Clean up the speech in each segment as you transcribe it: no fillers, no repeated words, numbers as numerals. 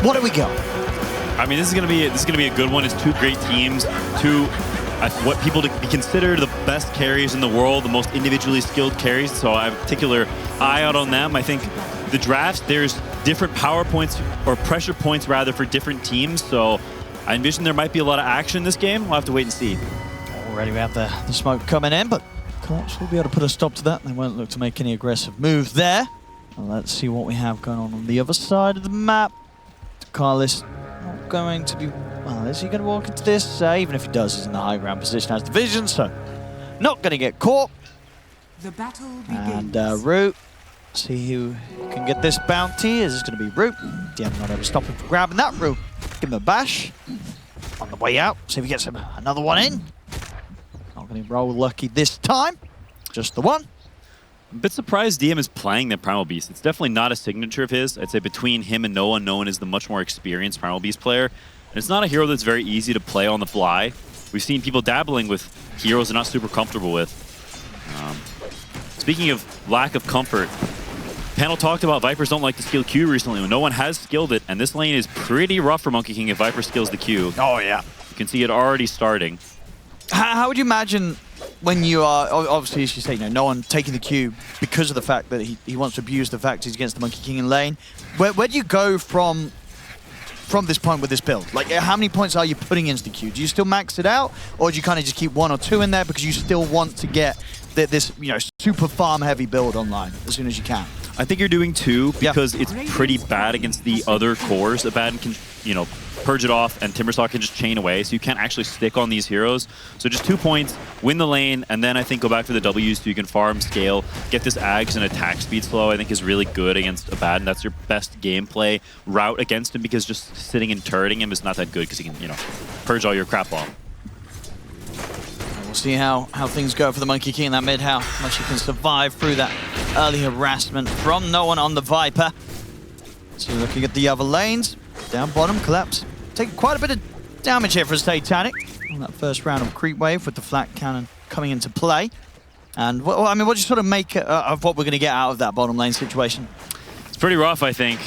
What do we got? I mean, this is gonna be a good one. It's two great teams, what people to be considered the best carries in the world, the most individually skilled carries. So I have a particular eye out on them. I think the drafts, there's different power points or pressure points rather for different teams. So I envision there might be a lot of action in this game. We'll have to wait and see. Already we have the smoke coming in, but Collapse will be able to put a stop to that. They won't look to make any aggressive moves there. Well, let's see what we have going on the other side of the map. Carlos not going to be... Well, is he going to walk into this? Even if he does, he's in the high ground position as the vision, so not going to get caught. The battle begins. And Root, see who can get this bounty. Is this going to be Root? DM not ever stopping for grabbing that Root. Give him a bash. On the way out, see if he gets him another one in. Not going to roll lucky this time. Just the one. I'm a bit surprised DM is playing the Primal Beast. It's definitely not a signature of his. I'd say between him and Noah, Noah is the much more experienced Primal Beast player. And it's not a hero that's very easy to play on the fly. We've seen people dabbling with heroes they're not super comfortable with. Speaking of lack of comfort, panel talked about Vipers don't like to skill Q recently. No one has skilled it, and this lane is pretty rough for Monkey King if Viper skills the Q. Oh, yeah. You can see it already starting. How would you imagine when you are, obviously, as you say, no one taking the Q because of the fact that he wants to abuse the fact he's against the Monkey King in lane? Where do you go from this point with this build? Like, how many points are you putting into the Q? Do you still max it out, or do you kind of just keep 1 or 2 in there because you still want to get this, super farm-heavy build online as soon as you can? I think you're doing 2 because it's pretty bad against the other cores. Abaddon can, purge it off, and Timbersaw can just chain away, so you can't actually stick on these heroes. So just 2 points, win the lane, and then I think go back to the W's so you can farm, scale, get this Ags and attack speed slow. I think is really good against Abaddon. That's your best gameplay route against him, because just sitting and turreting him is not that good because he can, purge all your crap off. We'll see how things go for the Monkey King in that mid, how much he can survive through that early harassment from no one on the Viper. So looking at the other lanes, down bottom, Collapse. Taking quite a bit of damage here for Satanic on that first round of creep wave with the flat cannon coming into play. And what do you sort of make of what we're going to get out of that bottom lane situation? It's pretty rough, I think.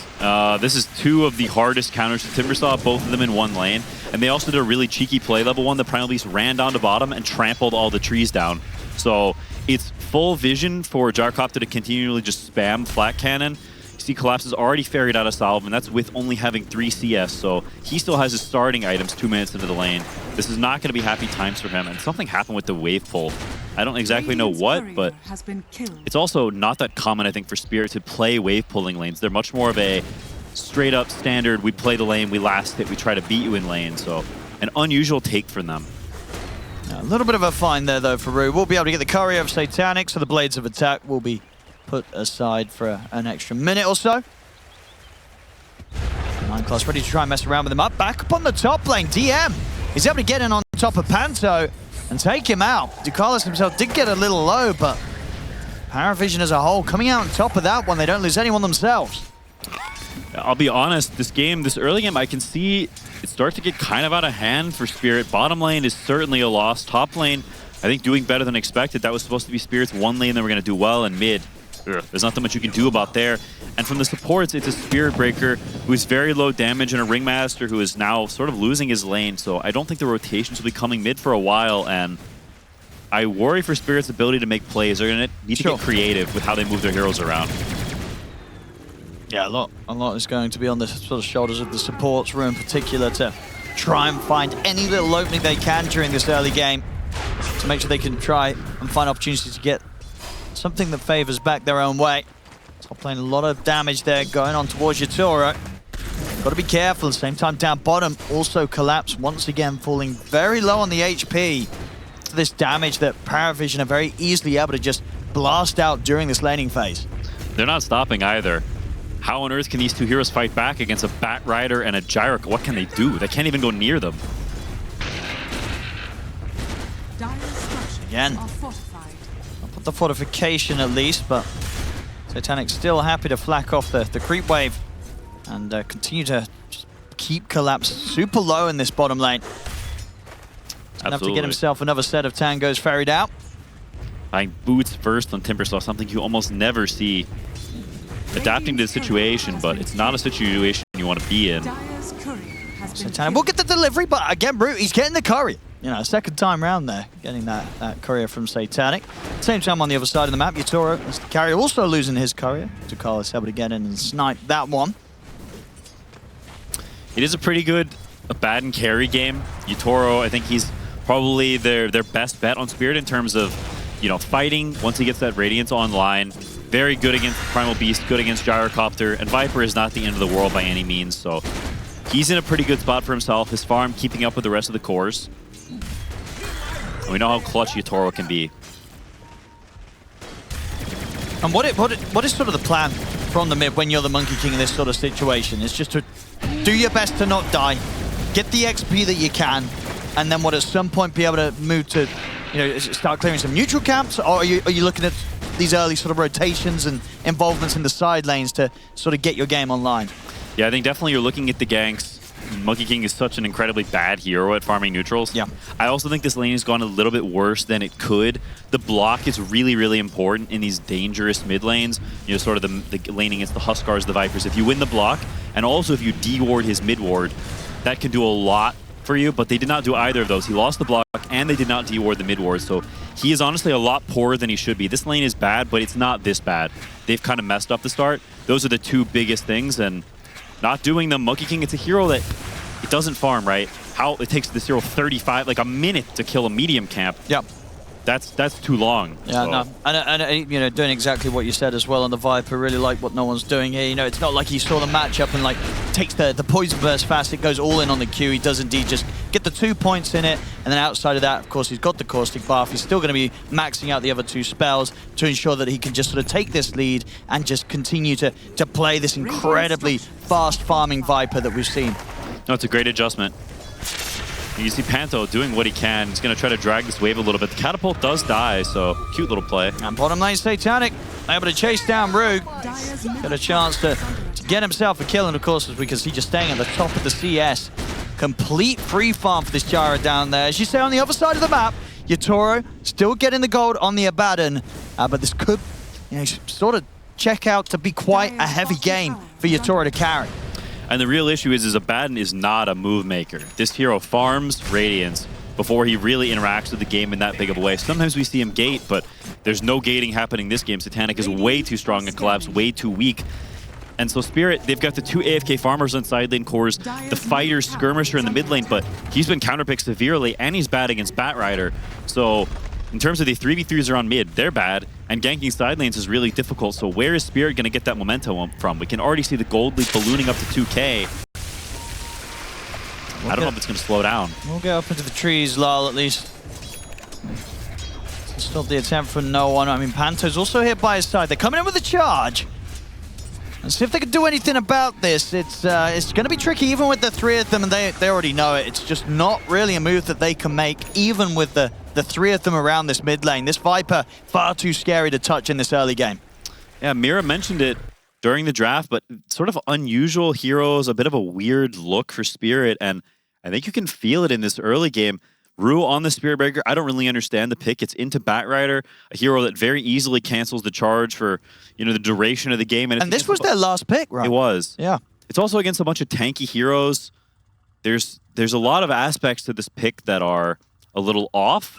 This is 2 of the hardest counters to Timbersaw, both of them in 1 lane. And they also did a really cheeky play. Level 1, the Primal Beast ran down to bottom and trampled all the trees down. So it's full vision for Gyrocopter to continually just spam flat cannon. You see Collapse has already ferried out a salve, and that's with only having 3 CS, so he still has his starting items 2 minutes into the lane. This is not going to be happy times for him, and something happened with the wave pull. I don't exactly know what, but it's also not that common, I think, for Spirit to play wave pulling lanes. They're much more of a straight up standard, we play the lane, we last hit, we try to beat you in lane, so an unusual take from them. A little bit of a find there, though, for Rue. We'll be able to get the courier of Satanic, so the Blades of Attack will be put aside for an extra minute or so. 9+ ready to try and mess around with him up. Back up on the top lane, DM. He's able to get in on top of Panto and take him out. Ducalis himself did get a little low, but PARIVISION as a whole coming out on top of that one. They don't lose anyone themselves. I'll be honest, this early game, I can see it start to get kind of out of hand for Spirit. Bottom lane is certainly a loss. Top lane, I think, doing better than expected. That was supposed to be Spirit's 1 lane that we're going to do well, and mid. There's not that much you can do about there. And from the supports, it's a Spirit Breaker who's very low damage and a Ringmaster who is now sort of losing his lane. So I don't think the rotations will be coming mid for a while, and I worry for Spirit's ability to make plays. They're going to need to get creative with how they move their heroes around. Yeah, a lot is going to be on the sort of shoulders of the supports, Rue in particular, to try and find any little opening they can during this early game to make sure they can try and find opportunities to get something that favors back their own way. Top lane, a lot of damage there going on towards your Toro. Got to be careful. At the same time, down bottom, also Collapse once again, falling very low on the HP. This damage that PARIVISION are very easily able to just blast out during this laning phase. They're not stopping either. How on earth can these 2 heroes fight back against a Bat Rider and a Gyroc? What can they do? They can't even go near them. Again. I'll put the fortification at least, but Satanic still happy to flack off the creep wave and continue to just keep Collapse super low in this bottom lane. Enough to get himself another set of tangos ferried out. Buying boots first on Timbersaw, something you almost never see. Adapting to the situation, but it's not a situation you want to be in. Dire's courier has been Satanic will get the delivery, but again, Brute, he's getting the courier. You know, second time round there, getting that courier from Satanic. Same time on the other side of the map, Yatoro is the carrier, also losing his courier. To Carlos able to get in and snipe that one. It is a pretty good Abaddon carry game. Yatoro, I think he's probably their best bet on Spirit in terms of, you know, fighting once he gets that Radiance online. Very good against Primal Beast, good against Gyrocopter, and Viper is not the end of the world by any means, so he's in a pretty good spot for himself. His farm keeping up with the rest of the cores. And we know how clutch Yatoro can be. And what is sort of the plan from the mid when you're the Monkey King in this sort of situation? It's just to do your best to not die, get the XP that you can, and then at some point be able to move to, you know, start clearing some neutral camps, or are you looking at these early sort of rotations and involvements in the side lanes to sort of get your game online? Yeah, I think definitely you're looking at the ganks. Monkey King is such an incredibly bad hero at farming neutrals. Yeah. I also think this lane has gone a little bit worse than it could. The block is really, really important in these dangerous mid lanes. You know, sort of the lane against the Huskars, the Vipers. If you win the block, and also if you de-ward his mid-ward, that can do a lot for you, but they did not do either of those. He lost the block, and they did not de-ward the mid-ward, so he is honestly a lot poorer than he should be. This lane is bad, but it's not this bad. They've kind of messed up the start. Those are the two biggest things, and not doing them. Monkey King, it's a hero that it doesn't farm, right? How it takes this hero 35, like a minute to kill a medium camp. Yep. That's too long. Yeah, so. no, and you know, doing exactly what you said as well on the Viper. Really like what no one's doing here. You know, it's not like he saw the matchup and like takes the poison burst fast. It goes all in on the Q. He does indeed just get the 2 points in it, and then outside of that, of course, he's got the caustic buff. He's still going to be maxing out the other 2 spells to ensure that he can just sort of take this lead and just continue to play this incredibly fast farming Viper that we've seen. No, it's a great adjustment. You see Panto doing what he can. He's going to try to drag this wave a little bit. The catapult does die, so cute little play. And bottom lane Satanic able to chase down Rogue. Got a chance to get himself a kill, and of course, as we can see, just staying at the top of the CS. Complete free farm for this Gyro down there. As you say, on the other side of the map, Yatoro still getting the gold on the Abaddon, but this could, you know, sort of check out to be quite a heavy game for Yatoro to carry. And the real issue is Abaddon is not a move maker. This hero farms Radiance before he really interacts with the game in that big of a way. Sometimes we see him gate, but there's no gating happening this game. Satanic is way too strong and Collapse way too weak. And so Spirit, they've got the 2 AFK farmers on side lane cores, the fighter skirmisher in the mid lane, but he's been counterpicked severely and he's bad against Batrider. So in terms of the 3v3s are on mid, they're bad, and ganking side lanes is really difficult. So where is Spirit going to get that momentum from? We can already see the gold lead ballooning up to 2K. I don't know if it's going to slow down. We'll go up into the trees, Lal, at least. Stop the attempt from no one. I mean, Panto's also hit by his side. They're coming in with a charge. Let's see if they can do anything about this. It's going to be tricky, even with the 3 of them, and they already know it. It's just not really a move that they can make, even with the 3 of them around this mid lane. This Viper, far too scary to touch in this early game. Yeah, Mira mentioned it during the draft, but sort of unusual heroes, a bit of a weird look for Spirit, and I think you can feel it in this early game. Rue on the Spirit Breaker, I don't really understand the pick. It's into Batrider, a hero that very easily cancels the charge for, you know, the duration of the game. And this was their last pick, right? It was. Yeah. It's also against a bunch of tanky heroes. There's a lot of aspects to this pick that are a little off.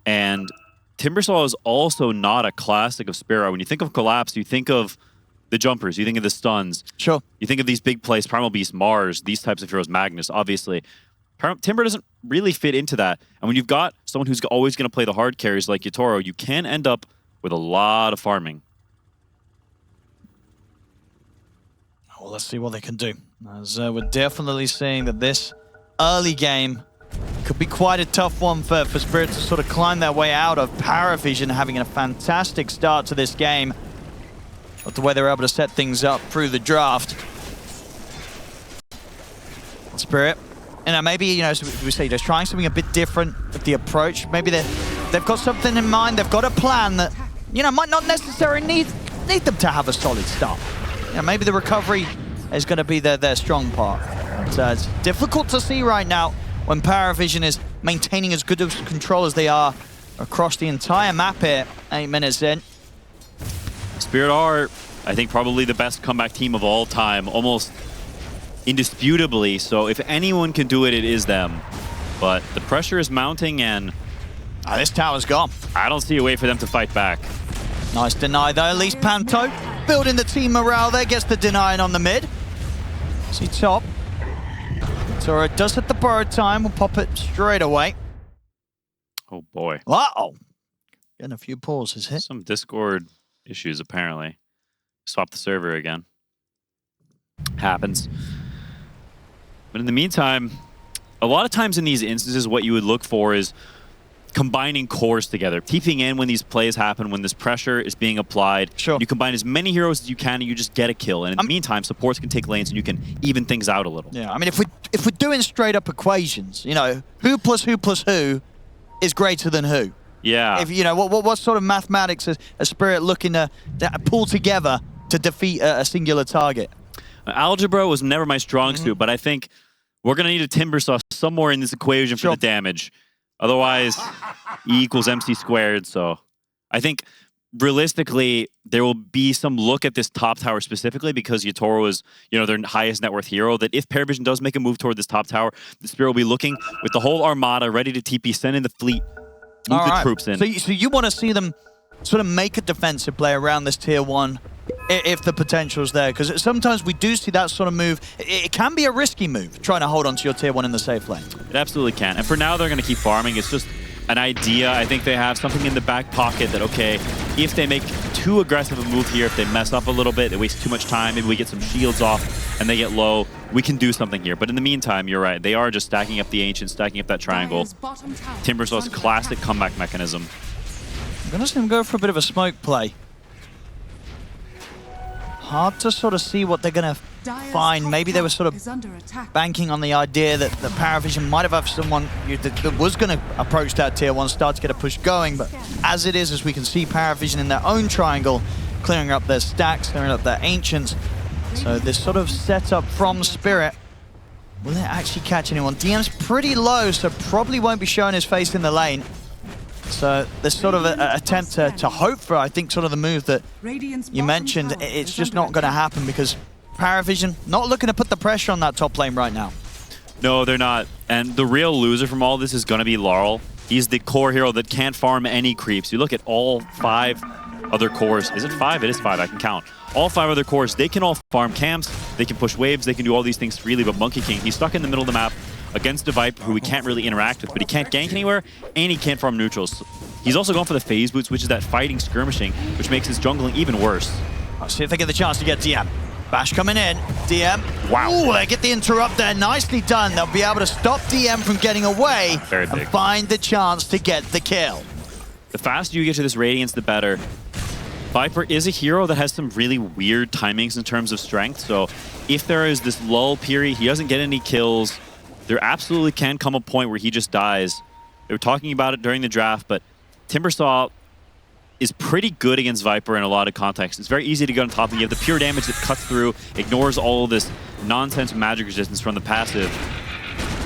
And Timbersaw is also not a classic of Sparrow. When you think of Collapse, you think of the jumpers, you think of the stuns. Sure. You think of these big plays, Primal Beast, Mars, these types of heroes, Magnus, obviously. Timber doesn't really fit into that. And when you've got someone who's always going to play the hard carries like Yatoro, you can end up with a lot of farming. Well, let's see what they can do. As we're definitely seeing that this early game could be quite a tough one for Spirit to sort of climb their way out of. PARIVISION having a fantastic start to this game. But the way they were able to set things up through the draft. Spirit, you know, maybe, you know, as we say, just trying something a bit different with the approach. Maybe they've got something in mind. They've got a plan that, you know, might not necessarily need them to have a solid start. You know, maybe the recovery is going to be their strong part. But, it's difficult to see right now when PARIVISION is maintaining as good of control as they are across the entire map here, 8 minutes in. Spirit are, I think, probably the best comeback team of all time. Almost indisputably. So if anyone can do it, it is them. But the pressure is mounting, and This tower's gone. I don't see a way for them to fight back. Nice deny though, at least Panto building the team morale there, gets the denying on the mid. See top. Tora does hit the borrowed time, we'll pop it straight away. Oh boy. Uh-oh. Getting a few pauses here. Some Discord issues apparently. Swap the server again. Happens. But in the meantime, a lot of times in these instances, what you would look for is combining cores together, keeping in when these plays happen, when this pressure is being applied. Sure. You combine as many heroes as you can, and you just get a kill. And in the meantime, supports can take lanes, and you can even things out a little. Yeah, I mean, if we're doing straight up equations, you know, who plus who is greater than who? Yeah. If you know what sort of mathematics is a Spirit looking to pull together to defeat a singular target? Algebra was never my strong suit, but I think we're gonna need a Timber Saw somewhere in this equation for the damage. Otherwise, E equals MC squared. So I think realistically, there will be some look at this top tower specifically because Yatoro is, you know, their highest net worth hero. That if PARIVISION does make a move toward this top tower, the Spirit will be looking with the whole armada ready to TP, send in the fleet, move the troops in. So you want to see them sort of make a defensive play around this tier 1 if the potential's there, because sometimes we do see that sort of move. It can be a risky move, trying to hold onto your tier 1 in the safe lane. It absolutely can. And for now, they're going to keep farming. It's just an idea. I think they have something in the back pocket that, okay, if they make too aggressive a move here, if they mess up a little bit, they waste too much time, maybe we get some shields off and they get low, we can do something here. But in the meantime, you're right. They are just stacking up the Ancients, stacking up that triangle. Timbersaw's classic comeback mechanism. I'm going to see them go for a bit of a smoke play. Hard to sort of see what they're going to find. Maybe they were sort of banking on the idea that the PARIVISION might have had someone that was going to approach that tier 1, start to get a push going. But as it is, as we can see, PARIVISION in their own triangle, clearing up their stacks, clearing up their Ancients. So this sort of setup from Spirit, will it actually catch anyone? DM's pretty low, so probably won't be showing his face in the lane. So this sort of an attempt to hope for, I think, sort of the move that you mentioned. It's just not going to happen because PARIVISION not looking to put the pressure on that top lane right now. No, they're not. And the real loser from all this is going to be Laurel. He's the core hero that can't farm any creeps. You look at all 5 other cores. Is it 5? It is 5. I can count. All 5 other cores, they can all farm camps. They can push waves. They can do all these things freely. But Monkey King, he's stuck in the middle of the map against a Viper who he can't really interact with, but he can't gank anywhere, and he can't farm neutrals. He's also going for the phase boots, which is that fighting skirmishing, which makes his jungling even worse. Let's see if they get the chance to get DM. Bash coming in. DM. Wow. Ooh, they get the interrupt there. Nicely done. They'll be able to stop DM from getting away and find the chance to get the kill. The faster you get to this Radiance, the better. Viper is a hero that has some really weird timings in terms of strength, so if there is this lull period, he doesn't get any kills, there absolutely can come a point where he just dies. They were talking about it during the draft, but Timbersaw is pretty good against Viper in a lot of contexts. It's very easy to get on top of him. You have the pure damage that cuts through, ignores all of this nonsense magic resistance from the passive,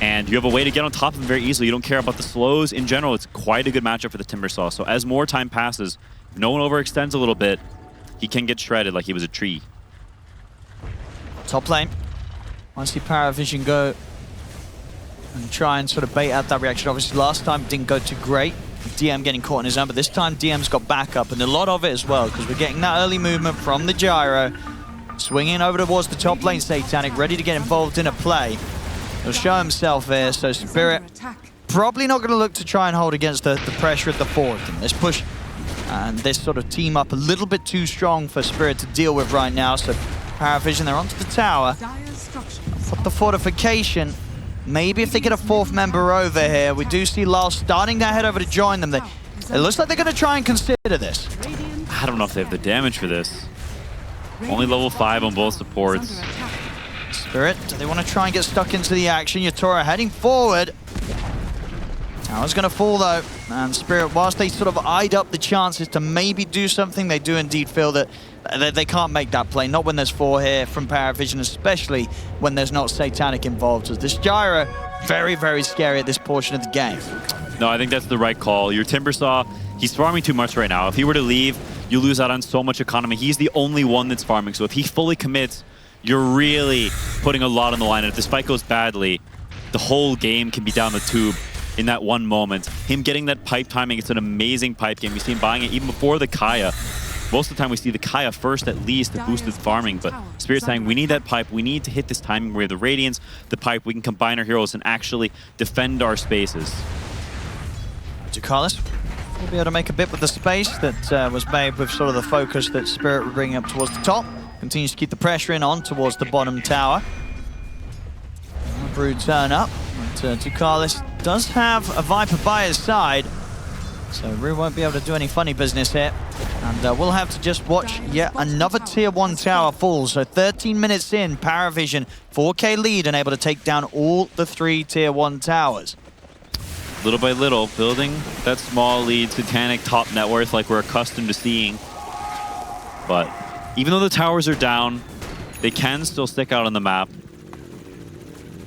and you have a way to get on top of him very easily. You don't care about the slows. In general, it's quite a good matchup for the Timbersaw. So as more time passes, if no one overextends a little bit, he can get shredded like he was a tree. Top lane. I see PARIVISION go and try and sort of bait out that reaction. Obviously, last time didn't go too great. DM getting caught in his own, but this time DM's got backup, and a lot of it as well, because we're getting that early movement from the gyro. Swinging over towards the top lane, Satanic, ready to get involved in a play. He'll show himself here, so Spirit probably not going to look to try and hold against the pressure at the forward. This push and this sort of team up a little bit too strong for Spirit to deal with right now, so PARIVISION, they're onto the tower. Put the fortification. Maybe if they get a 4th member over here, we do see Lyle starting to head over to join them. It looks like they're going to try and consider this. I don't know if they have the damage for this. Only level 5 on both supports. Spirit, do they want to try and get stuck into the action? Yatoro heading forward. Tower's going to fall though. And Spirit, whilst they sort of eyed up the chances to maybe do something, they do indeed feel that they can't make that play. Not when there's 4 here from PARIVISION, especially when there's not Satanic involved. So this gyro, very, very scary at this portion of the game. No, I think that's the right call. Your Timbersaw, he's farming too much right now. If he were to leave, you lose out on so much economy. He's the only one that's farming. So if he fully commits you're really putting a lot on the line. And if this fight goes badly, the whole game can be down the tube in that one moment. Him getting that pipe timing, it's an amazing pipe game. We see him buying it even before the Kaya. Most of the time we see the Kaya first at least to boost his farming, but Spirit's saying we need that pipe, we need to hit this timing where the Radiance, the pipe, we can combine our heroes and actually defend our spaces. Ducalis will be able to make a bit with the space that was made with sort of the focus that Spirit were bringing up towards the top. Continues to keep the pressure in on towards the bottom tower. Brood turn up, but Ducalis does have a Viper by his side, so Rue won't be able to do any funny business here. And we'll have to just watch yet another Tier 1 tower fall. So 13 minutes in, PARIVISION 4K lead and able to take down all the 3 Tier 1 towers. Little by little, building that small lead, Titanic top net worth like we're accustomed to seeing. But even though the towers are down, they can still stick out on the map.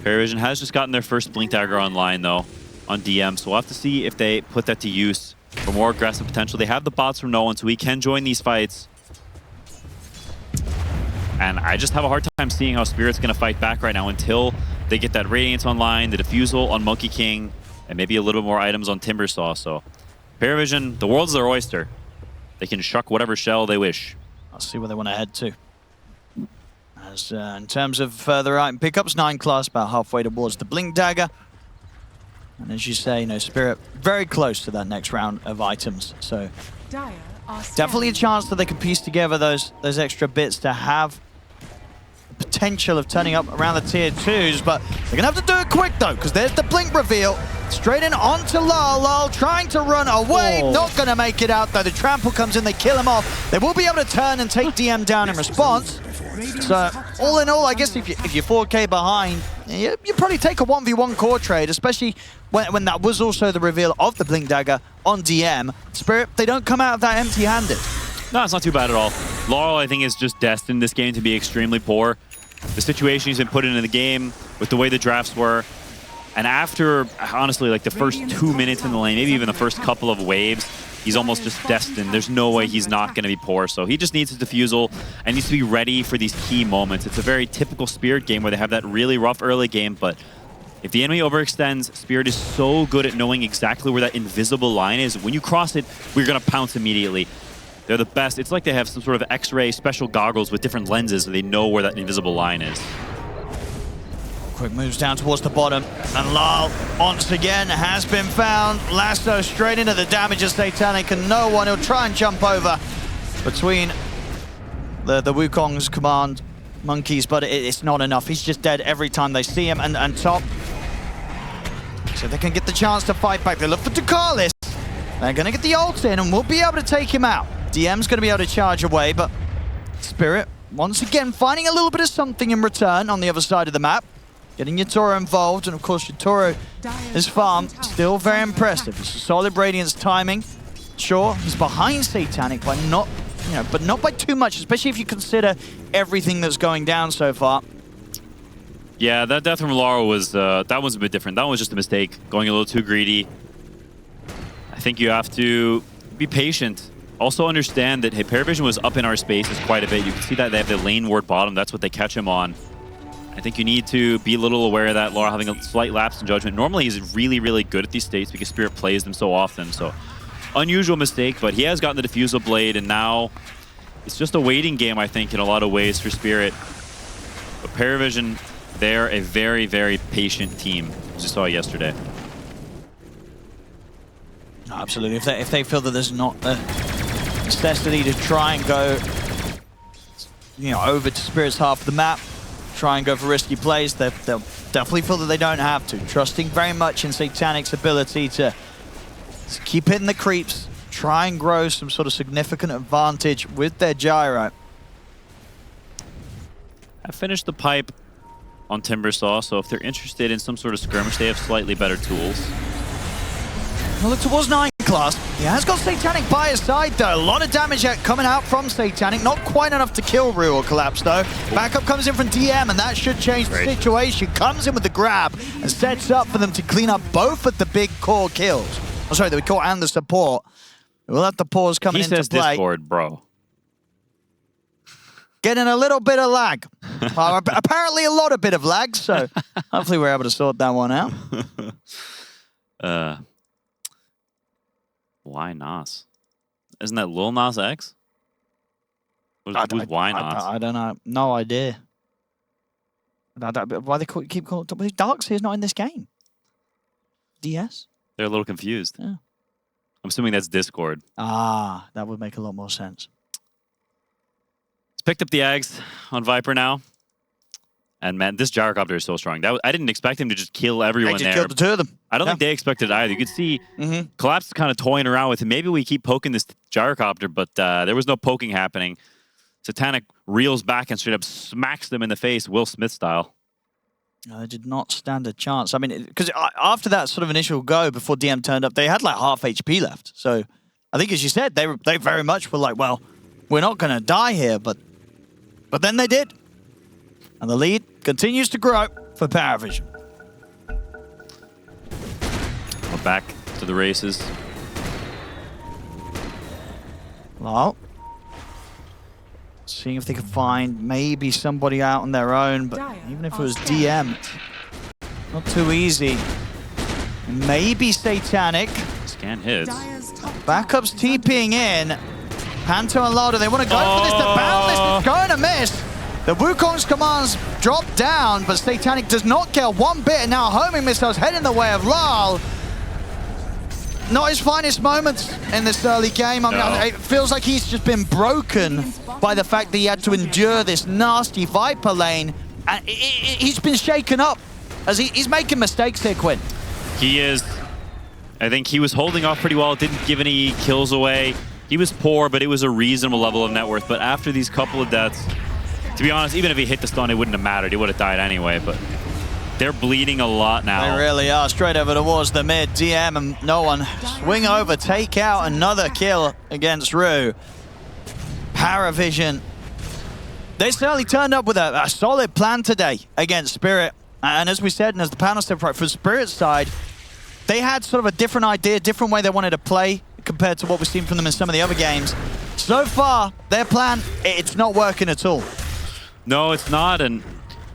PARIVISION has just gotten their first Blink Dagger online though, on DM, so we'll have to see if they put that to use for more aggressive potential. They have the bots from no one, so we can join these fights. And I just have a hard time seeing how Spirit's going to fight back right now until they get that Radiance online, the Diffusal on Monkey King, and maybe a little bit more items on Timbersaw. So PARIVISION, the world's their oyster. They can shuck whatever shell they wish. I'll see where they want to head to. As in terms of further item pickups, 9 class about halfway towards the Blink Dagger. And as you say, Spirit very close to that next round of items. So definitely a chance that they can piece together those extra bits to have the potential of turning up around the tier 2s, but they're gonna have to do it quick though, because there's the Blink reveal. Straight in onto Lal. Lal trying to run away, not gonna make it out though. The trample comes in, they kill him off. They will be able to turn and take DM down in response. So all in all, I guess if you're 4K behind, you probably take a 1v1 core trade, especially when that was also the reveal of the Blink Dagger on DM. Spirit, they don't come out of that empty-handed. No, it's not too bad at all. Laurel, I think, is just destined this game to be extremely poor. The situation he's been put into the game, with the way the drafts were, and after, honestly, like the first 2 minutes in the lane, maybe even the first couple of waves, he's almost just destined. There's no way he's not going to be poor. So he just needs a Diffusal and needs to be ready for these key moments. It's a very typical Spirit game where they have that really rough early game, but if the enemy overextends, Spirit is so good at knowing exactly where that invisible line is. When you cross it, we're going to pounce immediately. They're the best. It's like they have some sort of X-ray special goggles with different lenses so they know where that invisible line is. Quick moves down towards the bottom, and Lal once again has been found. Lasso straight into the damage of Satanic, and no one. He'll try and jump over between the Wukong's command monkeys, but it's not enough. He's just dead every time they see him, and top. So they can get the chance to fight back. They look for Ducalis. They're going to get the ult in, and we'll be able to take him out. DM's going to be able to charge away, but Spirit, once again, finding a little bit of something in return on the other side of the map. Getting your Toro involved, and of course your Toro, his farm, still very impressive. It's a solid Radiance timing. Sure, he's behind Satanic by not, but not by too much, especially if you consider everything that's going down so far. Yeah, that death from Laurel was, that was a bit different. That was just a mistake, going a little too greedy. I think you have to be patient. Also understand that, hey, PARIVISION was up in our spaces quite a bit. You can see that they have the lane ward bottom. That's what they catch him on. I think you need to be a little aware of that. Laurel having a slight lapse in judgment. Normally, he's really, really good at these states because Spirit plays them so often. So, unusual mistake, but he has gotten the Diffusal Blade, and now it's just a waiting game, I think, in a lot of ways for Spirit. But PARIVISION, they're a very, very patient team, as you saw yesterday. Absolutely. If they feel that there's not the necessity to try and go, over to Spirit's half of the map, try and go for risky plays, they'll definitely feel that they don't have to. Trusting very much in Satanic's ability to keep hitting the creeps, try and grow some sort of significant advantage with their gyro. I finished the pipe on Timbersaw, so if they're interested in some sort of skirmish, they have slightly better tools. Well, look towards 9 class. He has got Satanic by his side, though. A lot of damage coming out from Satanic. Not quite enough to kill Rue or Collapse, though. Backup comes in from DM, and that should change the situation. Comes in with the grab and sets up for them to clean up both of the big core kills. Oh, sorry, the core and the support. We'll let the pause come into play. He says Discord, bro. getting a little bit of lag. Well, apparently a lot of bit of lag, so hopefully we're able to sort that one out. Why Nas? Isn't that Lil Nas X? Who's Why Nas? I don't know. No idea. Why they keep calling it? Darkseer's not in this game. DS? They're a little confused. Yeah. I'm assuming that's Discord. Ah, that would make a lot more sense. He's picked up the Ags on Viper now. And man, this gyrocopter is so strong. I didn't expect him to just kill everyone They there. just killed the two of them. I don't think they expected it either. You could see Collapse kind of toying around with him. Maybe we keep poking this gyrocopter, but there was no poking happening. Satanic reels back and straight up smacks them in the face, Will Smith style. No, they did not stand a chance. I mean, because after that sort of initial go before DM turned up, they had like half HP left. So I think, as you said, they very much were like, well, we're not going to die here, but then they did. And the lead continues to grow for PARIVISION. We're back to the races. Well, seeing if they can find maybe somebody out on their own, but even if it was DM, not too easy. Maybe Satanic. Scan hits. Backups TPing in. Panto and Lardo, they want to go for this. The Boundless is going to miss. The Wukong's commands drop down, but Satanic does not care one bit. And now homing missiles head in the way of Lal. Not his finest moments in this early game. I mean, it feels like he's just been broken by the fact that he had to endure this nasty Viper lane. And he's been shaken up as he's making mistakes here, Quinn. He is. I think he was holding off pretty well. Didn't give any kills away. He was poor, but it was a reasonable level of net worth. But after these couple of deaths, to be honest, even if he hit the stun, it wouldn't have mattered. He would have died anyway, but they're bleeding a lot now. They really are. Straight over towards the mid. DM and no one. Swing over, take out another kill against Rue. PARIVISION. They certainly turned up with a solid plan today against Spirit. And as we said, and as the panel said, right, for Spirit's side, they had sort of a different idea, different way they wanted to play compared to what we've seen from them in some of the other games. So far, their plan, it's not working at all. No, it's not, and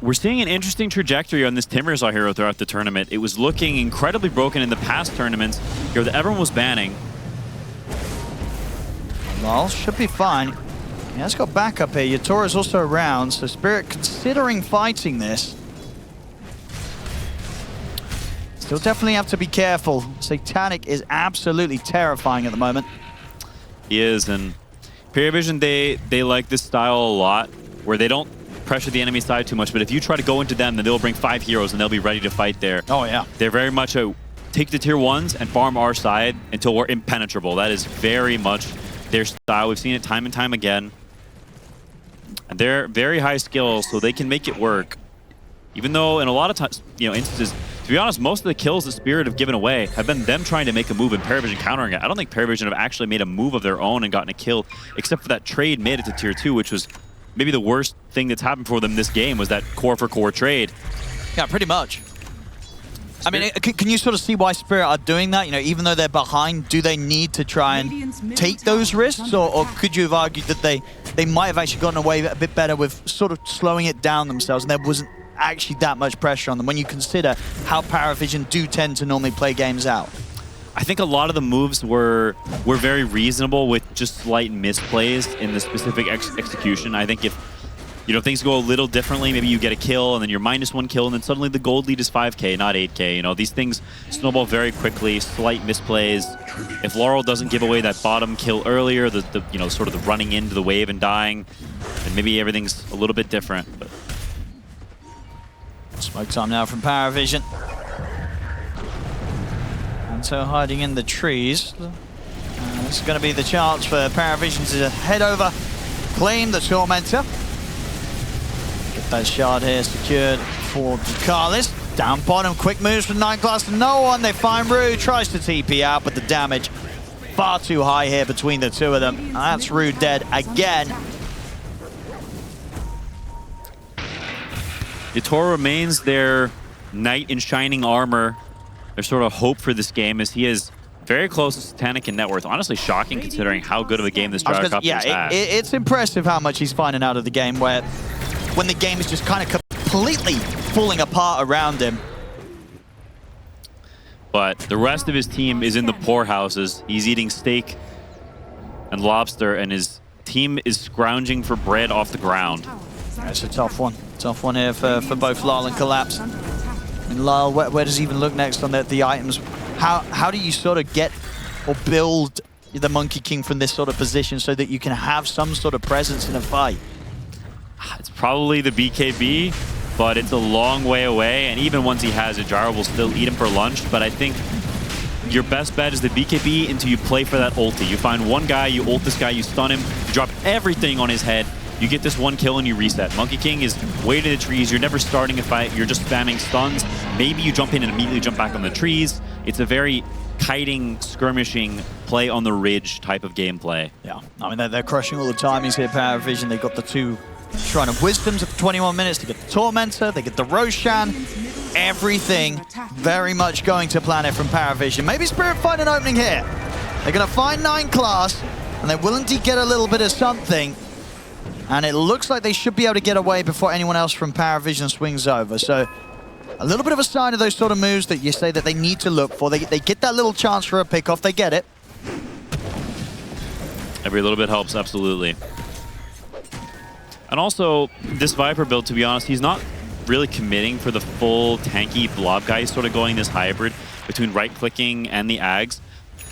we're seeing an interesting trajectory on this Timbersaw hero throughout the tournament. It was looking incredibly broken in the past tournaments here that everyone was banning. Well, should be fine. Yeah, let's go back up here. Yatora's also around, so Spirit considering fighting this. Still definitely have to be careful. Satanic is absolutely terrifying at the moment. He is, and PARIVISION, they like this style a lot, where they don't pressure the enemy side too much, but if you try to go into them, then they'll bring 5 heroes and they'll be ready to fight there. Oh, yeah. They're very much a take the tier 1s and farm our side until we're impenetrable. That is very much their style. We've seen it time and time again. And they're very high skill, so they can make it work. Even though in a lot of times, instances, to be honest, most of the kills that Spirit have given away have been them trying to make a move and PARIVISION countering it. I don't think PARIVISION have actually made a move of their own and gotten a kill, except for that trade made it to tier 2, which was maybe the worst thing that's happened for them this game, was that core for core trade. Yeah, pretty much. I mean, can you sort of see why Spirit are doing that? Even though they're behind, do they need to try and take those risks? Or could you have argued that they might have actually gotten away a bit better with sort of slowing it down themselves and there wasn't actually that much pressure on them when you consider how PARIVISION do tend to normally play games out? I think a lot of the moves were very reasonable with just slight misplays in the specific execution. I think if things go a little differently, maybe you get a kill and then you're -1 kill and then suddenly the gold lead is 5k, not 8k. These things snowball very quickly, slight misplays. If Laurel doesn't give away that bottom kill earlier, the sort of the running into the wave and dying, then maybe everything's a little bit different. But smoke time now from PARIVISION. So hiding in the trees. This is going to be the chance for PARIVISION to head over, claim the Tormentor. Get that shard here secured for Carlis. Down bottom, quick moves from Nightglass to no one. They find Rue, tries to TP out, but the damage far too high here between the two of them. And that's Rue dead again. Yatora remains their knight in shining armor. Their sort of hope for this game, as he has Very close to Satanic and Net Worth. Honestly, shocking considering how good of a game this Gyrocopter's had. It's impressive how much he's finding out of the game, where when the game is just kind of completely falling apart around him. But the rest of his team is in the poorhouses. He's eating steak and lobster, and his team is scrounging for bread off the ground. That's a tough one. Tough one here for both Lyle and Collapse. And Lyle, where does he even look next on the items? How do you sort of get or build the Monkey King from this sort of position so that you can have some sort of presence in a fight? It's probably the BKB, but it's a long way away. And even once he has it, Gyro will still eat him for lunch. But I think your best bet is the BKB until you play for that ulti. You find one guy, you ult this guy, you stun him, you drop everything on his head. You get this one kill and you reset. Monkey King is waiting in the trees. You're never starting a fight. You're just spamming stuns. Maybe you jump in and immediately jump back on the trees. It's a very kiting, skirmishing, play on the ridge type of gameplay. Yeah, I mean, they're crushing all the timings here, PARIVISION. They've got the 2 Shrine of Wisdoms at 21 minutes. They get the Tormentor, they get the Roshan. Everything very much going to plan it from PARIVISION. Maybe Spirit find an opening here. They're going to find 9 class, and they're willing to get a little bit of something. And it looks like they should be able to get away before anyone else from PARIVISION swings over. So a little bit of a sign of those sort of moves that you say that they need to look for. They get that little chance for a pickoff. They get it. Every little bit helps, absolutely. And also, this Viper build, to be honest, he's not really committing for the full tanky blob guy. He's sort of going this hybrid between right-clicking and the Ags.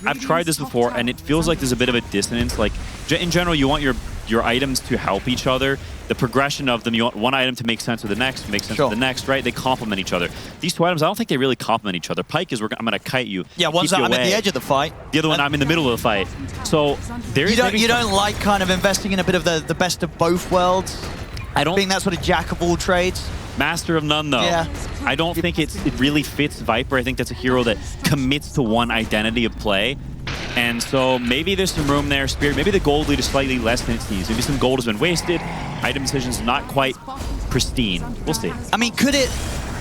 I've tried this before, and it feels like there's a bit of a dissonance. Like, in general, you want your items to help each other. The progression of them, you want one item to make sense with the next, make sense with the next, right? They complement each other. These 2 items, I don't think they really complement each other. Pike is, I'm going to kite you. Yeah, one's I'm at the edge of the fight. The other one, I'm in the middle of the fight. So there is you don't like kind of investing in a bit of the best of both worlds? I don't. Being that sort of jack of all trades? Master of none, though. Yeah. I don't think it really fits Viper. I think that's a hero that commits to one identity of play. And so maybe there's some room there, Spirit. Maybe the gold lead is slightly less than it needs. Maybe some gold has been wasted. Item decisions not quite pristine. We'll see. I mean, could it...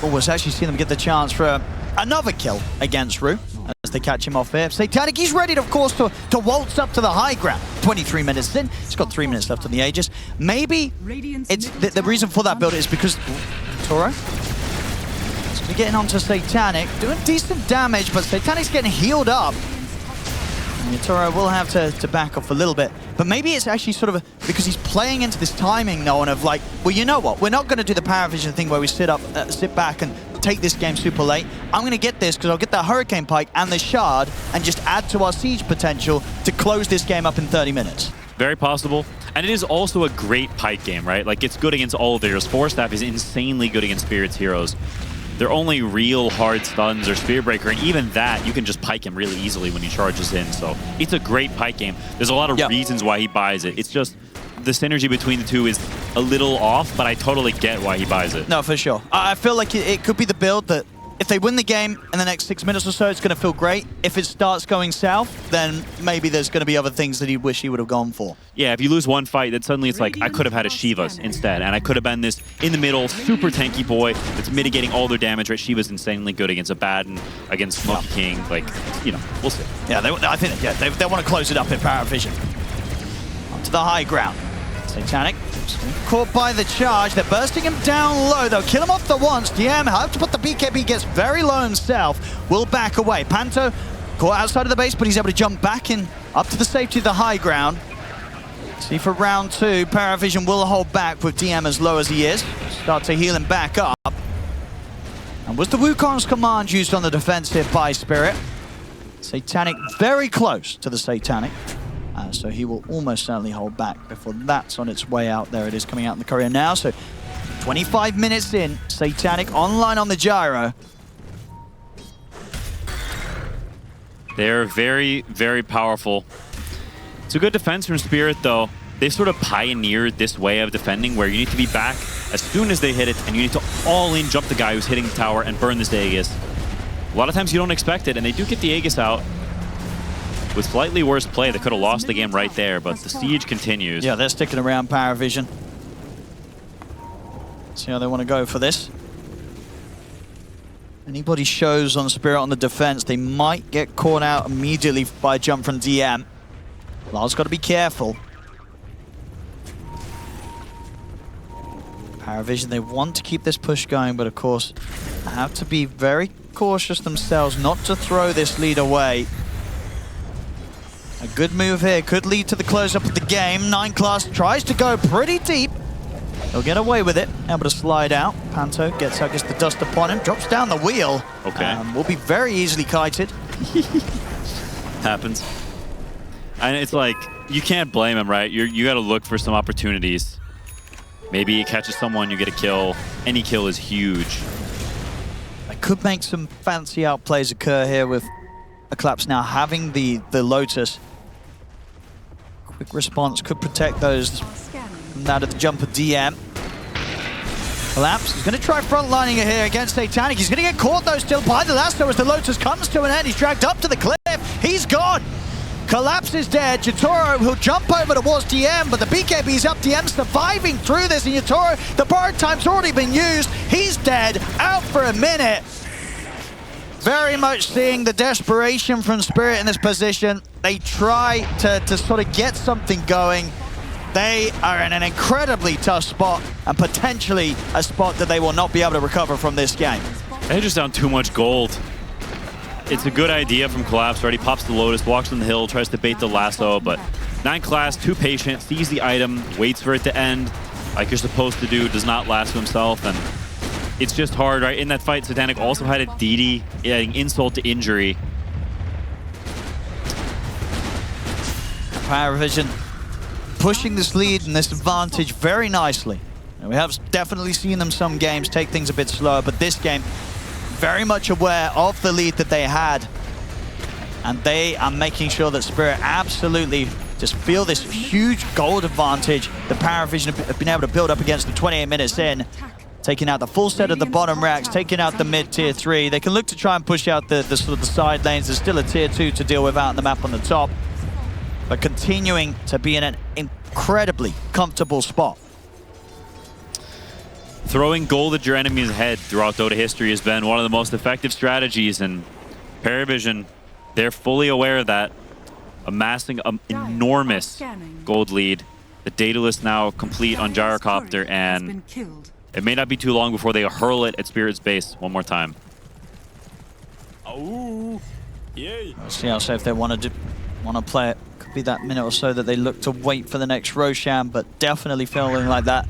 Oh, we've actually seen them get the chance for another kill against Rue as they catch him off here. Satanic, he's ready, of course, to waltz up to the high ground. 23 minutes in. He's got 3 minutes left on the Aegis. Maybe it's the reason for that build is because Toro is going to get onto Satanic, doing decent damage, but Satanic's getting healed up. Toro will have to back off a little bit. But maybe it's actually sort of because he's playing into this timing, Nolan, of like, well, you know what? We're not going to do the PARIVISION thing where we sit back and take this game super late. I'm going to get this because I'll get that Hurricane Pike and the Shard and just add to our siege potential to close this game up in 30 minutes. Very possible. And it is also a great Pike game, right? Like, it's good against all of theirs. Force Staff is insanely good against Spirit's heroes. Their only real hard stuns are Spirit Breaker, and even that, you can just Pike him really easily when he charges in. So it's a great Pike game. There's a lot of reasons why he buys it. It's just the synergy between the two is a little off, but I totally get why he buys it. No, for sure. I feel like it could be the build that if they win the game in the next 6 minutes or so, it's going to feel great. If it starts going south, then maybe there's going to be other things that he wish he would have gone for. Yeah, if you lose one fight, then suddenly it's like, I could have had a Shiva's instead, and I could have been this in the middle, super tanky boy that's mitigating all their damage, right? Shiva's insanely good against Abaddon, against Monkey King, like, you know, we'll see. Yeah, I think they want to close it up in PARIVISION. Up to the high ground. Satanic, caught by the charge. They're bursting him down low. They'll kill him off the once. DM have to put the BKB, gets very low himself. Will back away. Panto caught outside of the base, but he's able to jump back in up to the safety of the high ground. See, for round 2, PARIVISION will hold back with DM as low as he is. Start to heal him back up. And was the Wukong's command used on the defense here by Spirit? Satanic very close to the Satanic. So he will almost certainly hold back before that's on its way out. There it is coming out in the courier now. So 25 minutes in, Satanic online on the gyro. They're very, very powerful. It's a good defense from Spirit, though. They sort of pioneered this way of defending where you need to be back as soon as they hit it, and you need to all-in jump the guy who's hitting the tower and burn this Aegis. A lot of times you don't expect it, and they do get the Aegis out. With slightly worse play, they could have lost the game right there, but the siege continues. Yeah, they're sticking around PARIVISION. See how they want to go for this. Anybody shows on Spirit on the defense, they might get caught out immediately by a jump from DM. Lars got to be careful. PARIVISION, they want to keep this push going, but of course, have to be very cautious themselves not to throw this lead away. A good move here could lead to the close-up of the game. 9 Class tries to go pretty deep. He'll get away with it, able to slide out. Panto gets the dust upon him, drops down the wheel. Okay. Will be very easily kited. Happens. And it's like, you can't blame him, right? You got to look for some opportunities. Maybe he catches someone, you get a kill. Any kill is huge. I could make some fancy outplays occur here with Eclipse now having the Lotus. Quick response could protect those from that of the jumper DM. Collapse, he's going to try frontlining it here against Satanic. He's going to get caught though still by the lasso as the Lotus comes to an end. He's dragged up to the cliff. He's gone. Collapse is dead. Yatoro will jump over towards DM, but the BKB's up. DM surviving through this, and Yatoro, the borrowed time's already been used. He's dead, out for a minute. Very much seeing the desperation from Spirit in this position. They try to sort of get something going. They are in an incredibly tough spot, and potentially a spot that they will not be able to recover from this game. They're just down too much gold. It's a good idea from Collapse, right? He pops the Lotus, walks on the hill, tries to bait the lasso, but 9 Class, too patient, sees the item, waits for it to end, like you're supposed to do, does not lasso himself, and it's just hard, right? In that fight, Satanic also had a DD, adding insult to injury. PARIVISION pushing this lead and this advantage very nicely. And we have definitely seen them some games take things a bit slower, but this game, very much aware of the lead that they had. And they are making sure that Spirit absolutely just feel this huge gold advantage that PARIVISION have been able to build up against the 28 minutes in. Taking out the full set of the bottom racks, taking out the mid tier 3. They can look to try and push out the sort of the side lanes. There's still a tier 2 to deal with out on the map on the top. But continuing to be in an incredibly comfortable spot. Throwing gold at your enemy's head throughout Dota history has been one of the most effective strategies, and PARIVISION, they're fully aware of that, amassing an enormous gold lead. The Daedalus now complete on Gyrocopter, and it may not be too long before they hurl it at Spirit's base one more time. Oh, yay! Let's see how safe they want to play it. Could be that minute or so that they look to wait for the next Roshan, but definitely feeling like that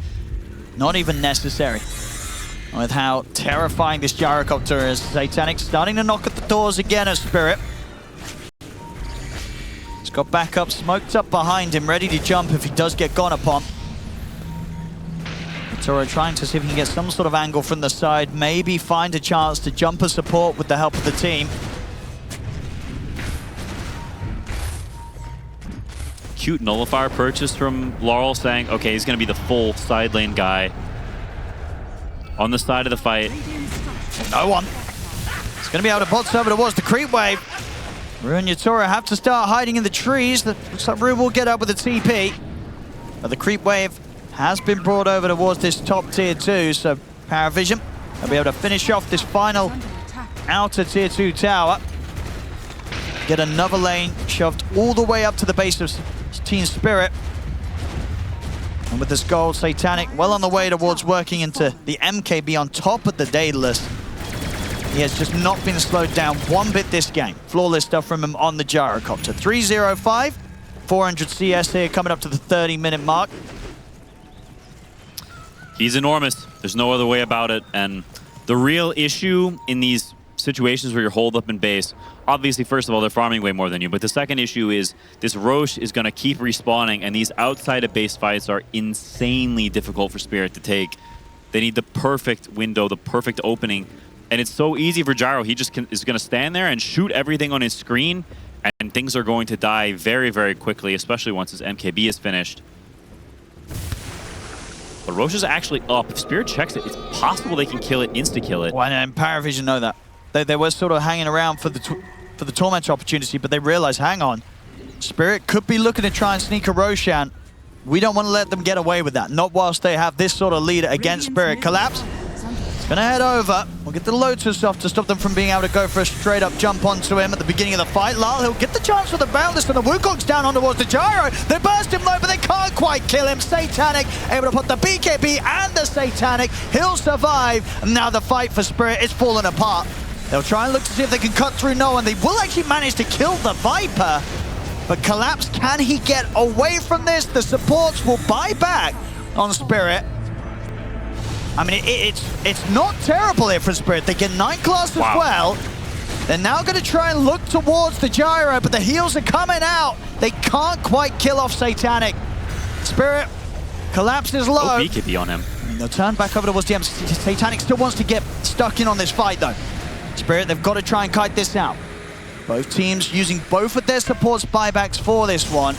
not even necessary. With how terrifying this Gyrocopter is, Satanic starting to knock at the doors again as Spirit. He's got backup smoked up behind him, ready to jump if he does get gone upon. Toro trying to see if he can get some sort of angle from the side, maybe find a chance to jump a support with the help of the team. Cute nullifier purchase from Laurel, saying, okay, he's going to be the full side lane guy on the side of the fight. No one. It's going to be able to bots over towards the creep wave. Rue and Yatoro have to start hiding in the trees. Looks like Rue will get up with a TP. But the creep wave has been brought over towards this top tier 2, so PARIVISION will be able to finish off this final outer tier 2 tower. Get another lane shoved all the way up to the base of Team Spirit. And with this gold, Satanic well on the way towards working into the MKB on top of the Daedalus. He has just not been slowed down one bit this game. Flawless stuff from him on the Gyrocopter. 305, 400 CS here coming up to the 30-minute mark. He's enormous. There's no other way about it. And the real issue in these situations where you're holed up in base, obviously, first of all, they're farming way more than you. But the second issue is this Roche is going to keep respawning, and these outside of base fights are insanely difficult for Spirit to take. They need the perfect window, the perfect opening. And it's so easy for Gyro. He just is going to stand there and shoot everything on his screen, and things are going to die very, very quickly, especially once his MKB is finished. But Roche is actually up. If Spirit checks it, it's possible they can kill it, insta-kill it. Well, and PARIVISION know that. They were sort of hanging around for the Tormentor opportunity, but they realized, hang on, Spirit could be looking to try and sneak a Roshan. We don't want to let them get away with that, not whilst they have this sort of lead against Spirit. Collapse Gonna head over. We'll get the Lotus off to stop them from being able to go for a straight up jump onto him at the beginning of the fight. Lal, he'll get the chance for the Boundless, and the Wukong's down on towards the Gyro. They burst him low, but they can't quite kill him. Satanic able to put the BKB and the Satanic. He'll survive. And now the fight for Spirit is falling apart. They'll try and look to see if they can cut through Noah, and they will actually manage to kill the Viper. But Collapse, can he get away from this? The supports will buy back on Spirit. I mean, it's not terrible here for Spirit. They get 9 class as well. They're now going to try and look towards the Gyro, but the heals are coming out. They can't quite kill off Satanic. Spirit collapses low. OP could be on him. They'll turn back over towards DM. Satanic still wants to get stuck in on this fight, though. Spirit, they've got to try and kite this out. Both teams using both of their supports buybacks for this one.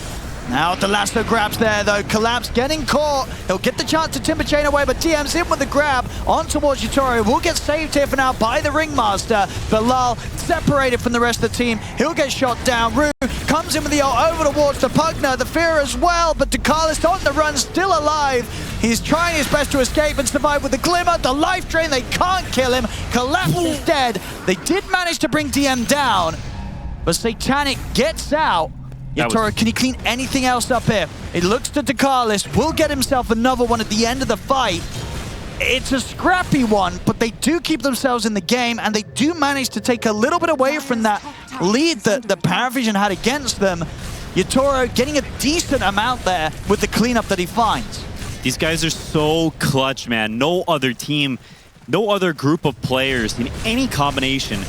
Now the lasso grabs there though. Collapse getting caught. He'll get the chance to Timber Chain away, but DM's in with the grab on towards Yutoro. Will get saved here for now by the Ringmaster. Bilal separated from the rest of the team. He'll get shot down. Rue comes in with the ult over towards the Pugner. The Fear as well, but Ducalis on the run, still alive. He's trying his best to escape and survive with the Glimmer. The life drain, they can't kill him. Collapse is dead. They did manage to bring DM down, but Satanic gets out. Yutoro, can he clean anything else up here? It looks to Ducalis, will get himself another one at the end of the fight. It's a scrappy one, but they do keep themselves in the game, and they do manage to take a little bit away from that lead that PARIVISION had against them. Yutoro getting a decent amount there with the cleanup that he finds. These guys are so clutch, man. No other team, no other group of players in any combination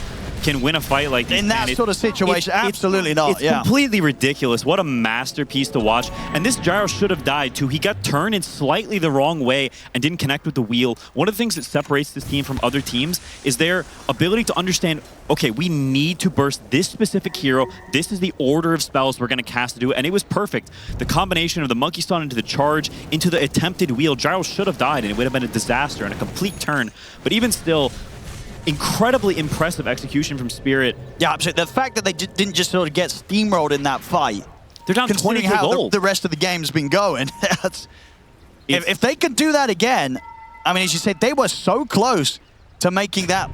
can win a fight like this. In that sort of situation, absolutely not. It's completely ridiculous. What a masterpiece to watch. And this Gyro should have died too. He got turned in slightly the wrong way and didn't connect with the wheel. One of the things that separates this team from other teams is their ability to understand, okay, we need to burst this specific hero. This is the order of spells we're going to cast to do it. And it was perfect. The combination of the Monkey Stun into the charge, into the attempted wheel, Gyro should have died and it would have been a disaster and a complete turn. But even still, incredibly impressive execution from Spirit. Yeah, absolutely. The fact that they didn't just sort of get steamrolled in that fight. They're down 20 how gold. the rest of the game's been going. If they can do that again, I mean, as you said, they were so close to making that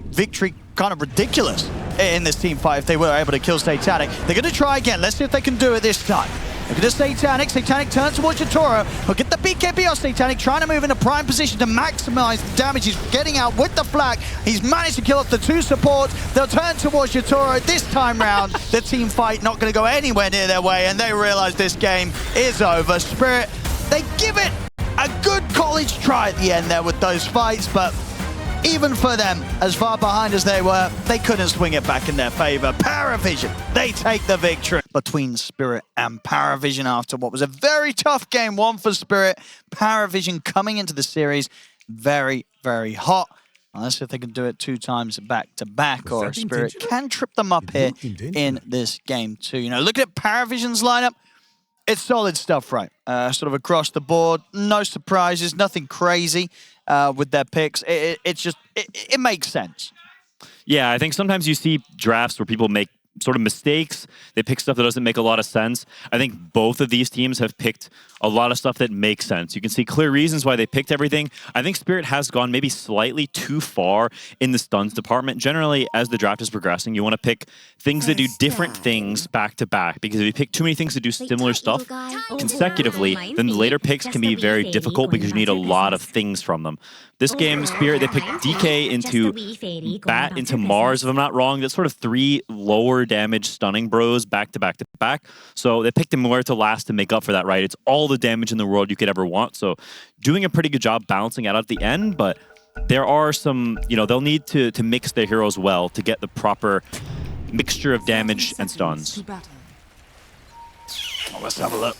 victory kind of ridiculous in this team fight if they were able to kill Satanic. They're going to try again. Let's see if they can do it this time. Look at the Satanic. Satanic turns towards Yutoro. He'll get the BKB off Satanic, trying to move into prime position to maximize the damage. He's getting out with the flak. He's managed to kill off the 2 supports. They'll turn towards Yutoro. This time round, the team fight not going to go anywhere near their way, and they realize this game is over. Spirit, they give it a good college try at the end there with those fights, but even for them, as far behind as they were, they couldn't swing it back in their favor. PARIVISION, they take the victory. Between Spirit and PARIVISION after what was a very tough game one for Spirit. PARIVISION coming into the series very, very hot. Let's see if they can do it 2 times back to back, or Spirit can trip them up here in this game too. You know, looking at PARIVISION's lineup, it's solid stuff, right? Sort of across the board, no surprises, nothing crazy with their picks. It makes sense. Yeah, I think sometimes you see drafts where people make sort of mistakes. They pick stuff that doesn't make a lot of sense. I think both of these teams have picked a lot of stuff that makes sense. You can see clear reasons why they picked everything. I think Spirit has gone maybe slightly too far in the stuns department. Generally, as the draft is progressing, you want to pick things that do different things back to back, because if you pick too many things that do similar stuff consecutively, then the later picks can be very difficult because you need a lot of things from them. This game, Spirit, they picked DK into Bat into Mars, if I'm not wrong. That's sort of 3 lower damage stunning bros back to back to back. So they picked him where to last to make up for that, right? It's all the damage in the world you could ever want. So doing a pretty good job balancing out at the end, but there are some, you know, they'll need to mix their heroes well to get the proper mixture of damage and stuns. Well, let's have a look.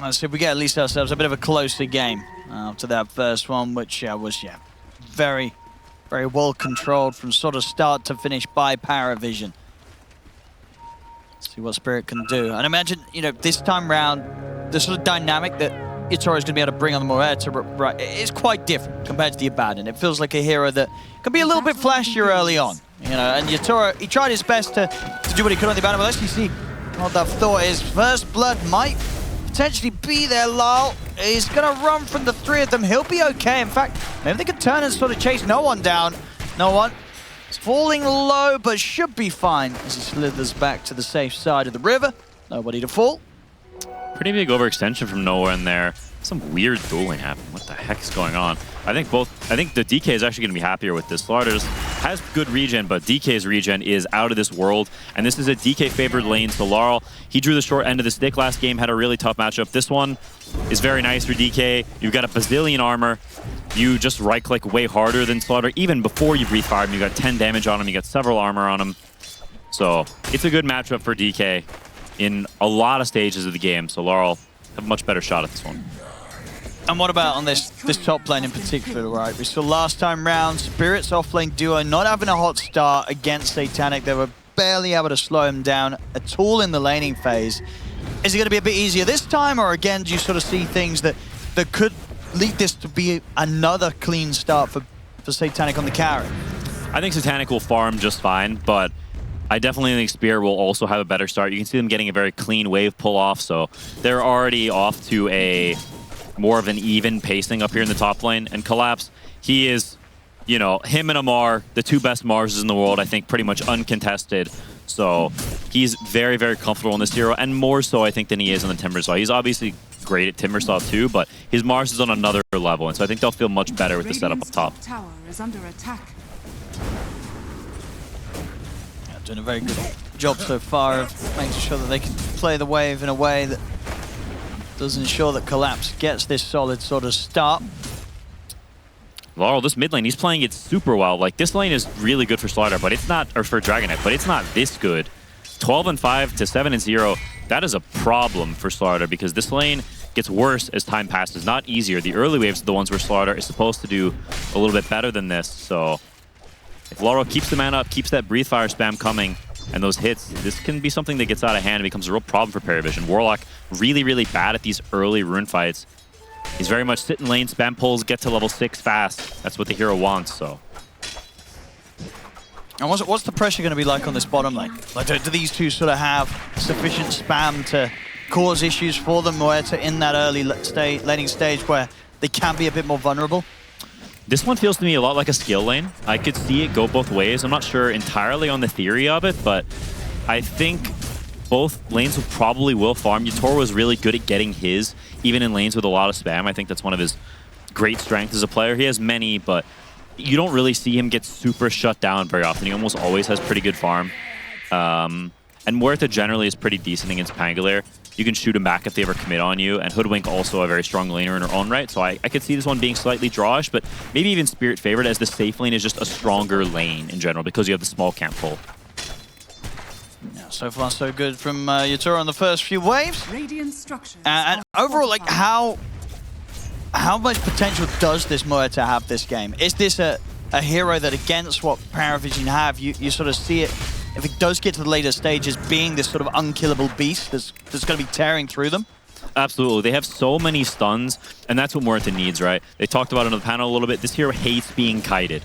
Let's see if we get at least ourselves a bit of a closer game after that first one, which was very, very well controlled from sort of start to finish by PARIVISION. See what Spirit can do. And imagine, you know, this time round, the sort of dynamic that Yutoro is going to be able to bring on the Moeta is quite different compared to the Abaddon. It feels like a hero that can be a little bit flashier early on, you know. And Yutoro, he tried his best to do what he could on the Abaddon. But let's see what that thought is. First blood might potentially be there. Lal He's going to run from the three of them. He'll be okay. In fact, maybe they could turn and sort of chase no one down. No one. It's falling low, but should be fine as he slithers back to the safe side of the river. Nobody to fall. Pretty big overextension from nowhere in there. Some weird dueling happened. What the heck is going on? I think the DK is actually going to be happier with this. Slardars has good regen, but DK's regen is out of this world. And this is a DK favored lane. So Laurel, he drew the short end of the stick last game, had a really tough matchup. This one is very nice for DK. You've got a bazillion armor. You just right-click way harder than Slaughter. Even before you breathe fire him, you got 10 damage on him. You got several armor on him. So it's a good matchup for DK in a lot of stages of the game. So Laurel have a much better shot at this one. And what about on this top lane in particular, right? We saw last time round, Spirit's offlane duo not having a hot start against Satanic. They were barely able to slow him down at all in the laning phase. Is it going to be a bit easier this time, or again, do you sort of see things that could lead this to be another clean start for Satanic on the carry? I think Satanic will farm just fine, but I definitely think Spirit will also have a better start. You can see them getting a very clean wave pull-off, so they're already off to a more of an even pacing up here in the top lane. And Collapse, he is, you know, him and Amar, the two best Marses in the world, I think pretty much uncontested. So he's very, very comfortable in this hero, and more so, I think, than he is on the Timbersaw. He's obviously great at Timbersaw too, but his Mars is on another level, and so I think they'll feel much better with the setup up top. Tower is under attack. Yeah, doing a very good job so far of making sure that they can play the wave in a way that does ensure that Collapse gets this solid sort of start. Laurel, this mid lane, he's playing it super well. Like, this lane is really good for Slaughter, but it's not, or for Dragonite, but it's not this good. 12-5 to 7-0, that is a problem for Slaughter because this lane gets worse as time passes, not easier. The early waves are the ones where Slaughter is supposed to do a little bit better than this. So if Laurel keeps the mana up, keeps that breathe fire spam coming, and those hits, this can be something that gets out of hand and becomes a real problem for PARIVISION. Warlock really, really bad at these early rune fights. He's very much sit in lane, spam pulls, get to level 6 fast. That's what the hero wants, so. And what's the pressure going to be like on this bottom lane? Like, do these two sort of have sufficient spam to cause issues for them, where to in that early laning stage where they can be a bit more vulnerable? This one feels to me a lot like a skill lane. I could see it go both ways. I'm not sure entirely on the theory of it, but I think both lanes probably will farm. Yator was really good at getting his, even in lanes with a lot of spam. I think that's one of his great strengths as a player. He has many, but you don't really see him get super shut down very often. He almost always has pretty good farm. And Muerta generally is pretty decent against Pangolier. You can shoot him back if they ever commit on you, and Hoodwink also a very strong laner in her own right, so I could see this one being slightly drawish, but maybe even Spirit favored, as the safe lane is just a stronger lane in general because you have the small camp pull. Yeah, so far so good from Yatura on the first few waves. Radiant structures And overall, like, how much potential does this Muerta have this game? Is this a hero that, against what PARIVISION have, you sort of see it, if it does get to the later stages, being this sort of unkillable beast that's going to be tearing through them? Absolutely. They have so many stuns, and that's what Muerta needs, right? They talked about it on the panel a little bit. This hero hates being kited.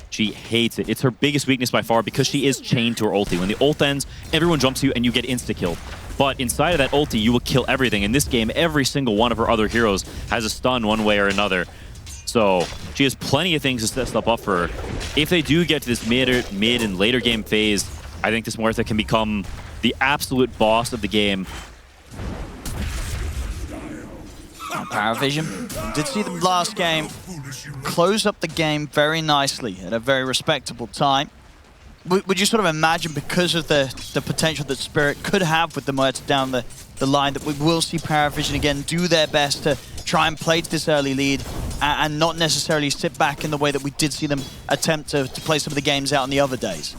She hates it. It's her biggest weakness by far because she is chained to her ulti. When the ult ends, everyone jumps you and you get insta-killed. But inside of that ulti, you will kill everything. In this game, every single one of her other heroes has a stun one way or another. So she has plenty of things to set stuff up for her. If they do get to this mid and later game phase, I think this Muerta can become the absolute boss of the game. PARIVISION did see them last game close up the game very nicely at a very respectable time. Would you sort of imagine, because of the potential that Spirit could have with the Muerta down the line, that we will see PARIVISION again do their best to try and play to this early lead and not necessarily sit back in the way that we did see them attempt to play some of the games out in the other days?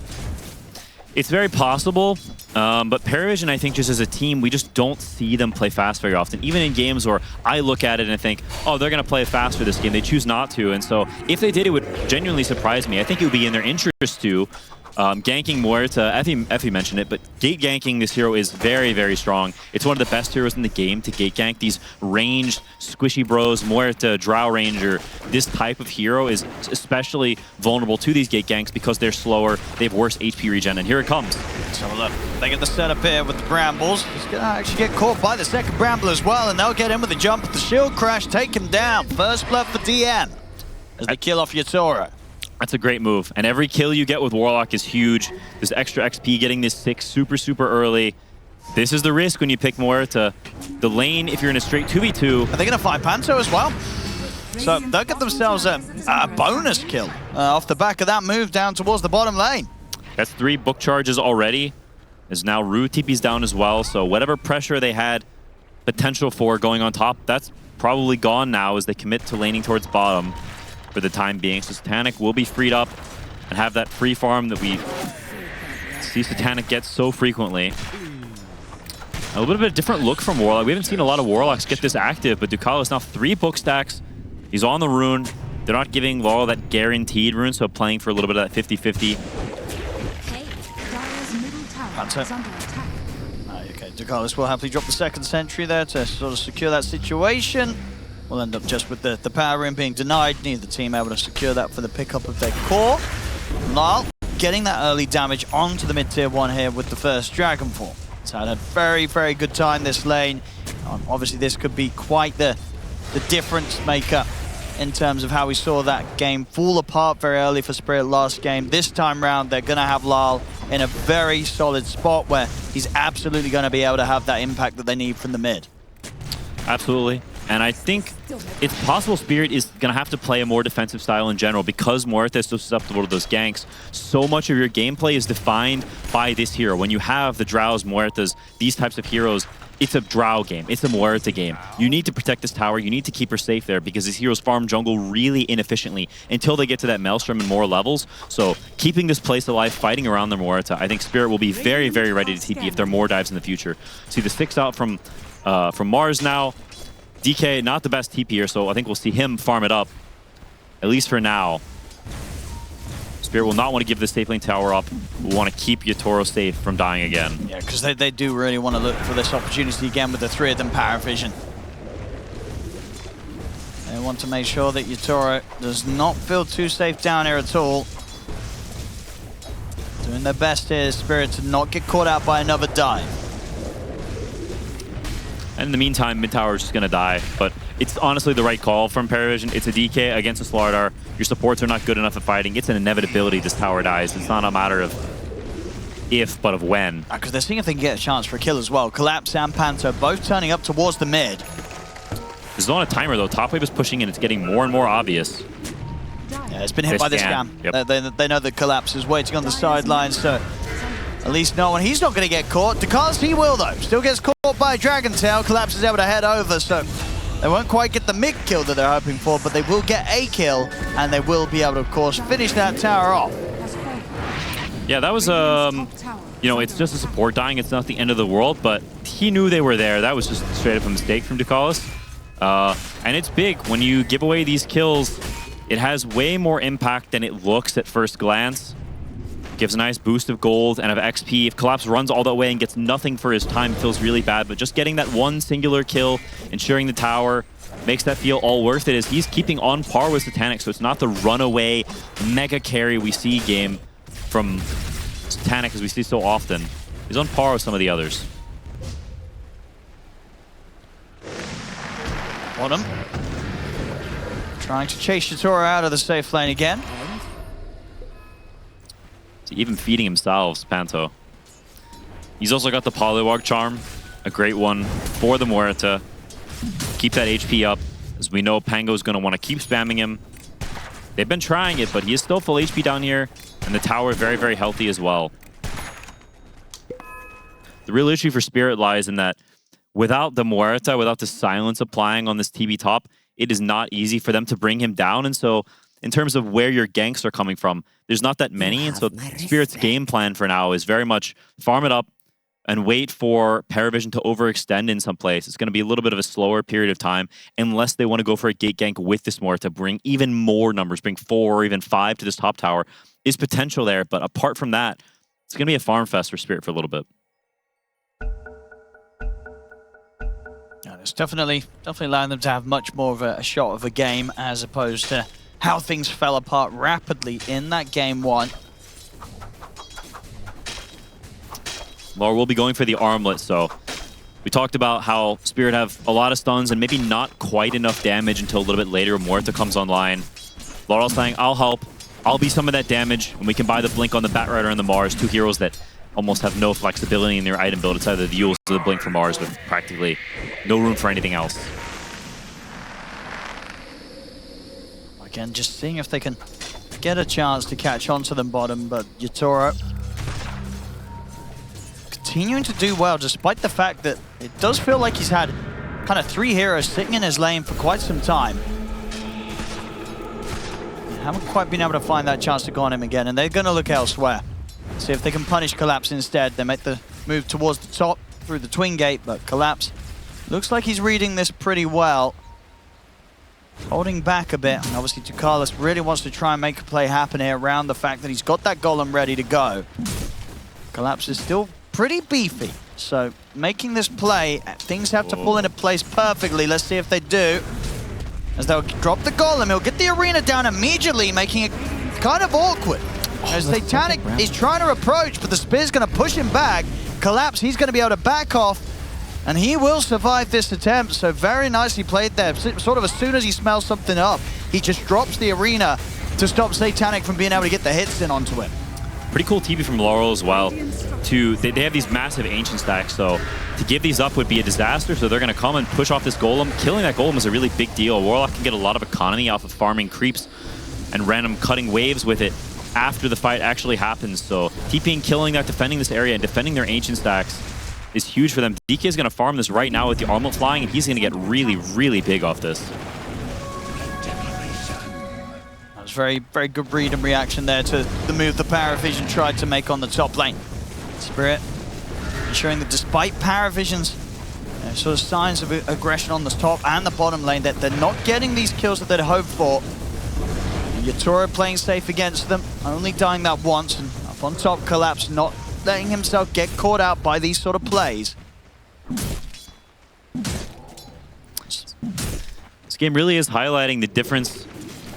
It's very possible, but PARIVISION, I think, just as a team, we just don't see them play fast very often. Even in games where I look at it and I think, oh, they're going to play faster this game, they choose not to. And so if they did, it would genuinely surprise me. I think it would be in their interest to, Ganking Muerta, Effie mentioned it, but gate ganking this hero is very, very strong. It's one of the best heroes in the game to gate gank. These ranged, squishy bros, Muerta, Drow Ranger, this type of hero is especially vulnerable to these gate ganks because they're slower, they have worse HP regen, and here it comes. Let's have a look. They get the setup here with the Brambles. He's going to actually get caught by the second Bramble as well, and they'll get in with the jump. The shield crash, take him down. First blood for DM as they kill off Yatoro. That's a great move, and every kill you get with Warlock is huge. This extra XP, getting this 6 super, super early. This is the risk when you pick Muerta. The lane, if you're in a straight 2v2... Are they going to find Panto as well? So they'll get themselves a bonus kill off the back of that move down towards the bottom lane. That's 3 book charges already. As now Rue TP's down as well, so whatever pressure they had potential for going on top, that's probably gone now as they commit to laning towards bottom for the time being. So Satanic will be freed up and have that free farm that we see Satanic get so frequently. A little bit of a different look from Warlock. We haven't seen a lot of Warlocks get this active, but Ducalis now 3 book stacks. He's on the rune. They're not giving Laurel that guaranteed rune, so playing for a little bit of that 50-50. That's it. Okay, Ducalis will happily drop the second sentry there to sort of secure that situation. We'll end up just with the power rune being denied. Neither team able to secure that for the pickup of their core. Lyle getting that early damage onto the mid-tier 1 here with the first Dragonfall. So had a very, very good time this lane. Obviously, this could be quite the difference maker in terms of how we saw that game fall apart very early for Spirit last game. This time round, they're going to have Lyle in a very solid spot where he's absolutely going to be able to have that impact that they need from the mid. Absolutely. And I think it's possible Spirit is going to have to play a more defensive style in general because Muerta is so susceptible to those ganks. So much of your gameplay is defined by this hero. When you have the Drows, Muertas, these types of heroes, it's a Drow game. It's a Muerta game. You need to protect this tower. You need to keep her safe there because these heroes farm jungle really inefficiently until they get to that Maelstrom and more levels. So keeping this place alive, fighting around the Muerta, I think Spirit will be very, very ready to TP if there are more dives in the future. See the 6 out from Mars now. DK, not the best TP'er, so I think we'll see him farm it up, at least for now. Spirit will not want to give the safe lane tower up. We'll want to keep Yatoro safe from dying again. Yeah, because they do really want to look for this opportunity again with the 3 of them PARIVISION. They want to make sure that Yatoro does not feel too safe down here at all. Doing their best here, Spirit, to not get caught out by another dive. And in the meantime, mid tower is just going to die. But it's honestly the right call from PARIVISION. It's a DK against a Slardar. Your supports are not good enough at fighting. It's an inevitability this tower dies. It's not a matter of if, but of when. Because they're seeing if they can get a chance for a kill as well. Collapse and Panto both turning up towards the mid. This is on a timer, though. Top wave is pushing in. It's getting more and more obvious. Yeah, it's been hit by the scam. Yep. They know the Collapse is waiting on the sidelines, so at least no one. He's not going to get caught. Ducalis, he will, though. Still gets caught by Dragon Tail. Collapse is able to head over, so they won't quite get the mid kill that they're hoping for, but they will get a kill, and they will be able to, of course, finish that tower off. Yeah, that was, you know, it's just a support dying. It's not the end of the world, but he knew they were there. That was just straight up a mistake from Ducalis. And it's big. When you give away these kills, it has way more impact than it looks at first glance. Gives a nice boost of gold and of XP. If Collapse runs all that way and gets nothing for his time, it feels really bad. But just getting that one singular kill, ensuring the tower, makes that feel all worth it as he's keeping on par with Satanic. So it's not the runaway mega carry we see game from Satanic as we see so often. He's on par with some of the others. Bottom. Trying to chase Yatoro out of the safe lane again. Even feeding himself, Panto. He's also got the Polywog Charm, a great one for the Muerta. Keep that HP up, as we know Pango's going to want to keep spamming him. They've been trying it, but he is still full HP down here, and the tower very, very healthy as well. The real issue for Spirit lies in that without the Muerta, without the silence applying on this TB top, it is not easy for them to bring him down, and so in terms of where your ganks are coming from, there's not that many, and so Spirit's game plan for now is very much farm it up and wait for PARIVISION to overextend in some place. It's going to be a little bit of a slower period of time unless they want to go for a gate gank with this Muerta to bring even more numbers, bring 4 or even 5 to this top tower. is potential there, but apart from that, it's going to be a farm fest for Spirit for a little bit. Yeah, it's definitely allowing them to have much more of a shot of a game as opposed to how things fell apart rapidly in that game one. Laura will be going for the armlet, so we talked about how Spirit have a lot of stuns and maybe not quite enough damage until a little bit later when Muerta comes online. Laurel's saying, I'll help. I'll be some of that damage, and we can buy the Blink on the Batrider and the Mars, two heroes that almost have no flexibility in their item build. It's either the Eul's or the Blink for Mars with practically no room for anything else. Again, just seeing if they can get a chance to catch on to them bottom, but Yatoro continuing to do well, despite the fact that it does feel like he's had kind of 3 heroes sitting in his lane for quite some time. Haven't quite been able to find that chance to go on him again, and they're going to look elsewhere. See if they can punish Collapse instead. They make the move towards the top through the Twin Gate, but Collapse looks like he's reading this pretty well. Holding back a bit, and obviously Tukalis really wants to try and make a play happen here around the fact that he's got that Golem ready to go. Collapse is still pretty beefy, so making this play, things have to fall into place perfectly. Let's see if they do. As they'll drop the Golem, he'll get the arena down immediately, making it kind of awkward. As Satanic is trying to approach, but the Spear's going to push him back. Collapse, he's going to be able to back off, and he will survive this attempt. So very nicely played there. Sort of as soon as he smells something up, he just drops the arena to stop Satanic from being able to get the hits in onto him. Pretty cool TP from Laurel as well. They have these massive ancient stacks, so to give these up would be a disaster, so they're going to come and push off this Golem. Killing that Golem is a really big deal. Warlock can get a lot of economy off of farming creeps and random cutting waves with it after the fight actually happens. So TPing, killing that, defending this area, and defending their ancient stacks is huge for them. DK is going to farm this right now with the armlet flying, and he's going to get really, really big off this. Very, very good read and reaction there to the move the PARIVISION tried to make on the top lane. Spirit ensuring that despite PARIVISION's sort of signs of aggression on the top and the bottom lane, that they're not getting these kills that they'd hoped for. And Yatoro playing safe against them, only dying that once, and up on top Collapse, not letting himself get caught out by these sort of plays. This game really is highlighting the difference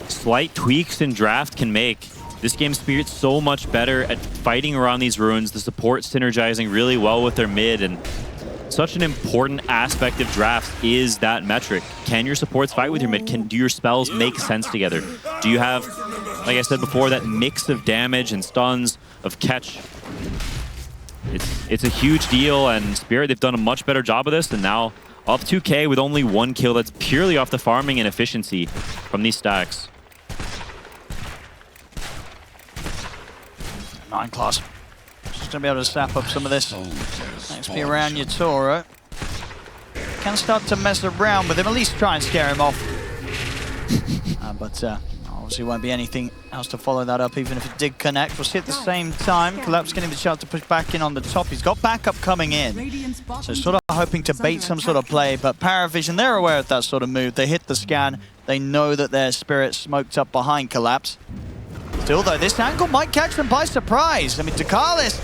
slight tweaks in draft can make. This game Spirit's so much better at fighting around these runes, the support synergizing really well with their mid, and such an important aspect of drafts is that metric. Can your supports fight with your mid? Do your spells make sense together? Do you have, like I said before, that mix of damage and stuns, of catch? It's a huge deal, and Spirit, they've done a much better job of this, and now up 2K with only 1 kill. That's purely off the farming and efficiency from these stacks. 9 class. Just going to be able to snap up some of this XP around Yatoro. Can start to mess around with him, at least try and scare him off. But obviously won't be anything else to follow that up, even if it did connect. We'll see at the same time, Collapse getting the chance to push back in on the top. He's got backup coming in. So sort of hoping to bait some sort of play, but PARIVISION, they're aware of that sort of move. They hit the scan. They know that their Spirit smoked up behind Collapse. Still, though, this angle might catch them by surprise. I mean, Tukalis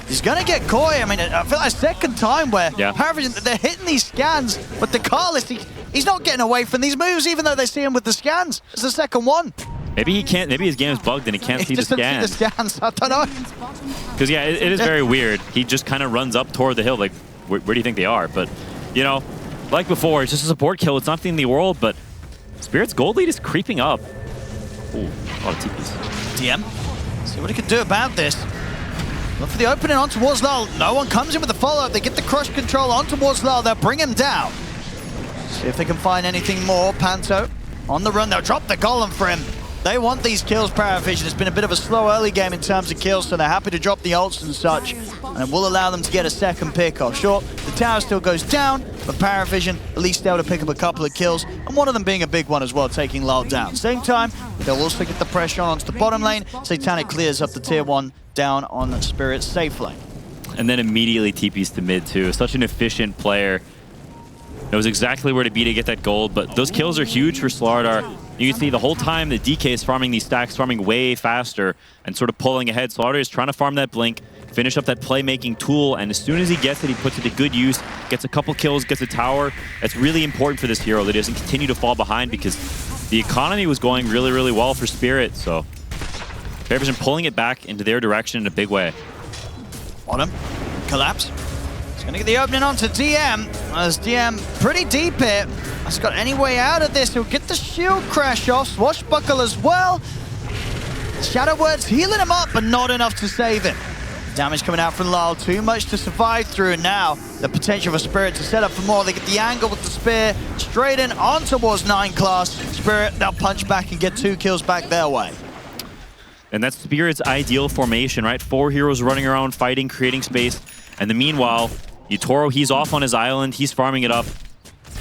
is going to get coy. I mean, I feel like a second time where PARIVISION, they're hitting these scans, but Tukalis, he's not getting away from these moves, even though they see him with the scans. It's the second one. Maybe he can't. Maybe his game is bugged and he can't see the scans. See the scans. I don't know. Because yeah, it is very weird. He just kind of runs up toward the hill, like, where do you think they are? But you know, like before, it's just a support kill. It's nothing in the world. But Spirit's gold lead is creeping up. Ooh, a lot of TPs. DM, see what he can do about this. Look for the opening on towards Lal. No one comes in with the follow-up. They get the crush control on towards Lal. They'll bring him down. See if they can find anything more. Panto on the run. They'll drop the Golem for him. They want these kills, PARIVISION. It's been a bit of a slow early game in terms of kills, so they're happy to drop the ults and such, and it will allow them to get a second pick off. Sure, the tower still goes down, but PARIVISION at least able to pick up a couple of kills, and one of them being a big one as well, taking Lal down. Same time, they'll also get the pressure onto the bottom lane. Satanic clears up the tier 1 down on Spirit's safe lane. And then immediately TPs to mid too. Such an efficient player. knows exactly where to be to get that gold, but those kills are huge for Slardar. You can see the whole time that DK is farming these stacks, farming way faster and sort of pulling ahead. Slardar is trying to farm that blink, finish up that playmaking tool, and as soon as he gets it, he puts it to good use, gets a couple kills, gets a tower. That's really important for this hero that he doesn't continue to fall behind because the economy was going really, really well for Spirit, so PARIVISION pulling it back into their direction in a big way. Bottom, collapse. He's going to get the opening onto DM. As DM pretty deep here. Has got any way out of this? He'll get the shield crash off. Swashbuckle as well. Shadow Word's healing him up, but not enough to save him. Damage coming out from Lyle. Too much to survive through. And now the potential for Spirit to set up for more. They get the angle with the spear. Straight in on towards 9 class. Spirit, they'll punch back and get 2 kills back their way. And that's Spirit's ideal formation, right? 4 heroes running around, fighting, creating space. And the meanwhile, Yutoro, he's off on his island. He's farming it up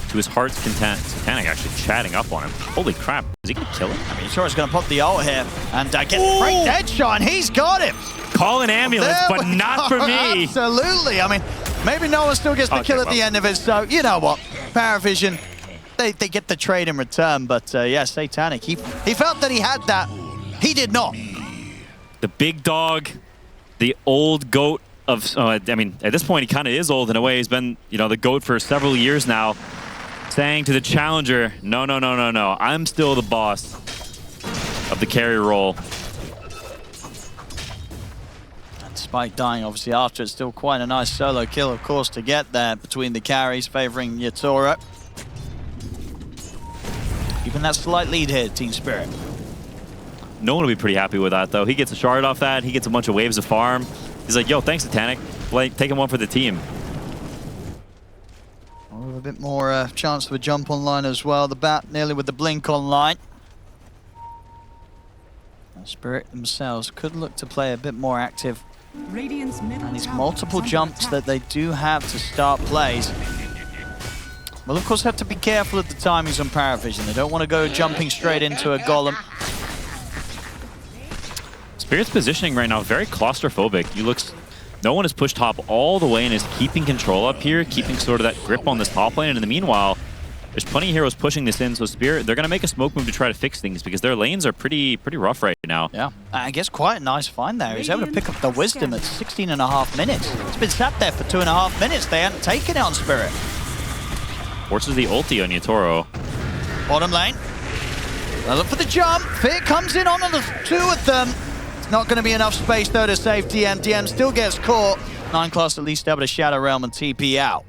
to his heart's content. Satanic actually chatting up on him. Holy crap. Is he going to kill him? I mean, Yutoro's going to pop the ult here. And get the great headshot, and he's got him. Call an ambulance, There but we not go. for me. Absolutely. I mean, maybe no one still gets the kill at the end of it. So, you know what? PARIVISION, they get the trade in return. But, yeah, Satanic, he felt that he had that. He did not. The big dog, the old goat of, I mean, at this point, he kind of is old in a way. He's been, you know, the GOAT for several years now, saying to the challenger, no, no, no, no, no. I'm still the boss of the carry role. And despite dying, obviously, after, it's still quite a nice solo kill, of course, to get there between the carries, favoring Yutoro. Even that slight lead here, Team Spirit. No one will be pretty happy with that, though. He gets a shard off that. He gets a bunch of waves of farm. He's like, yo, thanks, Satanic. Like, taking one for the team. Oh, a bit more chance of a jump online as well. The bat nearly with the blink online. And Spirit themselves could look to play a bit more active. Radiant's middle And these tower multiple is under jumps attack. that they do have to start plays. Well, of course, have to be careful of the timings on PARIVISION. They don't want to go jumping straight into a golem. Spirit's positioning right now very claustrophobic. No one has pushed top all the way and is keeping control up here, keeping sort of that grip on this top lane. And in the meanwhile, there's plenty of heroes pushing this in. So Spirit, they're going to make a smoke move to try to fix things because their lanes are pretty rough right now. Yeah, I guess quite a nice find there. He's able to pick up the Wisdom at 16.5 minutes. It's been sat there for 2.5 minutes. They hadn't taken it on Spirit. Forces the ulti on Yutoro. Bottom lane. They look for the jump. Fear comes in on the 2 of them. Not going to be enough space, though, to save DM. DM still gets caught. 9 class at least able to Shadow Realm and TP out.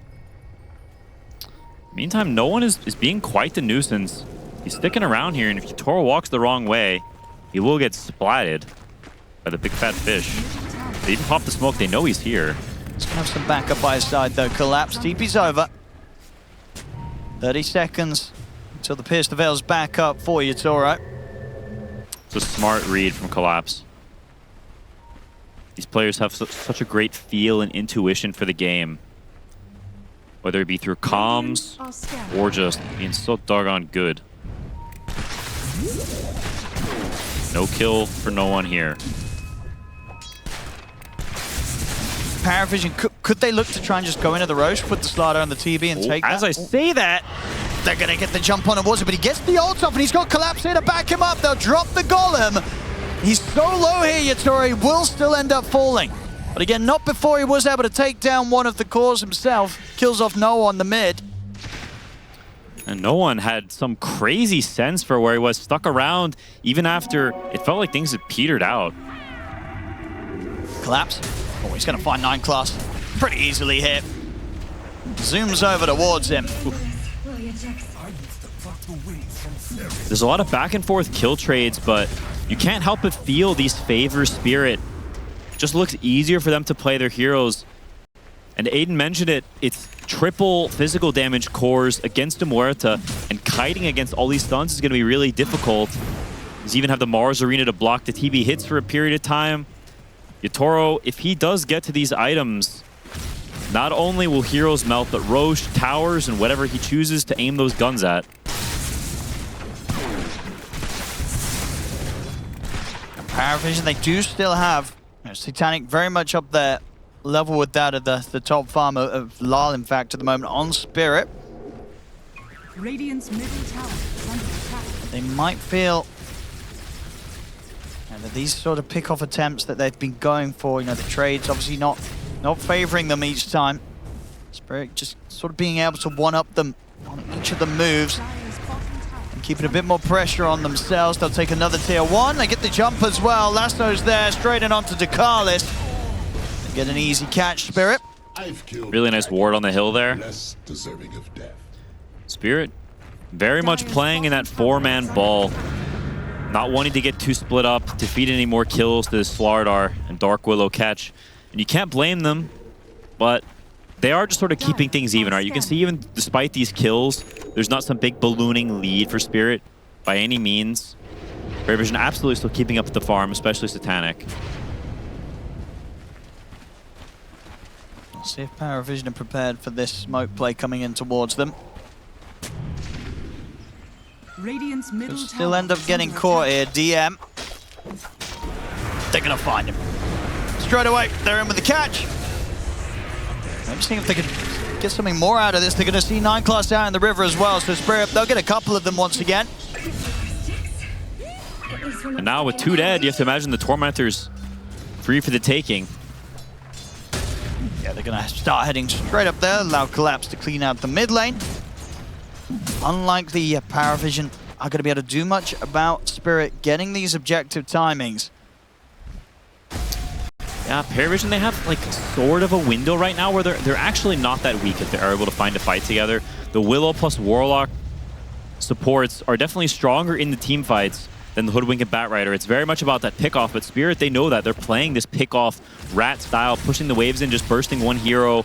Meantime, no one is being quite the nuisance. He's sticking around here, and if Yutoro walks the wrong way, he will get splatted by the big fat fish. They even pop the smoke. They know he's here. He's going to have some backup by his side, though. Collapse. TP's over. 30 seconds until the Pierce the Veil's back up for Yutoro. It's a smart read from Collapse. These players have such a great feel and intuition for the game. Whether it be through comms or just being so doggone good. No kill for no one here. PARIVISION, could they look to try and just go into the Roche, put the Slardar on the TB and take that? As I say that, they're going to get the jump on Awards, but he gets the ult off and he's got Collapse here to back him up. They'll drop the Golem. He's so low here, Yutoro, he will still end up falling. But again, not before he was able to take down one of the cores himself. Kills off Noah on the mid. and no one had some crazy sense for where he was, stuck around even after it felt like things had petered out. Collapse. Oh, he's going to find 9 class pretty easily here. Zooms over towards him. There's a lot of back and forth kill trades, but you can't help but feel these favor Spirit. Just looks easier for them to play their heroes. And Aiden mentioned it, it's triple physical damage cores against a Muerta, and kiting against all these stuns is going to be really difficult. He's even have the Mars Arena to block the TB hits for a period of time. Yutoro, if he does get to these items, not only will heroes melt, but Roche, towers, and whatever he chooses to aim those guns at. PARIVISION, they do still have Satanic very much up there, level with that of the top farmer of Lal, in fact, at the moment on Spirit. Radiant's middle tower is under attack. They might feel that these sort of pick-off attempts that they've been going for, the trades obviously not favoring them each time. Spirit just sort of being able to one-up them on each of the moves Dire's bottom tower and keeping a bit more pressure on themselves. They'll take another tier 1. They get the jump as well. Lasso's there, straight in onto Dakalis. They get an easy catch, Spirit. Really nice ward on the hill there. Less deserving of death. Spirit very much playing in that 4-man ball. Not wanting to get too split up, to feed any more kills to Slardar and Dark Willow catch. And you can't blame them, but they are just sort of keeping things even, right? You can see even despite these kills, there's not some big ballooning lead for Spirit by any means. PARIVISION absolutely still keeping up the farm, especially Satanic. We'll see if PARIVISION are prepared for this smoke play coming in towards them. Radiant's middle They'll tower still end up is getting under caught attack. here. DM. They're going to find him. Straight away, they're in with the catch. I'm seeing if they can get something more out of this. They're going to see 9 class out in the river as well. So Spirit, they'll get a couple of them once again. And now with 2 dead, you have to imagine the Tormentor's free for the taking. Yeah, they're going to start heading straight up there. Allow Collapse to clean out the mid lane. Unlike the PARIVISION, are going to be able to do much about Spirit getting these objective timings. Yeah, PARIVISION, they have like sort of a window right now where they're actually not that weak if they're able to find a fight together. The Willow plus Warlock supports are definitely stronger in the team fights than the Hoodwink and Batrider. It's very much about that pick-off, but Spirit, they know that. They're playing this pick-off rat style, pushing the waves in, just bursting one hero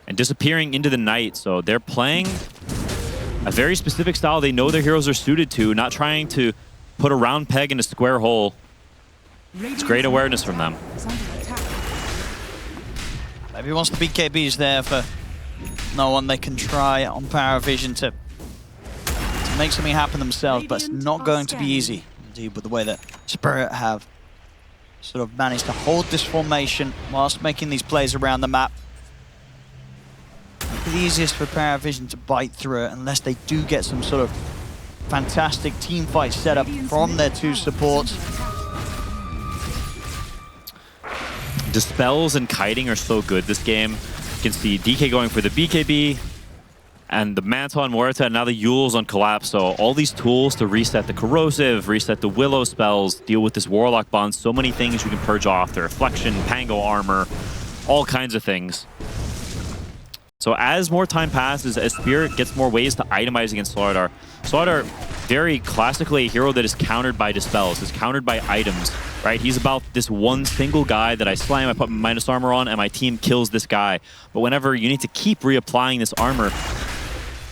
and disappearing into the night. So they're playing a very specific style they know their heroes are suited to, not trying to put a round peg in a square hole. It's great awareness from them. Is under attack. Maybe once the BKB is there for no one, they can try on PARIVISION to make something happen themselves, but it's not going to be easy. Indeed, with the way that Spirit have sort of managed to hold this formation whilst making these plays around the map. The easiest for PARIVISION to bite through it unless they do get some sort of fantastic team fight set up from their 2 supports. Dispels and kiting are so good this game. You can see DK going for the BKB and the Mantle on Muerta, and now the Yules on Collapse. So all these tools to reset the Corrosive, reset the Willow spells, deal with this Warlock bond. So many things you can purge off. The Reflection, Pango armor, all kinds of things. So as more time passes, as Spirit gets more ways to itemize against Slardar, Slardar, very classically a hero that is countered by dispels, is countered by items, right? He's about this one single guy that I slam, I put my minus armor on, and my team kills this guy. But whenever you need to keep reapplying this armor,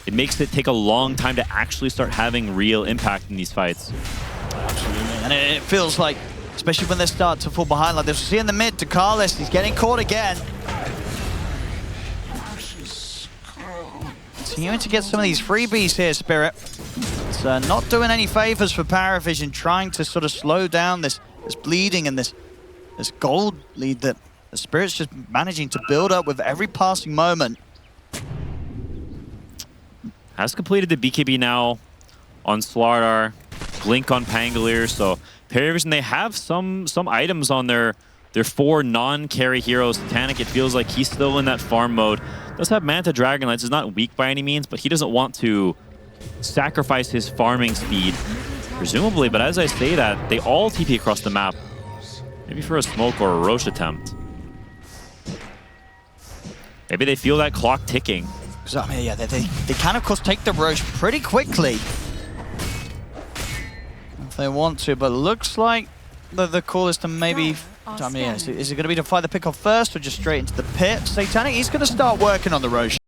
it makes it take a long time to actually start having real impact in these fights. Absolutely. And it feels like, especially when they start to fall behind like this, we see in the mid, Dakalis, he's getting caught again. Continuing to get some of these freebies here, Spirit. It's not doing any favors for PARIVISION, trying to sort of slow down this bleeding and this gold lead that the Spirit's just managing to build up with every passing moment. Has completed the BKB now on Slardar, Blink on Pangolier. So PARIVISION, they have some items on their 4 non-carry heroes. Satanic, it feels like he's still in that farm mode. Does have Manta Dragonlights, is not weak by any means, but he doesn't want to sacrifice his farming speed, presumably. But as I say that, they all TP across the map. Maybe for a smoke or a Roche attempt. Maybe they feel that clock ticking. Because I mean, yeah, they can of course take the Roche pretty quickly if they want to, but looks like the call is to maybe. I mean, yeah, is it going to be to fire the pick off first or just straight into the pit? Satanic, he's going to start working on the Roshan.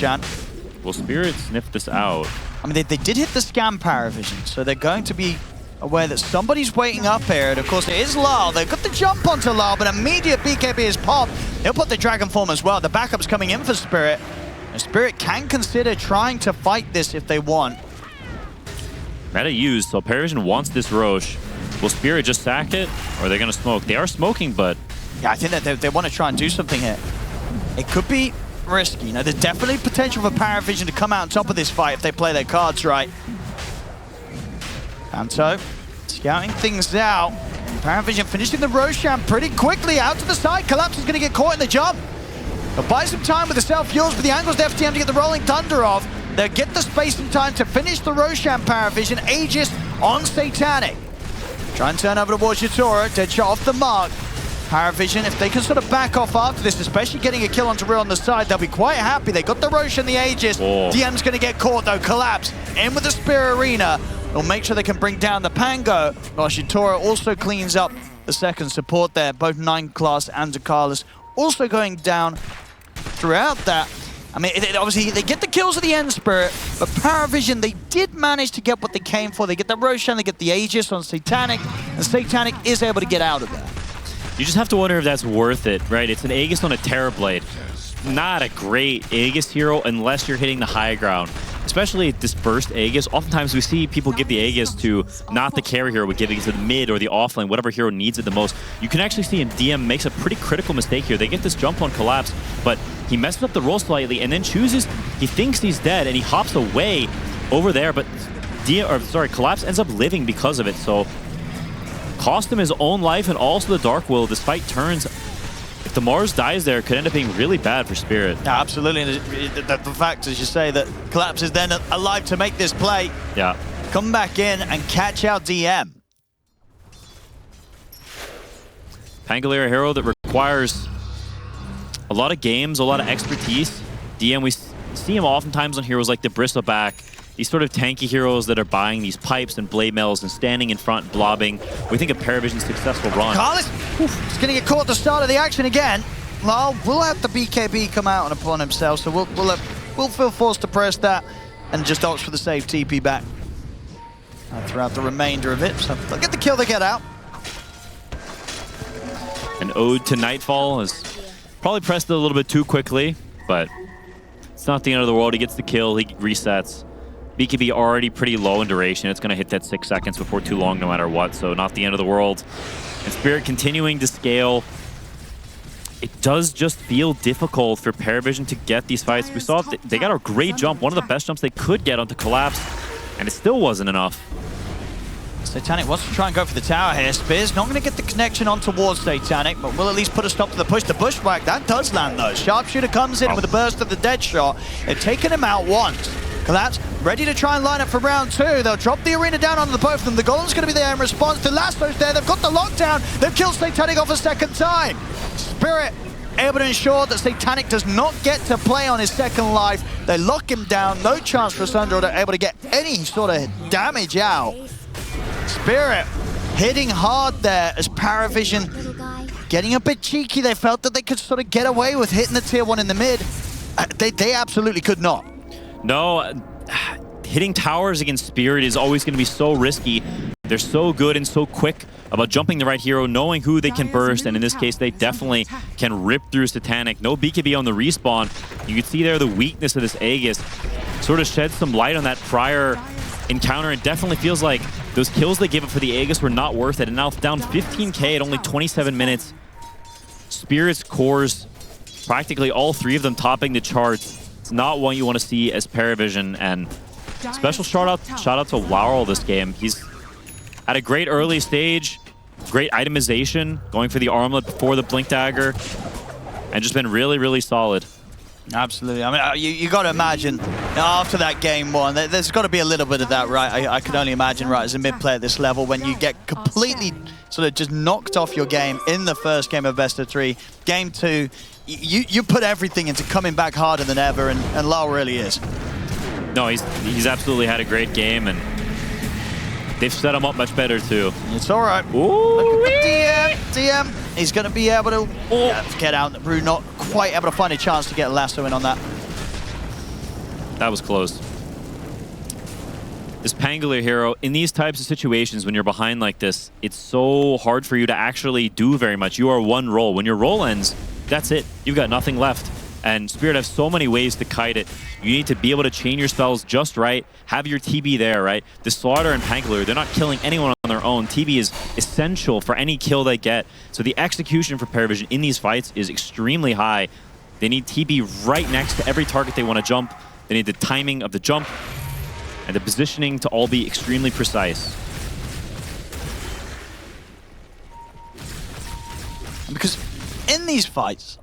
Will Spirit sniff this out? I mean, they did hit the scam PARIVISION, so they're going to be aware that somebody's waiting up here. And of course, it is Lal. They've got the jump onto Lal, but immediate BKB is popped. They'll put the Dragon Form as well. The backup's coming in for Spirit. And Spirit can consider trying to fight this if they want. Meta used, so PARIVISION wants this Roche. Will Spirit just sack it, or are they going to smoke? They are smoking, but... Yeah, I think that they want to try and do something here. It could be risky. You know, there's definitely potential for PARIVISION to come out on top of this fight if they play their cards right. Panto scouting things out. PARIVISION finishing the Roshan pretty quickly out to the side. Collapse is going to get caught in the jump. They'll buy some time with the self-fuels, but the angles to FTM to get the rolling thunder off. They'll get the space and time to finish the Roshan PARIVISION. Aegis on Satanic. Try and turn over towards Yatora. Dead shot off the mark. PARIVISION, if they can sort of back off after this, especially getting a kill onto Real on the side, they'll be quite happy. They got the Roshan, the Aegis. Whoa. DM's going to get caught though. Collapse in with the Spear Arena. They'll make sure they can bring down the Pango. While Yatora also cleans up the second support there. Both 9 class and Zakalis also going down throughout that. I mean, obviously, they get the kills at the end, Spirit, but PARIVISION, they did manage to get what they came for. They get the Roshan, they get the Aegis on Satanic, and Satanic is able to get out of there. You just have to wonder if that's worth it, right? It's an Aegis on a Terrorblade. Not a great Aegis hero unless you're hitting the high ground. Especially dispersed Aegis. Oftentimes we see people give the Aegis to not the carry hero, but giving it to the mid or the offlane, whatever hero needs it the most. You can actually see DM makes a pretty critical mistake here. They get this jump on Collapse, but he messes up the roll slightly and then chooses, he thinks he's dead and he hops away over there, but Collapse ends up living because of it. So cost him his own life and also the Dark Will. This fight turns. If the Mars dies there, it could end up being really bad for Spirit. Yeah, absolutely. And the fact, as you say, that Collapse is then alive to make this play. Yeah. Come back in and catch out DM. Pangolier, a hero that requires a lot of games, a lot of expertise. DM, we see him oftentimes on heroes like the Bristleback. These sort of tanky heroes that are buying these pipes and blade mails and standing in front, blobbing. We think of PARIVISION's successful run. Carlos is going to get caught at the start of the action again. Well, we'll have the BKB come out and upon himself, so we'll feel forced to press that and just opts for the safe TP back throughout the remainder of it. So they'll get the kill, they get out. An ode to Nightfall has probably pressed it a little bit too quickly, but it's not the end of the world. He gets the kill, he resets. BKB already pretty low in duration. It's going to hit that 6 seconds before too long no matter what, so not the end of the world. And Spirit continuing to scale. It does just feel difficult for PARIVISION to get these fights. We saw they got a great jump, one of the best jumps they could get onto Collapse, and it still wasn't enough. Satanic wants to try and go for the tower here. Spear's not going to get the connection on towards Satanic, but will at least put a stop to the push. The bushwhack, that does land though. Sharpshooter comes in with a burst of the dead shot. They've taken him out once. Collapse, ready to try and line up for round 2. They'll drop the arena down onto the both of them. The Golem's going to be there in response. The Lasso's there. They've got the lockdown. They've killed Satanic off a second time. Spirit able to ensure that Satanic does not get to play on his second life. They lock him down. No chance for Sundra to able to get any sort of damage out. Spirit hitting hard there as PARIVISION getting a bit cheeky. They felt that they could sort of get away with hitting the tier 1 in the mid. They absolutely could not. No, hitting towers against Spirit is always going to be so risky. They're so good and so quick about jumping the right hero, knowing who they can burst, and in this case, they definitely can rip through Satanic. No BKB on the respawn. You can see there the weakness of this Aegis. Sort of sheds some light on that prior encounter. It definitely feels like those kills they gave up for the Aegis were not worth it, and now down 15k at only 27 minutes. Spirit's cores, practically all 3 of them topping the charts. It's not what you want to see as PARIVISION, and special shout out to Laurel this game. He's at a great early stage, great itemization, going for the armlet before the Blink Dagger, and just been really, really solid. Absolutely. I mean, you got to imagine after that game 1, there's got to be a little bit of that, right? I can only imagine, right, as a mid player at this level, when you get completely sort of just knocked off your game in the first game of best of 3. Game 2, you put everything into coming back harder than ever, and Lau really is. No, he's absolutely had a great game, and they've set him up much better too. It's all right. Ooh, look at the DM. He's going to be able to get out. Brew not quite able to find a chance to get a lasso in on that. That was close. This Pangolier hero, in these types of situations, when you're behind like this, it's so hard for you to actually do very much. You are one roll. When your roll ends, that's it. You've got nothing left. And Spirit has so many ways to kite it. You need to be able to chain your spells just right, have your TB there, right? The Slaughter and Pangolier, they're not killing anyone on their own. TB is essential for any kill they get. So the execution for PARIVISION in these fights is extremely high. They need TB right next to every target they want to jump. They need the timing of the jump and the positioning to all be extremely precise. Because in these fights,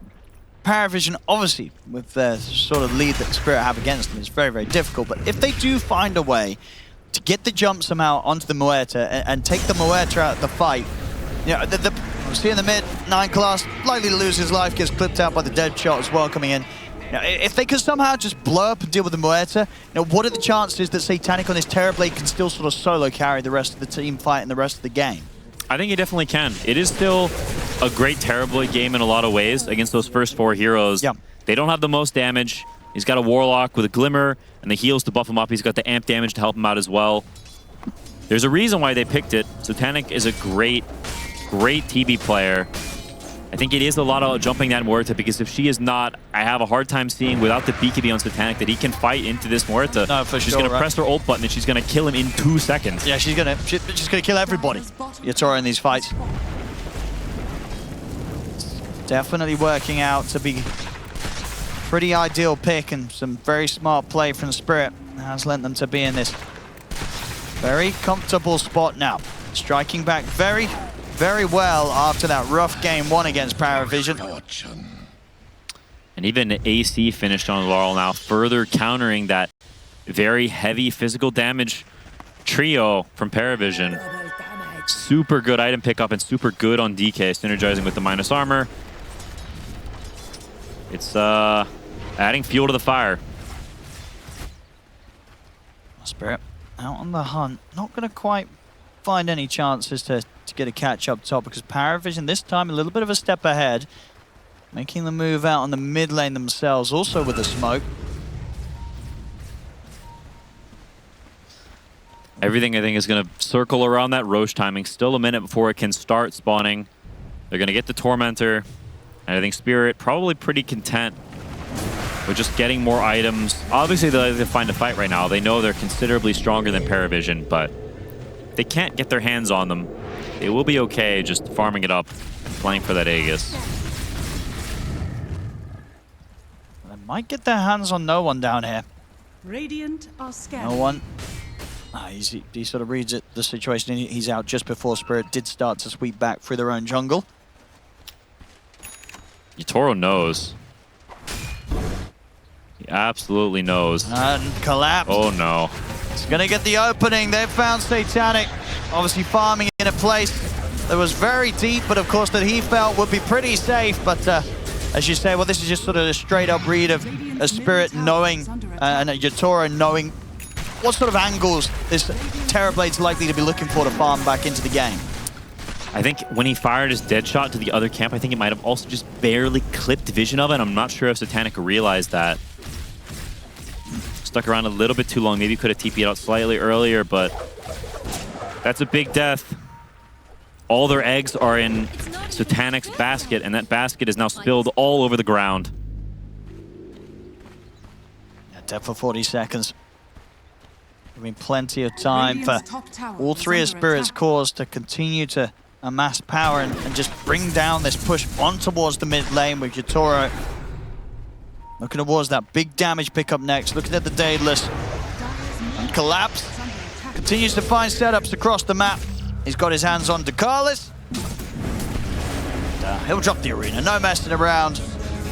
PARIVISION, obviously, with the sort of lead that Spirit have against them, it's very, very difficult. But if they do find a way to get the jump somehow onto the Muerta and take the Muerta out of the fight, you know, see in the mid, 9 class, likely to lose his life, gets clipped out by the dead shot as well coming in. You know, if they can somehow just blow up and deal with the Muerta, you know, what are the chances that Satanic on his Terrorblade can still sort of solo carry the rest of the team fight in the rest of the game? I think he definitely can. It is still a great Terrorblade game in a lot of ways against those first 4 heroes. Yeah. They don't have the most damage. He's got a Warlock with a Glimmer and the heals to buff him up. He's got the amp damage to help him out as well. There's a reason why they picked it. Satanic is a great TB player. I think it is a lot of jumping that Muerta, because if she is not, I have a hard time seeing without the BKB on Satanic that he can fight into this Muerta. No, for she's sure, going to press her ult button and she's going to kill him in 2 seconds. Yeah, she's gonna kill everybody. Yatora in these fights. Definitely working out to be pretty ideal pick, and some very smart play from Spirit has lent them to be in this very comfortable spot now. Striking back very, very well after that rough game 1 against PARIVISION. And even AC finished on Laurel now, further countering that very heavy physical damage trio from PARIVISION. Super good item pickup and super good on DK, synergizing with the minus armor. It's adding fuel to the fire. Spirit out on the hunt. Not going to quite find any chances to get a catch up top, because PARIVISION this time a little bit of a step ahead. Making the move out on the mid lane themselves, also with the smoke. Everything, I think, is going to circle around that Roche timing. Still a minute before it can start spawning. They're going to get the Tormentor. And I think Spirit probably pretty content with just getting more items. Obviously, they'll have to find a fight right now. They know they're considerably stronger than PARIVISION, but they can't get their hands on them. They will be okay just farming it up and playing for that Aegis. They might get their hands on no one down here. Radiant are scared. No one. He sort of reads the situation. He's out just before Spirit did start to sweep back through their own jungle. Yatoro knows. He absolutely knows. And collapse. Oh no. It's going to get the opening. They've found Satanic. Obviously farming in a place that was very deep, but of course that he felt would be pretty safe. But as you say, well, this is just sort of a straight up read of a Spirit knowing and a Yatoro knowing what sort of angles this Terrorblade's likely to be looking for to farm back into the game. I think when he fired his dead shot to the other camp, I think it might have also just barely clipped vision of it. I'm not sure if Satanic realized that. Stuck around a little bit too long. Maybe could have TP'd out slightly earlier, but that's a big death. All their eggs are in Satanic's basket, and that basket is now spilled all over the ground. Yeah, dead for 40 seconds. I mean, plenty of time for all 3 of Spirit's cores to continue to amass power and just bring down this push on towards the mid lane with Yatoro. Looking towards that big damage pickup next. Looking at the Daedalus. And Collapse continues to find setups across the map. He's got his hands on Dakalis. He'll drop the arena. No messing around.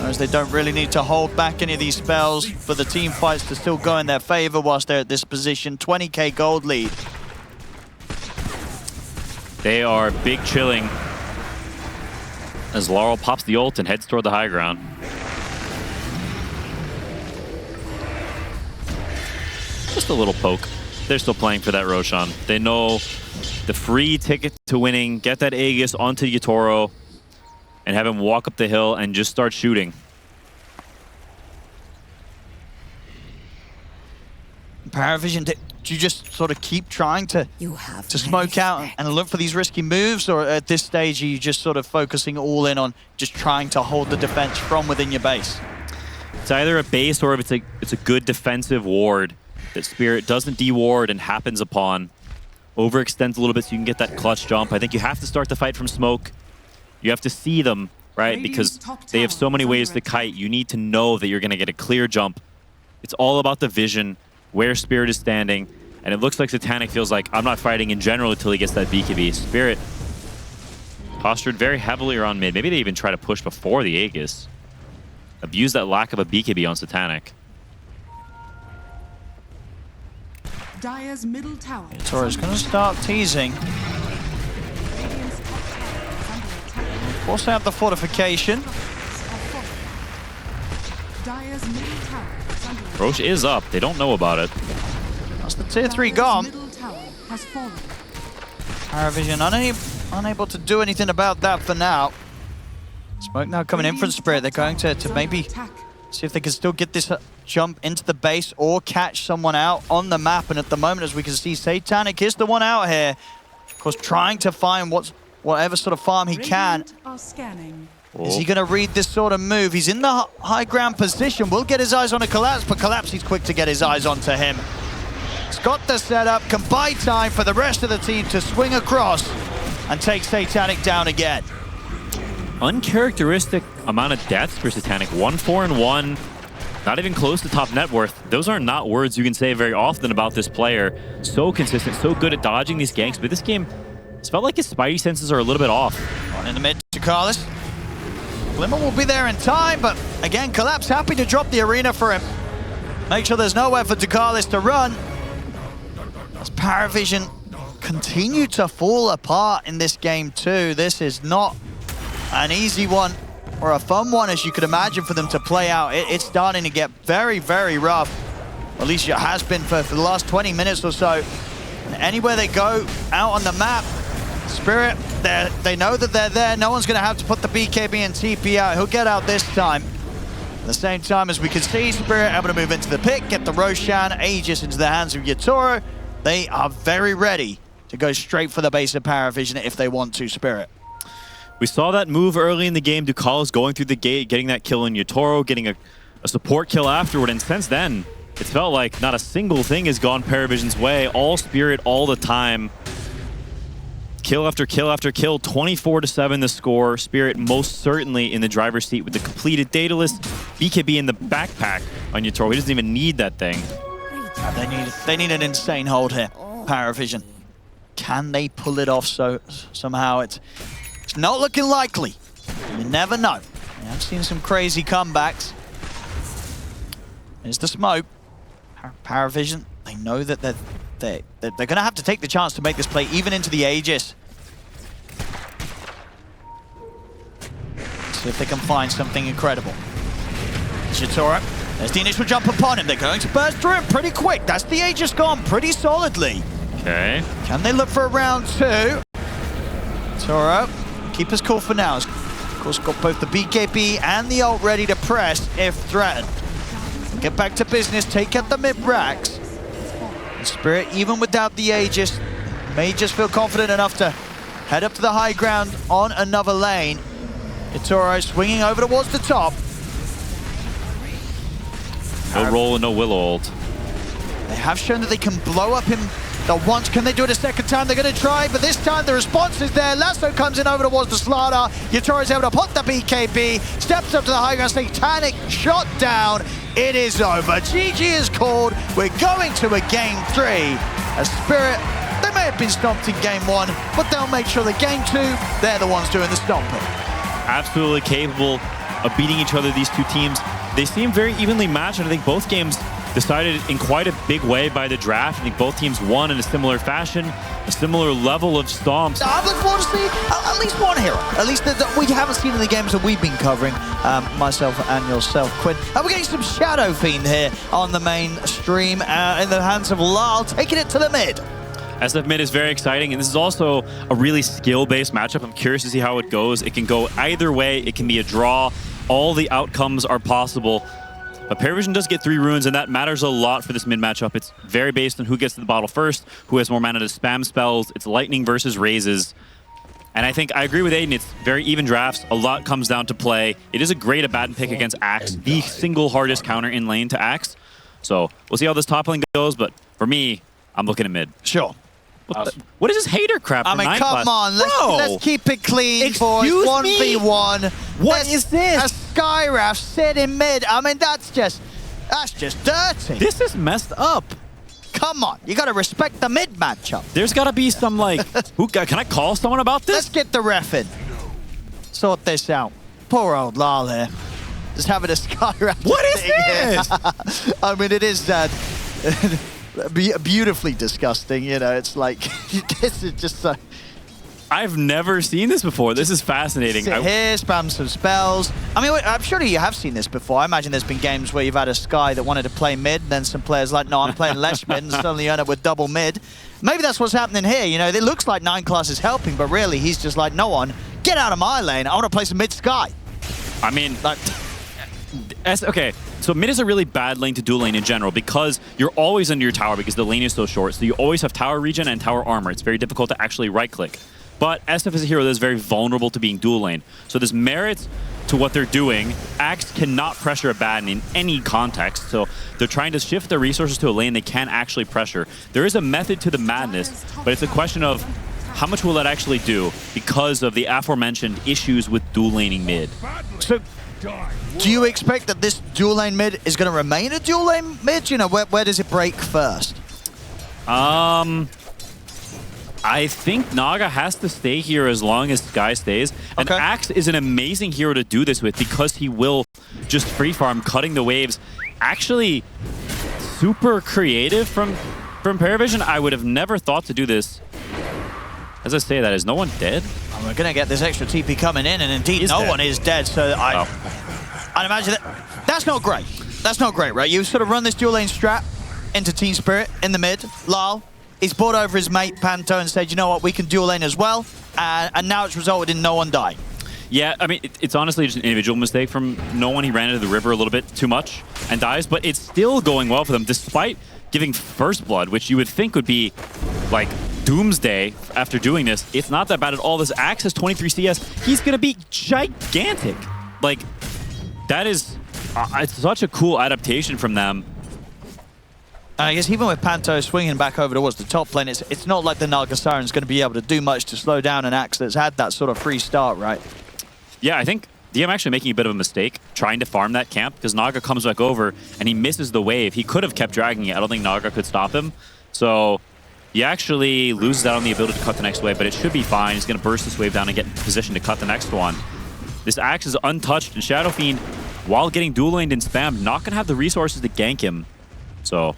As they don't really need to hold back any of these spells for the team fights to still go in their favor whilst they're at this position. 20k gold lead. They are big chilling as Laurel pops the ult and heads toward the high ground. Just a little poke. They're still playing for that Roshan. They know the free ticket to winning, get that Aegis onto Yatoro and have him walk up the hill and just start shooting. PARIVISION, do you just sort of keep trying to smoke out and look for these risky moves, or at this stage are you just sort of focusing all in on just trying to hold the defense from within your base? It's either a base or if it's a good defensive ward that Spirit doesn't deward and happens upon. Overextends a little bit so you can get that clutch jump. I think you have to start the fight from smoke. You have to see them right? Because they have so many ways to kite. You need to know that you're going to get a clear jump. It's all about the vision, where Spirit is standing. And it looks like Satanic feels like, I'm not fighting in general until he gets that BKB. Spirit postured very heavily around mid. Maybe they even try to push before the Aegis. Abuse that lack of a BKB on Satanic. Dire's middle tower. Torres going to start teasing. Radiant's top tower is under attack. Force out the fortification. Dire's middle tower is under attack. Roche is up. They don't know about it. That's the tier 3 Dire's gone. middle tower has fallen. PARIVISION unable to do anything about that for now. Smoke now coming in from Spirit. They're going to maybe Attack. see if they can still get this jump into the base or catch someone out on the map. And at the moment, as we can see, Satanic is the one out here. Of course, trying to find whatever sort of farm he can. Radiant are scanning. Is he going to read this sort of move? He's in the high ground position. Will get his eyes on a Collapse, but Collapse, he's quick to get his eyes onto him. He's got the setup, can buy time for the rest of the team to swing across and take Satanic down again. Uncharacteristic amount of deaths for Satanic. 1-4-1. Not even close to top net worth. Those are not words you can say very often about this player. So consistent, so good at dodging these ganks. But this game, it's felt like his spidey senses are a little bit off. On in the mid to Carlos. Glimmer will be there in time, but again, Collapse happy to drop the arena for him. Make sure there's nowhere for Ducalis to run. As PARIVISION continue to fall apart in this game too. This is not an easy one or a fun one, as you could imagine, for them to play out. It's starting to get very, very rough. At least it has been for the last 20 minutes or so. And anywhere they go out on the map, Spirit, they know that they're there. No one's going to have to put the BKB and TP out. He'll get out this time. At the same time, as we can see, Spirit able to move into the pit, get the Roshan Aegis into the hands of Yatoro. They are very ready to go straight for the base of PARIVISION if they want to, Spirit. We saw that move early in the game. Ducalis going through the gate, getting that kill in Yatoro, getting a support kill afterward. And since then, it's felt like not a single thing has gone PARIVISION's way. All Spirit all the time. Kill after kill after kill. 24-7 the score. Spirit most certainly in the driver's seat with the completed Daedalus. BKB in the backpack on Yatoro. He doesn't even need that thing. They need an insane hold here, PARIVISION. Can they pull it off somehow? It's not looking likely. You never know. I've seen some crazy comebacks. There's the smoke. PARIVISION, they know that they're going to have to take the chance to make this play even into the Aegis. See if they can find something incredible. Yatoro, there's the initial jump upon him. They're going to burst through him pretty quick. That's the Aegis gone pretty solidly. Okay. Can they look for a round two? Toro, keep us cool for now. Of course, got both the BKB and the ult ready to press if threatened. Get back to business, take out the mid-racks. Spirit, even without the Aegis, may just feel confident enough to head up to the high ground on another lane. Yatoro swinging over towards the top. No roll and no Willow ult. They have shown that they can blow up him the once. Can they do it a second time? They're going to try, but this time the response is there. Lasso comes in over towards the Slardar. Yatoro is able to put the BKB, steps up to the high ground. Satanic shot down. It is over. GG is called. We're going to a game 3. As Spirit, they may have been stomped in game 1, but they'll make sure that game 2, they're the ones doing the stomping. Absolutely capable of beating each other, these two teams. They seem very evenly matched, and I think both games decided in quite a big way by the draft. I think both teams won in a similar fashion, a similar level of stomps. I would want to see at least one hero, at least that we haven't seen in the games that we've been covering, myself and yourself, Quinn. And we're getting some Shadow Fiend here on the main stream in the hands of Lyle, taking it to the mid. SF mid is very exciting, and this is also a really skill-based matchup. I'm curious to see how it goes. It can go either way. It can be a draw. All the outcomes are possible. But PARIVISION does get 3 runes, and that matters a lot for this mid matchup. It's very based on who gets to the bottle first, who has more mana to spam spells. It's lightning versus raises. And I think I agree with Aiden. It's very even drafts. A lot comes down to play. It is a great Abaddon pick against Axe, the single hardest counter in lane to Axe. So we'll see how this top lane goes, but for me, I'm looking at mid. Sure. What is this hater crap? I from mean, 9 come class? on, Bro! let's keep it clean, boys. Excuse 1v1. What is this? A Skyraf sitting mid. I mean, that's just dirty. This is messed up. Come on, you gotta respect the mid matchup. There's got to be some, like, can I call someone about this? Let's get the ref in. Sort this out. Poor old Lal here. Just having a Skyraf. What is this? I mean, it is beautifully disgusting, you know. It's like, this is just so... I've never seen this before. This is fascinating. Sit here, spam some spells. I mean, I'm sure you have seen this before. I imagine there's been games where you've had a Sky that wanted to play mid, and then some players like, no, I'm playing less mid, and suddenly you end up with double mid. Maybe that's what's happening here. You know, it looks like 9 class is helping, but really, he's just like, no one, get out of my lane. I want to play some mid Sky. I mean, Like, okay, so mid is a really bad lane to dual lane in general because you're always under your tower because the lane is so short. So you always have tower regen and tower armor. It's very difficult to actually right-click. But SF is a hero that is very vulnerable to being dual lane. So there's merit to what they're doing. Axe cannot pressure a Batten in any context. So they're trying to shift their resources to a lane they can actually pressure. There is a method to the madness, but it's a question of how much will that actually do because of the aforementioned issues with dual laning mid. so, do you expect that this dual lane mid is going to remain a dual lane mid? You know, where does it break first? I think Naga has to stay here as long as Sky stays. And Okay. Axe is an amazing hero to do this with because he will just free farm, cutting the waves. Actually, super creative from PARIVISION. I would have never thought to do this. As I say that, is no one dead? And we're going to get this extra TP coming in, and indeed, He's no dead. one is dead. So I'd imagine that's not great. That's not great, right? You sort of run this dual lane strat into Team Spirit in the mid. Lal, he's brought over his mate Panto and said, you know what, we can dual lane as well. And now it's resulted in no one dying. Yeah, I mean, it's honestly just an individual mistake from no one. He ran into the river a little bit too much and dies, but it's still going well for them despite giving first blood, which you would think would be like doomsday after doing this. It's not that bad at all. This Axe has 23 CS. He's going to be gigantic. Like, that is it's such a cool adaptation from them. I guess even with Panto swinging back over towards the top lane, it's not like the Naga Siren's going to be able to do much to slow down an Axe that's had that sort of free start, right? Yeah, I think DM actually making a bit of a mistake trying to farm that camp because Naga comes back over and he misses the wave. He could have kept dragging it. I don't think Naga could stop him. So he actually loses out on the ability to cut the next wave, but it should be fine. He's going to burst this wave down and get in position to cut the next one. This Axe is untouched, and Shadow Fiend, while getting dual laned and spammed, not going to have the resources to gank him. So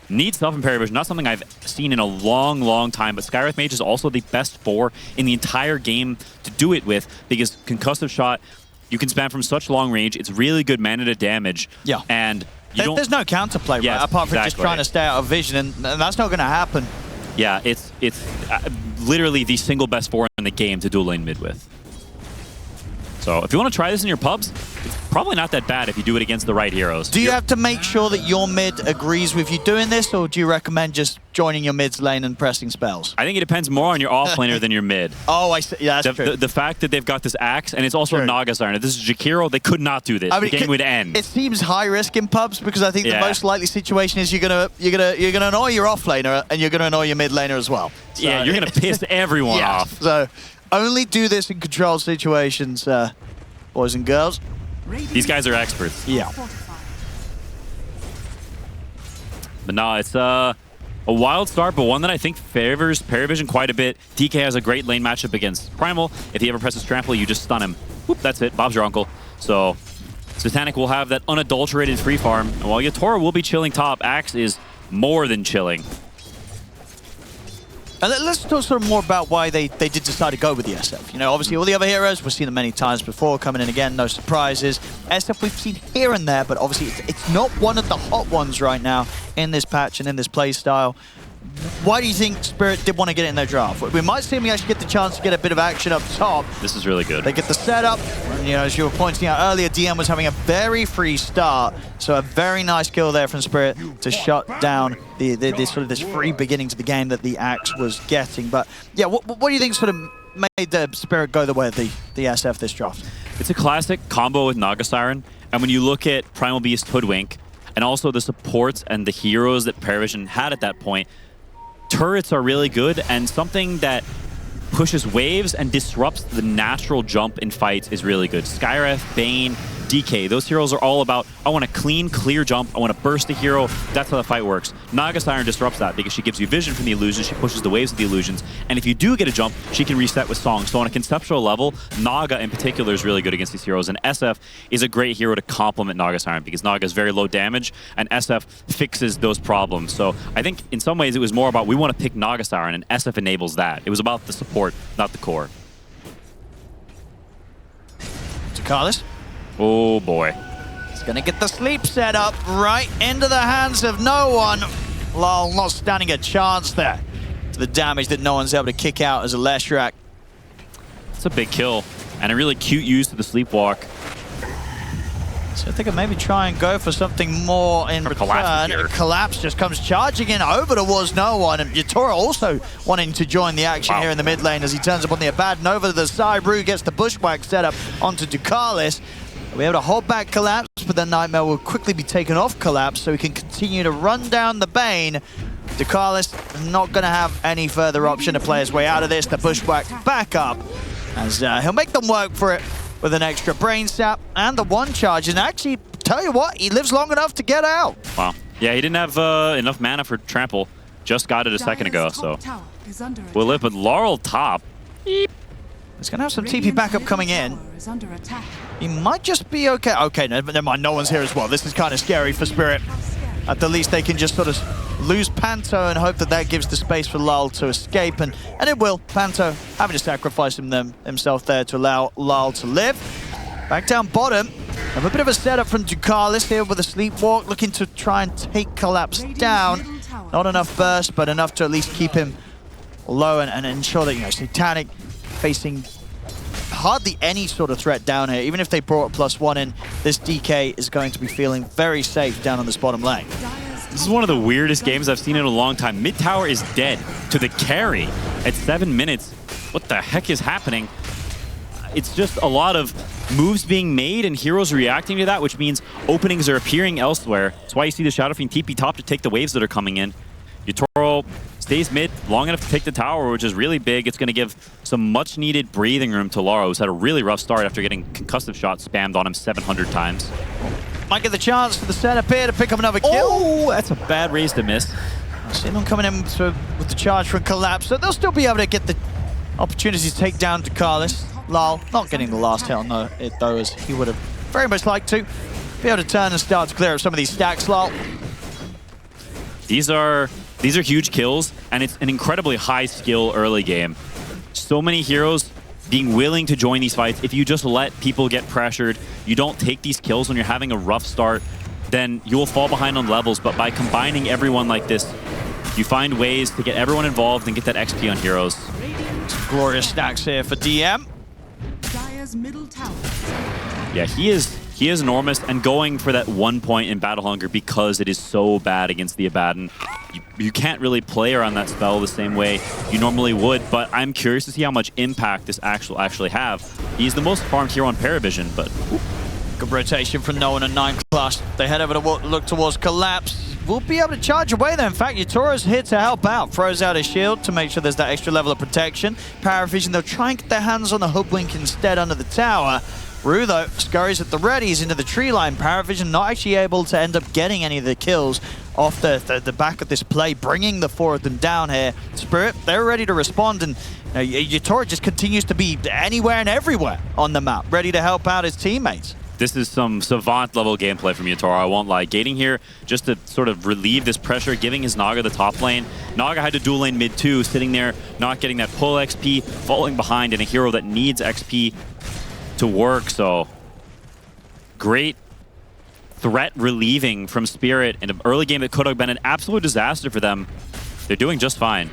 needs stuff in PARIVISION, not something I've seen in a long, long time, but Skywrath Mage is also the best 4 in the entire game to do it with because Concussive Shot, you can spam from such long range. It's really good mana to damage. Yeah. And There's no counterplay, Yes, right? Apart from just exactly. trying to stay out of vision, and that's not going to happen. Yeah, it's literally the single best 4 in the game to dual lane mid with. So if you want to try this in your pubs, it's probably not that bad if you do it against the right heroes. Do you have to make sure that your mid agrees with you doing this, or do you recommend just joining your mid's lane and pressing spells? I think it depends more on your offlaner than your mid. Oh, I see. Yeah, that's true. The fact that they've got this Axe, and it's also True. Naga Siren. If this is Jakiro, they could not do this. I mean, the game would end. It seems high risk in pubs because I think the Yeah. most likely situation is you're gonna annoy your offlaner and you're gonna annoy your mid laner as well. So, Yeah, you're going to piss everyone yeah. off. So only do this in controlled situations, boys and girls. These guys are experts. Yeah. But no, it's a wild start, but one that I think favors PARIVISION quite a bit. DK has a great lane matchup against Primal. If he ever presses Trample, you just stun him. Whoop, that's it. Bob's your uncle. So Satanic will have that unadulterated free farm. And while Yatora will be chilling top, Axe is more than chilling. And let's talk sort of more about why they did decide to go with the SF. You know, obviously all the other heroes, we've seen them many times before, coming in again, no surprises. SF we've seen here and there, but obviously it's not one of the hot ones right now in this patch and in this play style. Why do you think Spirit did want to get it in their draft? We might see them actually get the chance to get a bit of action up top. This is really good. They get the setup, and, you know, as you were pointing out earlier, DM was having a very free start, so a very nice kill there from Spirit to shut down the sort of this free beginning to the game that the Axe was getting. But yeah, what do you think sort of made the Spirit go the way of the SF this draft? It's a classic combo with Naga Siren, and when you look at Primal Beast Hoodwink, and also the supports and the heroes that PARIVISION had at that point, turrets are really good, and something that pushes waves and disrupts the natural jump in fights is really good. Skyreth, Bane, DK, those heroes are all about, I want a clean, clear jump, I want to burst a hero. That's how the fight works. Naga Siren disrupts that because she gives you vision from the illusions, she pushes the waves of the illusions, and if you do get a jump, she can reset with Song. So on a conceptual level, Naga in particular is really good against these heroes, and SF is a great hero to complement Naga Siren because Naga is very low damage, and SF fixes those problems. So I think in some ways it was more about we want to pick Naga Siren, and SF enables that. It was about the support, not the core. Carlos. Oh boy. He's gonna get the sleep set up right into the hands of no one. Lol not standing a chance there to the damage that no one's able to kick out as a Leshrac. It's a big kill and a really cute use of the sleepwalk. So I think I'll maybe try and go for something more in return. Collapse just comes charging in over towards no one, and Yatora also wanting to join the action here in the mid lane as he turns up on the Abaddon over to the side. Rue gets the bushwhack set up onto Ducalis. We're able to hold back Collapse, but then Nightmare will quickly be taken off Collapse so he can continue to run down the Bane. Ducalis not going to have any further option to play his way out of this. The bushwhack back up as he'll make them work for it with an extra brain sap and the one charge. And actually, tell you what, he lives long enough to get out. Wow. Yeah, he didn't have enough mana for trample. Just got it a second ago, so we'll live with Laurel top. He's going to have some TP backup coming in. He might just be okay. Okay, never mind. No one's here as well. This is kind of scary for Spirit. At the least, they can just sort of lose Panto and hope that that gives the space for Lal to escape. And it will. Panto having to sacrifice himself there to allow Lal to live. Back down bottom. Have a bit of a setup from Ducalis here with a sleepwalk, looking to try and take Collapse down. Not enough burst, but enough to at least keep him low and ensure that, you know, Satanic facing hardly any sort of threat down here. Even if they brought a +1 in, this DK is going to be feeling very safe down on this bottom lane. This is one of the weirdest games I've seen in a long time. Mid tower is dead to the carry at 7 minutes. What the heck is happening? It's just a lot of moves being made and heroes reacting to that, which means openings are appearing elsewhere. That's why you see the Shadow Fiend TP top to take the waves that are coming in. Yatoro stays mid long enough to take the tower, which is really big. It's going to give some much-needed breathing room to Laro, who's had a really rough start after getting concussive shots spammed on him 700 times. Might get the chance for the setup here to pick up another kill. Oh, that's a bad raise to miss. Xenon coming in with the charge from Collapse, so they'll still be able to get the opportunity to take down Ducalis. Lal not getting the last hit on it though, as he would have very much liked to. Be able to turn and start to clear up some of these stacks, Lal. These are huge kills, and it's an incredibly high skill early game. So many heroes being willing to join these fights. If you just let people get pressured, you don't take these kills when you're having a rough start, then you will fall behind on levels. But by combining everyone like this, you find ways to get everyone involved and get that XP on heroes. Some glorious stacks here for DM. Yeah, he is enormous, and going for that 1 point in Battle Hunger because it is so bad against the Abaddon. You can't really play around that spell the same way you normally would, but I'm curious to see how much impact this actually have. He's the most farmed hero on PARIVISION, but... Good rotation from Nolan and 9+. They head over to look towards Collapse. We'll be able to charge away there. In fact, Yatoro's here to help out. Throws out his shield to make sure there's that extra level of protection. PARIVISION, they'll try and get their hands on the Hoodwink instead under the tower. Rue, though, scurries at the readies into the tree line. PARIVISION not actually able to end up getting any of the kills off the back of this play, bringing the 4 of them down here. Spirit, they're ready to respond, and Yatoro just continues to be anywhere and everywhere on the map, ready to help out his teammates. This is some savant-level gameplay from Yatoro, I won't lie. Gating here just to sort of relieve this pressure, giving his Naga the top lane. Naga had to dual lane mid too, sitting there, not getting that pull XP, falling behind in a hero that needs XP to work, so great threat relieving from Spirit in an early game that could have been an absolute disaster for them. They're doing just fine.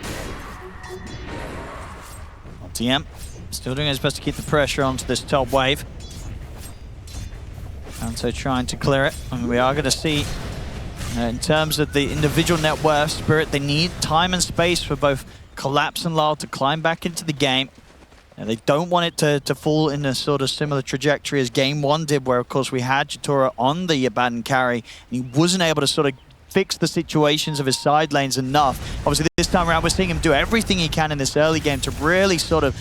TM still doing his best to keep the pressure onto this top wave. And so trying to clear it. And we are going to see, in terms of the individual net worth, Spirit, they need time and space for both Collapse and Lal to climb back into the game. And they don't want it to fall in a sort of similar trajectory as Game 1 did, where, of course, we had Yatoro on the Abaddon carry, and he wasn't able to sort of fix the situations of his side lanes enough. Obviously, this time around, we're seeing him do everything he can in this early game to really sort of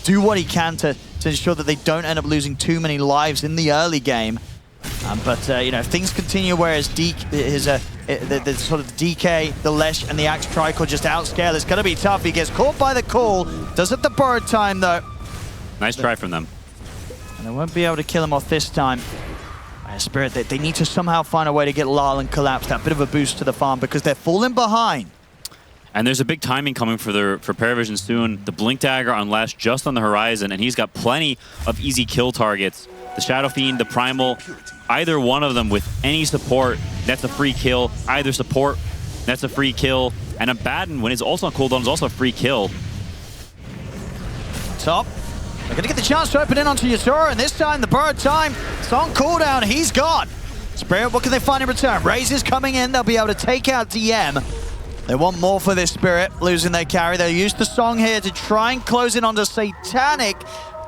do what he can to ensure that they don't end up losing too many lives in the early game. But you know, if things continue where his the sort of DK, the Lesh, and the Axe Tricor just outscale, it's going to be tough. He gets caught by the call, does it the borrowed time though. Nice try from them. And they won't be able to kill him off this time. Spirit, they need to somehow find a way to get Lyle and Collapse that bit of a boost to the farm because they're falling behind. And there's a big timing coming for PARIVISION soon. The Blink Dagger on Lesh just on the horizon, and he's got plenty of easy kill targets. The Shadow Fiend, the Primal, either one of them with any support, that's a free kill. Either support, that's a free kill. And Abaddon, when it's also on cooldown, is also a free kill. Top. They're going to get the chance to open in onto Yasura, and this time the borrowed time, it's on cooldown, he's gone. Spirit, what can they find in return? Razor's coming in, they'll be able to take out DM. They want more for this Spirit, losing their carry. They'll use the song here to try and close in onto Satanic.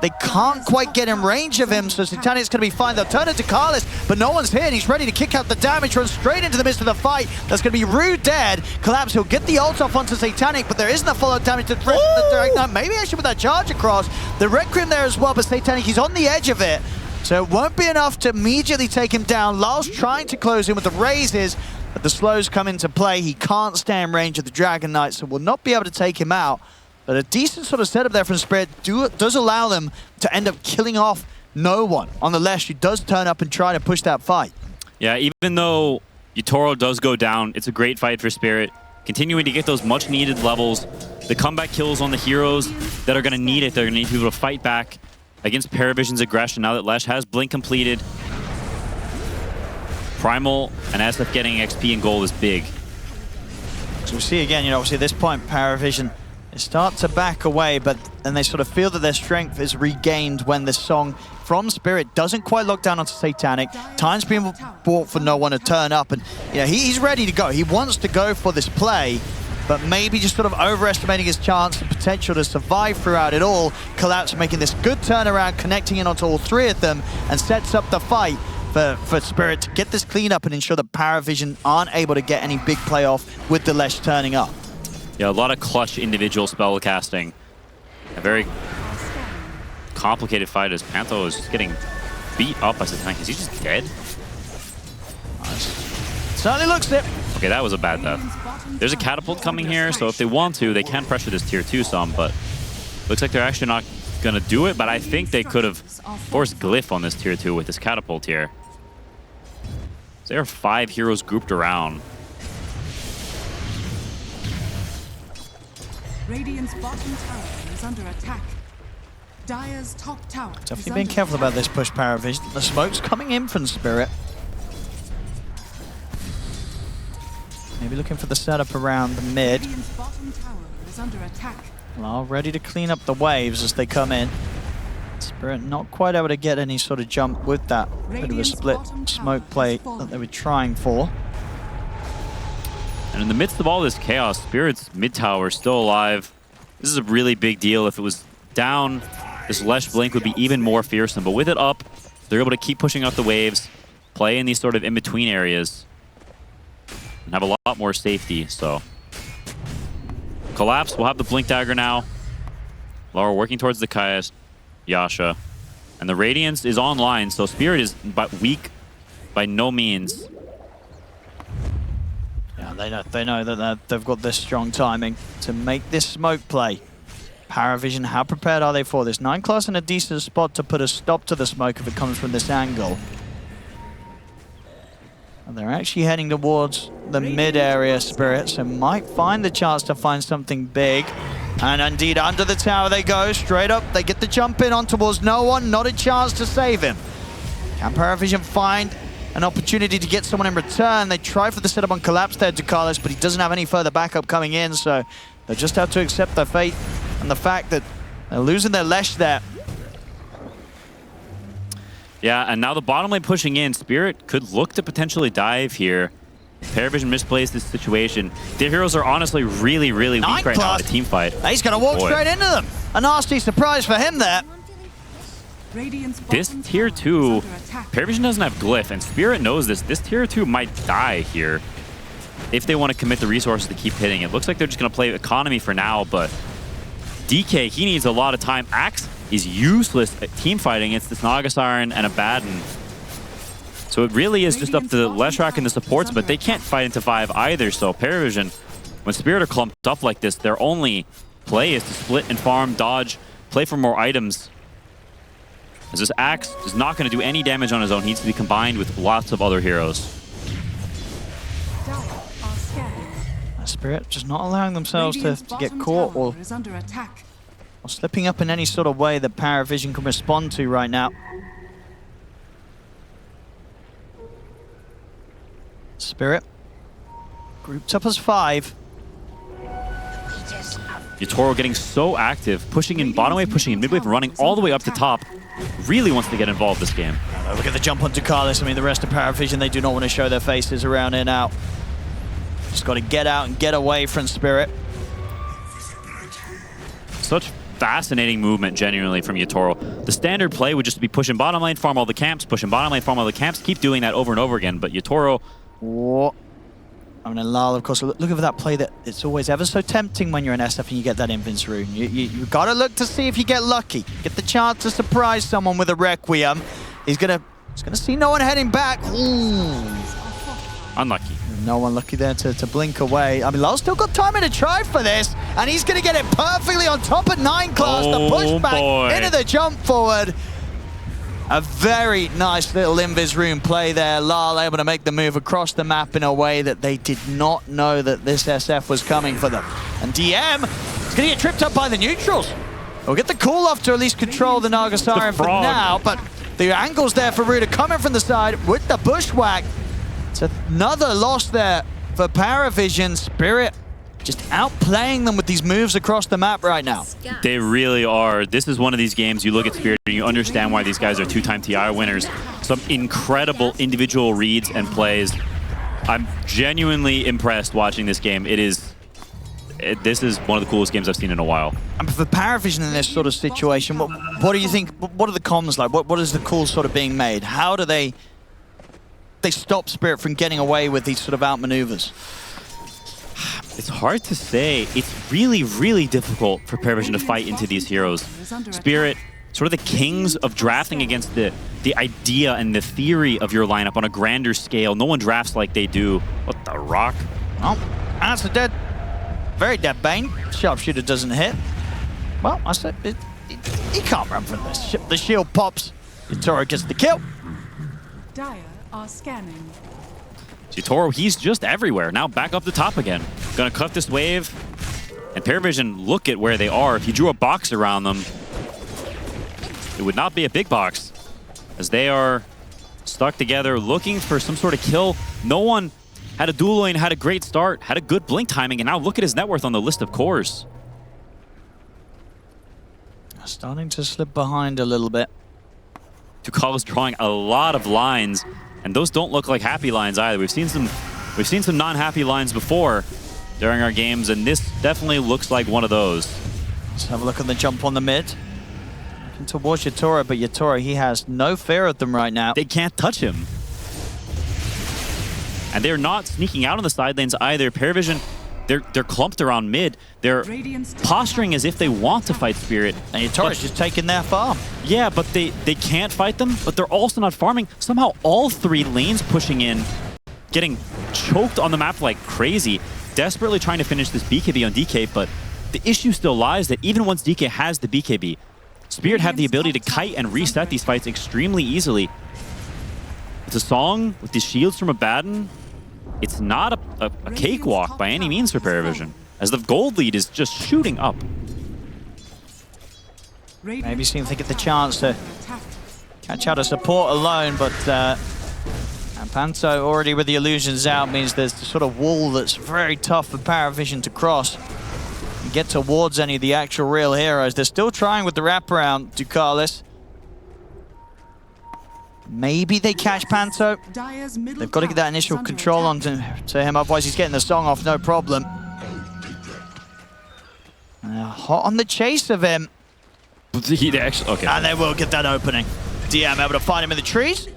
They can't quite get in range of him, so Satanic's going to be fine. They'll turn it to Carlos, but no one's here, and he's ready to kick out the damage, run straight into the midst of the fight. That's going to be Rude dead. Collapse, he'll get the ult off onto Satanic, but there isn't a follow-up damage to threaten the direct knight. Maybe actually with that charge across. The Requiem there as well, but Satanic, he's on the edge of it. So it won't be enough to immediately take him down. Lyle's trying to close in with the raises, but the slows come into play. He can't stay in range of the Dragon Knight, so will not be able to take him out. But a decent sort of setup there from Spirit does allow them to end up killing off no one on the Lesh, who does turn up and try to push that fight. Yeah, even though Yatoro does go down, it's a great fight for Spirit. Continuing to get those much-needed levels. The comeback kills on the heroes that are going to need it. They're going to need to be able to fight back against PARIVISION's aggression now that Lesh has Blink completed. Primal and SF getting XP and gold is big. So we see again, you know, obviously at this point, PARIVISION, they start to back away, but then they sort of feel that their strength is regained when this song from Spirit doesn't quite lock down onto Satanic. Time's being bought for no one to turn up, and you know, he's ready to go. He wants to go for this play, but maybe just sort of overestimating his chance and potential to survive throughout it all. Collapse making this good turnaround, connecting in onto all three of them, and sets up the fight for Spirit to get this clean up and ensure that PARIVISION aren't able to get any big playoff with the Lesh turning up. Yeah, a lot of clutch individual spell casting. A very complicated fight as Pantho is just getting beat up by Satanic. Is he just dead? Certainly looks it. Okay, that was a bad death. There's a catapult coming here, so if they want to, they can pressure this tier 2 some, but looks like they're actually not going to do it, but I think they could have forced Glyph on this tier 2 with this catapult here. So there are 5 heroes grouped around. Radiant's bottom tower is under attack. Dire's top tower Definitely being careful about this push, PARIVISION. The smoke's coming in from Spirit. Maybe looking for the setup around the mid. Radiant's bottom tower is under attack. Lyle ready to clean up the waves as they come in. Spirit not quite able to get any sort of jump with that bit of a split smoke play that they were trying for. And in the midst of all this chaos, Spirit's mid tower is still alive. This is a really big deal. If it was down, this Lesh Blink would be even more fearsome. But with it up, they're able to keep pushing up the waves, play in these sort of in-between areas, and have a lot more safety. So Collapse will have the Blink Dagger now. Laura working towards the Kaias, Yasha. And the Radiance is online, so Spirit is weak by no means. Yeah, they know that they've got this strong timing to make this smoke play. PARIVISION, how prepared are they for this? 9 class in a decent spot to put a stop to the smoke if it comes from this angle. And they're actually heading towards the mid area, Spirit, so might find the chance to find something big. And indeed, under the tower they go, straight up. They get the jump in on towards no one, not a chance to save him. Can PARIVISION find an opportunity to get someone in return? They try for the setup on Collapse there to Carlos, but he doesn't have any further backup coming in, so they just have to accept their fate and the fact that they're losing their Lesh there. Yeah, and now the bottom lane pushing in. Spirit could look to potentially dive here. PARIVISION misplays this situation. Their heroes are honestly really, really weak right now in a team fight. He's going to walk straight into them. A nasty surprise for him there. This tier 2, PARIVISION doesn't have Glyph, and Spirit knows this. This tier 2 might die here. if they want to commit the resources to keep hitting. It looks like they're just going to play economy for now, but DK, he needs a lot of time. Axe is useless at team fighting against this Naga Siren and a Baden. So it really is just up to Leshrac and the supports, but they can't fight into 5 either. So PARIVISION, when Spirit are clumped up like this, their only play is to split and farm, dodge, play for more items. As this Axe is not going to do any damage on his own. He needs to be combined with lots of other heroes. Spirit just not allowing themselves to get caught or slipping up in any sort of way that PARIVISION can respond to right now. Spirit grouped up as 5. Yatoro getting so active, pushing in bottom wave, pushing in mid wave, running all the way up to top. Really wants to get involved this game. Look at the jump onto Carlos. I mean, the rest of PARIVISION, they do not want to show their faces around here now. Just got to get out and get away from Spirit. Such fascinating movement, genuinely, from Yatoro. The standard play would just be pushing bottom lane, farm all the camps, pushing bottom lane, farm all the camps, keep doing that over and over again. But Yatoro... Whoa. I mean, Lal, of course, look at that play that it's always ever so tempting when you're an SF and you get that Invin's Rune. You got to look to see if you get lucky. Get the chance to surprise someone with a Requiem. He's gonna see no one heading back. Ooh. Unlucky. No one lucky there to blink away. I mean, Lal's still got time to try for this, and he's going to get it perfectly on top of 9 class. The pushback into the jump forward. A very nice little Invis Rune play there. Lal able to make the move across the map in a way that they did not know that this SF was coming for them. And DM is going to get tripped up by the neutrals. We'll get the call off to at least control the Naga Siren for now, but the angle's there for Ruda coming from the side with the bushwhack. It's another loss there for PARIVISION. Spirit just outplaying them with these moves across the map right now. They really are. This is one of these games you look at Spirit and you understand why these guys are 2-time TI winners. Some incredible individual reads and plays. I'm genuinely impressed watching this game. This is one of the coolest games I've seen in a while. And for PARIVISION in this sort of situation, what do you think? What are the comms like? What is the call sort of being made? How do they stop Spirit from getting away with these sort of outmaneuvers? It's hard to say. It's really, really difficult for PARIVISION to fight into these heroes. Spirit, sort of the kings of drafting against the idea and the theory of your lineup on a grander scale. No one drafts like they do. What the rock? Oh, that's a very dead Bane. Sharpshooter doesn't hit. Well, I said he can't run from this. The shield pops. Yatoro gets the kill. Dire are scanning. Yatoro, he's just everywhere. Now back up the top again. Gonna cut this wave. And PARIVISION, look at where they are. If you drew a box around them, it would not be a big box. As they are stuck together, looking for some sort of kill. No one had a dual lane, had a great start, had a good blink timing, and now look at his net worth on the list of cores. Starting to slip behind a little bit. Tukal is drawing a lot of lines, and those don't look like happy lines either. We've seen some non-happy lines before during our games, and this definitely looks like one of those. Let's have a look at the jump on the mid. Looking towards Yatoro, but Yatoro, he has no fear of them right now. They can't touch him. And they're not sneaking out on the side lanes either. PARIVISION, they're clumped around mid. They're posturing as if they want to fight Spirit. And Yatoro's just taking their farm. Yeah, but they can't fight them, but they're also not farming. Somehow all 3 lanes pushing in, getting choked on the map like crazy, desperately trying to finish this BKB on DK, but the issue still lies that even once DK has the BKB, Spirit have the ability to kite and reset these fights extremely easily. It's a song with the shields from Abaddon. It's not a cakewalk by any means for PARIVISION, as the gold lead is just shooting up. Maybe see if they get the chance to catch out a support alone, but Panto already with the illusions out means there's the sort of wall that's very tough for PARIVISION to cross and get towards any of the actual real heroes. They're still trying with the wraparound, Ducalis. Maybe they catch Panto. They've got to get that initial control onto him, otherwise he's getting the song off, no problem. Hot on the chase of him. Okay. And they will get that opening. DM able to find him in the trees.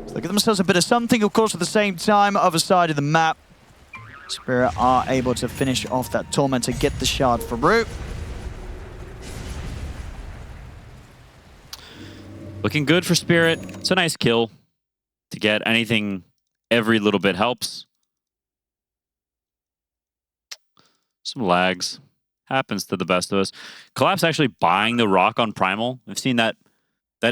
They get themselves a bit of something, of course, at the same time, other side of the map. Spirit are able to finish off that Tormentor, get the shard for Root. Looking good for Spirit. It's a nice kill. To get anything, every little bit helps. Some lags. Happens to the best of us. Collapse actually buying the rock on Primal. I've seen that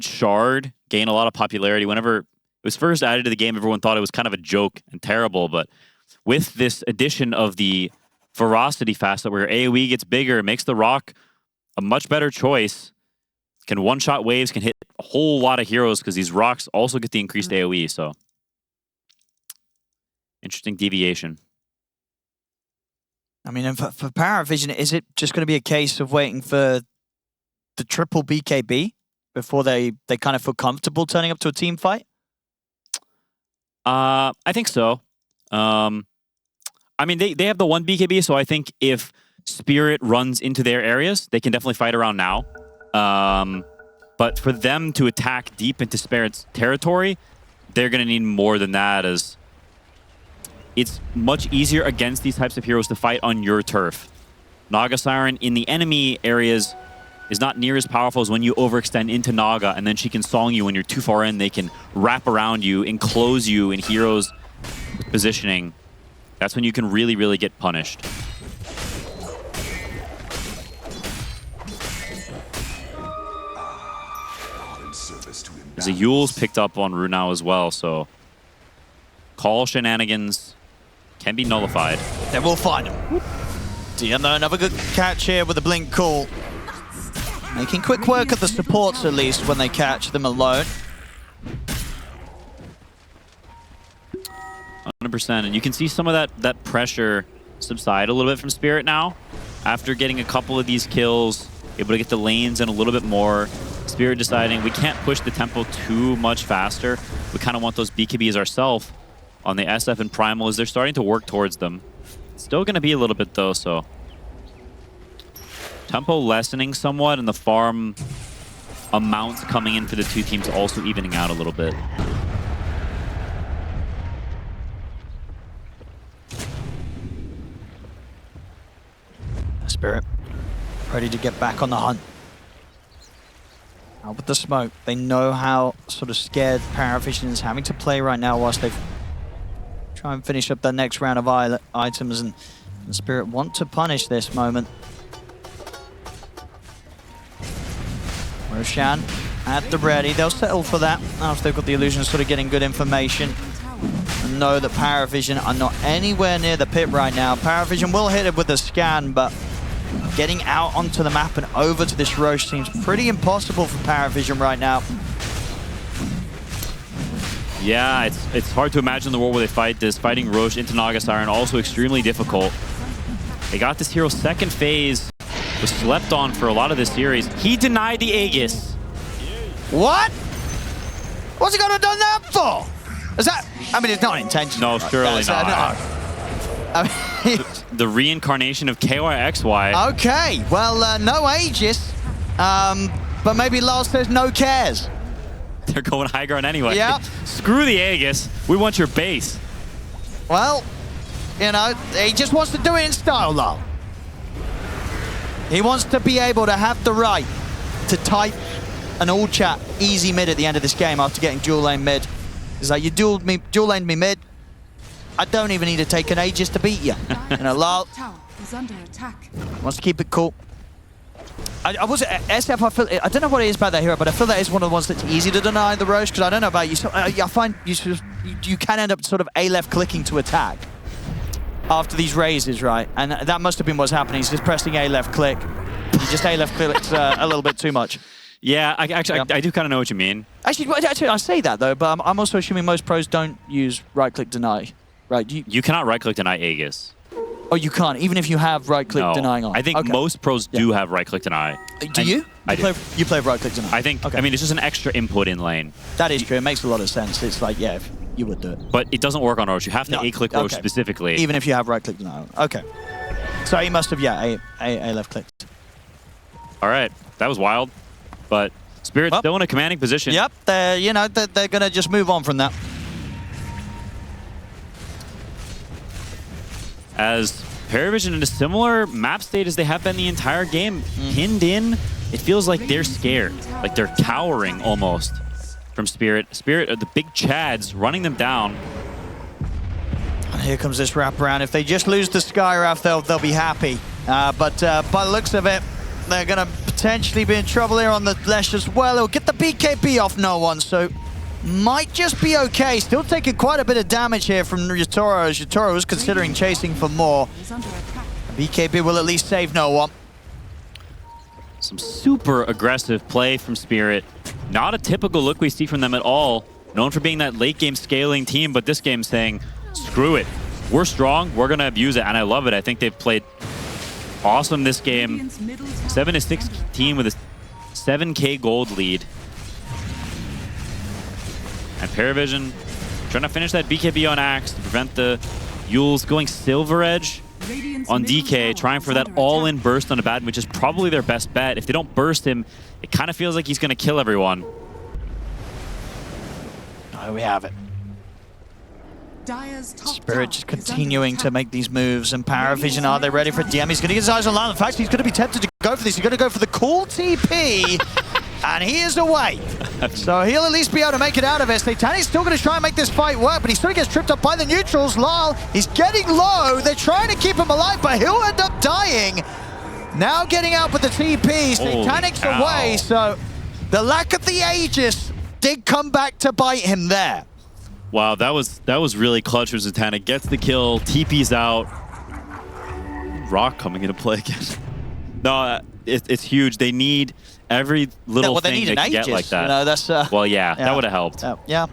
shard gain a lot of popularity. Whenever it was first added to the game, everyone thought it was kind of a joke and terrible, but with this addition of the Ferocity facet where AoE gets bigger, it makes the rock a much better choice. Can one-shot waves, can hit a whole lot of heroes because these rocks also get the increased AoE, so interesting deviation. I mean, and for PARIVISION, is it just going to be a case of waiting for the triple BKB before they kind of feel comfortable turning up to a team fight? I think so. I mean, they have the one BKB, so I think if Spirit runs into their areas, they can definitely fight around now. But for them to attack deep into Spirit's territory, they're going to need more than that, as it's much easier against these types of heroes to fight on your turf. Naga Siren in the enemy areas is not near as powerful as when you overextend into Naga, and then she can song you when you're too far in. They can wrap around you, enclose you in heroes' positioning. That's when you can really, really get punished. There's a Yule's picked up on Rue now as well, so call shenanigans can be nullified. They will find him. Diana, another good catch here with a blink call. Making quick work of the supports, at least, when they catch them alone. 100%, and you can see some of that pressure subside a little bit from Spirit now. After getting a couple of these kills, able to get the lanes in a little bit more. Spirit deciding we can't push the tempo too much faster. We kind of want those BKBs ourselves on the SF and Primal as they're starting to work towards them. Still going to be a little bit though, so tempo lessening somewhat, and the farm amounts coming in for the two teams also evening out a little bit. Spirit ready to get back on the hunt. Out with the smoke. They know how sort of scared PARIVISION is having to play right now whilst they try and finish up their next round of items, and Spirit want to punish this moment. Roshan at the ready. They'll settle for that after they've got the illusion of sort of getting good information and know that PARIVISION are not anywhere near the pit right now. PARIVISION will hit it with a scan, but getting out onto the map and over to this Roche seems pretty impossible for PARIVISION right now. Yeah, it's hard to imagine the world where they fight this. Fighting Roche into Naga Siren also extremely difficult. They got this hero second phase, was slept on for a lot of this series. He denied the Aegis. What? What's he gonna done that for? Is that? I mean, it's not intentional. No, surely not. I mean, the reincarnation of KYXY. Okay, well, no Aegis, but maybe Lars says no cares. They're going high ground anyway. Yep. Screw the Aegis. We want your base. Well, you know, he just wants to do it in style, lol. He wants to be able to have the right to type an all chat easy mid at the end of this game after getting dual lane mid. He's like, you dual laned me mid. I don't even need to take an Aegis to beat you. You know, lol. Tower is under attack. Wants to keep it cool. I was SF. I don't know what it is about that hero, but I feel that is one of the ones that's easy to deny the Roche, because I don't know about you. So, I find you can end up sort of A-left clicking to attack after these raises, right? And that must have been what's happening. He's just pressing A-left click. He just A-left clicks a little bit too much. Yeah, I do kind of know what you mean. Actually, I say that though, but I'm also assuming most pros don't use right-click deny, right? You cannot right-click deny Aegis. Oh, you can't, even if you have right-click denying on. I think most pros do have right-click deny. Do you? I do. You play right-click deny? I think, okay. I mean, it's just an extra input in lane. That is true. It makes a lot of sense. It's like, yeah, you would do it. But it doesn't work on Roche. You have to A-click Roche specifically. Even if you have right-click denial. Okay. So he must have, yeah, A-left clicked. All right. That was wild. But Spirit's still in a commanding position. Yep. They're going to just move on from that. as PARIVISION in a similar map state as they have been the entire game. Pinned in, it feels like they're scared. Like they're cowering almost from Spirit. Spirit are the big Chads running them down. And here comes this wraparound. If they just lose the Skywrath, they'll be happy. But by the looks of it, they're going to potentially be in trouble here on the Lesh as well. It'll get the BKB off no one, so might just be okay. Still taking quite a bit of damage here from Yatoro, as Yatoro was considering chasing for more. BKB will at least save no one. Some super aggressive play from Spirit. Not a typical look we see from them at all. Known for being that late game scaling team, but this game saying, screw it. We're strong, we're gonna abuse it, and I love it. I think they've played awesome this game. 7-6 team with a 7K gold lead. And PARIVISION trying to finish that BKB on Axe to prevent the Yules going Silver Edge on DK, trying for that all-in burst on Abaddon, which is probably their best bet. If they don't burst him, it kind of feels like he's going to kill everyone. Oh, we have it. Spirit just continuing to make these moves, and PARIVISION, are they ready for DM? He's going to get his eyes on Lyle. In fact, he's going to be tempted to go for this. He's going to go for the cool TP, and he is away. So he'll at least be able to make it out of it. Satanic's still going to try and make this fight work, but he still gets tripped up by the neutrals. Lyle, he's getting low. They're trying to keep him alive, but he'll end up dying. Now getting out with the TP. Satanic's away, so the lack of the Aegis did come back to bite him there. Wow, that was really clutch for Satanic. Gets the kill, TP's out. Rock coming into play again. No, it's huge. They need every little thing they can get like that. You know, that's, well, yeah, that would have helped. Yeah.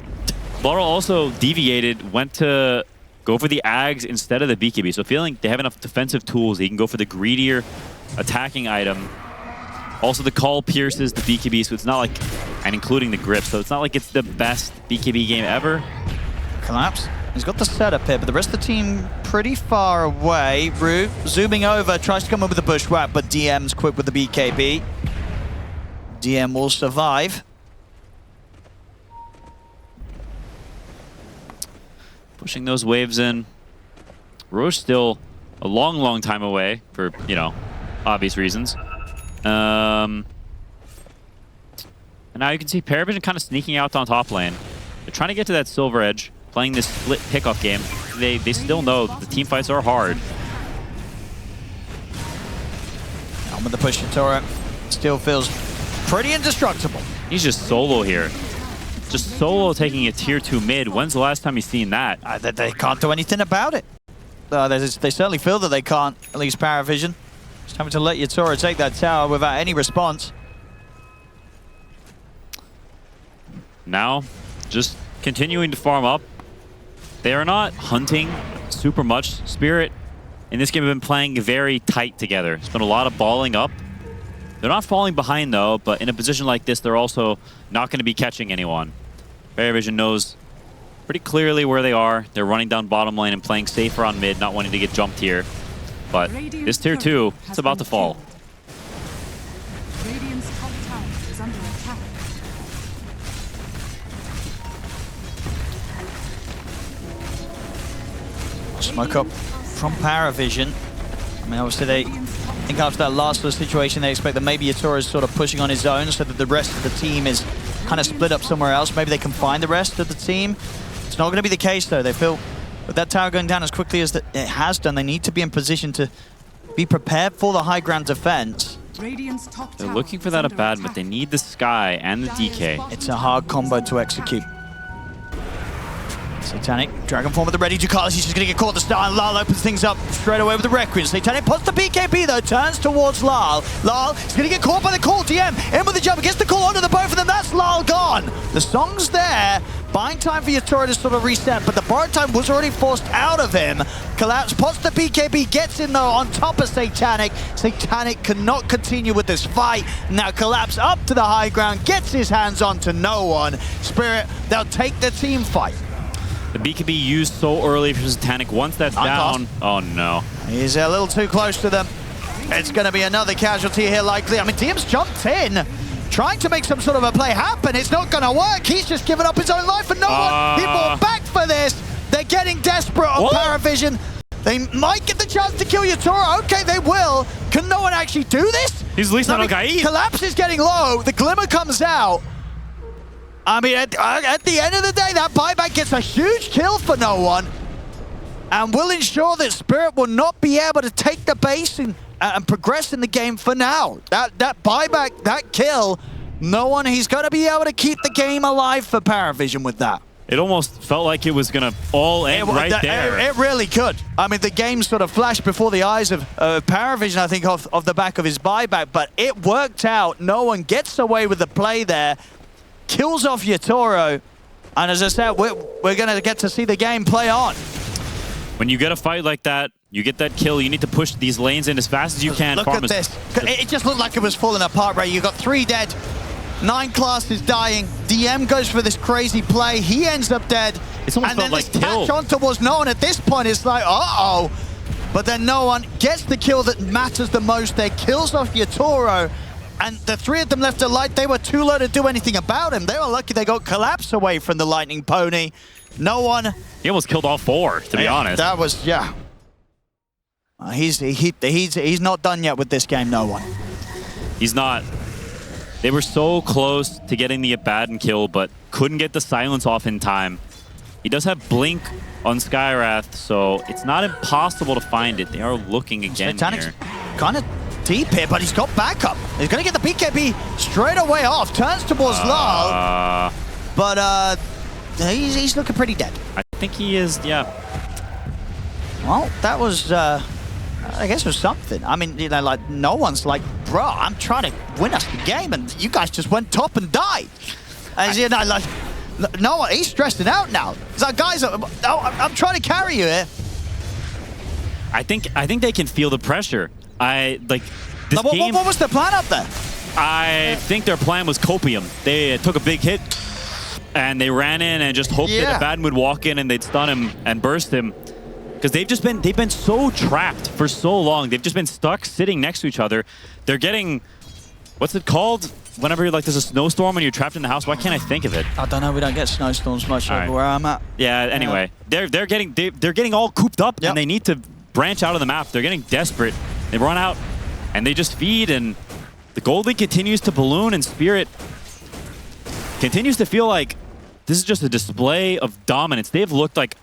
Laurel also deviated, went to go for the Ags instead of the BKB. So feeling they have enough defensive tools, he can go for the greedier attacking item. Also, the call pierces the BKB, so it's not like, and including the grip, so it's not like it's the best BKB game ever. Collapse. He's got the setup here, but the rest of the team pretty far away. Rue zooming over, tries to come in with the bushwhack, but DM's quick with the BKB. DM will survive. Pushing those waves in. Roche still a long, long time away for, you know, obvious reasons. And now you can see PARIVISION kind of sneaking out on top lane. They're trying to get to that Silver Edge, playing this split pickup game. They still know that the team fights are hard. On with the push, Yatoro still feels pretty indestructible. He's just solo here. Just solo taking a tier 2 mid. When's the last time you've seen that? They can't do anything about it. They certainly feel that they can't, at least PARIVISION. Just having to let Yatoro take that tower without any response. Now, just continuing to farm up. They are not hunting super much. Spirit in this game have been playing very tight together. It's been a lot of balling up. They're not falling behind though, but in a position like this, they're also not going to be catching anyone. PARIVISION knows pretty clearly where they are. They're running down bottom lane and playing safer on mid, not wanting to get jumped here. But this tier 2, it's about to fall. Radiant's top tower is under attack. Smoke up from PARIVISION. I mean, obviously I think after that last sort of situation, they expect that maybe Yatoro is sort of pushing on his own so that the rest of the team is kind of split up somewhere else. Maybe they can find the rest of the team. It's not going to be the case though. They feel with that tower going down as quickly as it has done, they need to be in position to be prepared for the high ground defense. They're looking for that Abaddon, but they need the Sky and the DK. It's a hard combo to execute. Satanic, Dragon Form with the ready Ducalis. He's just going to get caught at the start, and Lyle opens things up straight away with the Requiem. Satanic puts the BKB though, turns towards Lyle. Lyle is going to get caught by the call. DM in with the jump, gets the call onto the both of them. That's Lyle gone. The song's there. Buying time for Yatoro to sort of reset, but the borrowed time was already forced out of him. Collapse, puts the BKB, gets in though on top of Satanic. Satanic cannot continue with this fight. Now Collapse up to the high ground, gets his hands onto no one. Spirit, they'll take the team fight. The BKB used so early for Satanic. Once that's down, oh no. He's a little too close to them. It's going to be another casualty here likely. I mean, DM's jumped in, trying to make some sort of a play happen. It's not going to work. He's just given up his own life and no one. He bought back for this. They're getting desperate on PARIVISION. They might get the chance to kill Yatoro. Okay, they will. Can no one actually do this? He's at least not okay. Collapse is getting low. The glimmer comes out. I mean, at the end of the day, that buyback gets a huge kill for no one. And will ensure that Spirit will not be able to take the base and progress in the game for now. That buyback, that kill, no one, he's going to be able to keep the game alive for PARIVISION with that. It almost felt like it was going to all end there. It really could. I mean, the game sort of flashed before the eyes of PARIVISION, I think, off the back of his buyback, but it worked out. No one gets away with the play there. Kills off Yatoro. And as I said, we're going to get to see the game play on. When you get a fight like that, you get that kill, you need to push these lanes in as fast as you can. Look at this. It just looked like it was falling apart, right? You got 3 dead. 9 classes dying. DM goes for this crazy play. He ends up dead. It's almost and then like this catch on towards no one. At this point, it's like, uh-oh. But then no one gets the kill that matters the most. They kills off Yatoro. And the 3 of them left alive. They were too low to do anything about him. They were lucky they got Collapse away from the Lightning Pony. No one. He almost killed all 4, to be honest. That was, yeah. He's not done yet with this game, no one. He's not. They were so close to getting the Abaddon kill, but couldn't get the silence off in time. He does have Blink on Skywrath, so it's not impossible to find it. They are looking again here. Kind of deep here, but he's got backup. He's going to get the BKB straight away off. Turns towards Lal, but he's looking pretty dead. I think he is, yeah. Well, that was, I guess it was something. I mean, you know, like, no one's like, bro, I'm trying to win us the game, and you guys just went top and died. As you know, like, no one, he's stressing out now. He's like, guys, I'm trying to carry you here. I think they can feel the pressure. What was the plan up there? I think their plan was copium. They took a big hit, and they ran in and just hoped that Abaddon would walk in and they'd stun him and burst him. Because they've been so trapped for so long. They've just been stuck sitting next to each other. They're getting, what's it called? Whenever like there's a snowstorm and you're trapped in the house, why can't I think of it? I don't know. We don't get snowstorms much over where I'm at. Yeah. Anyway, they're getting all cooped up and they need to branch out of the map. They're getting desperate. They run out and they just feed, and the Gold League continues to balloon, and Spirit continues to feel like this is just a display of dominance. They've looked like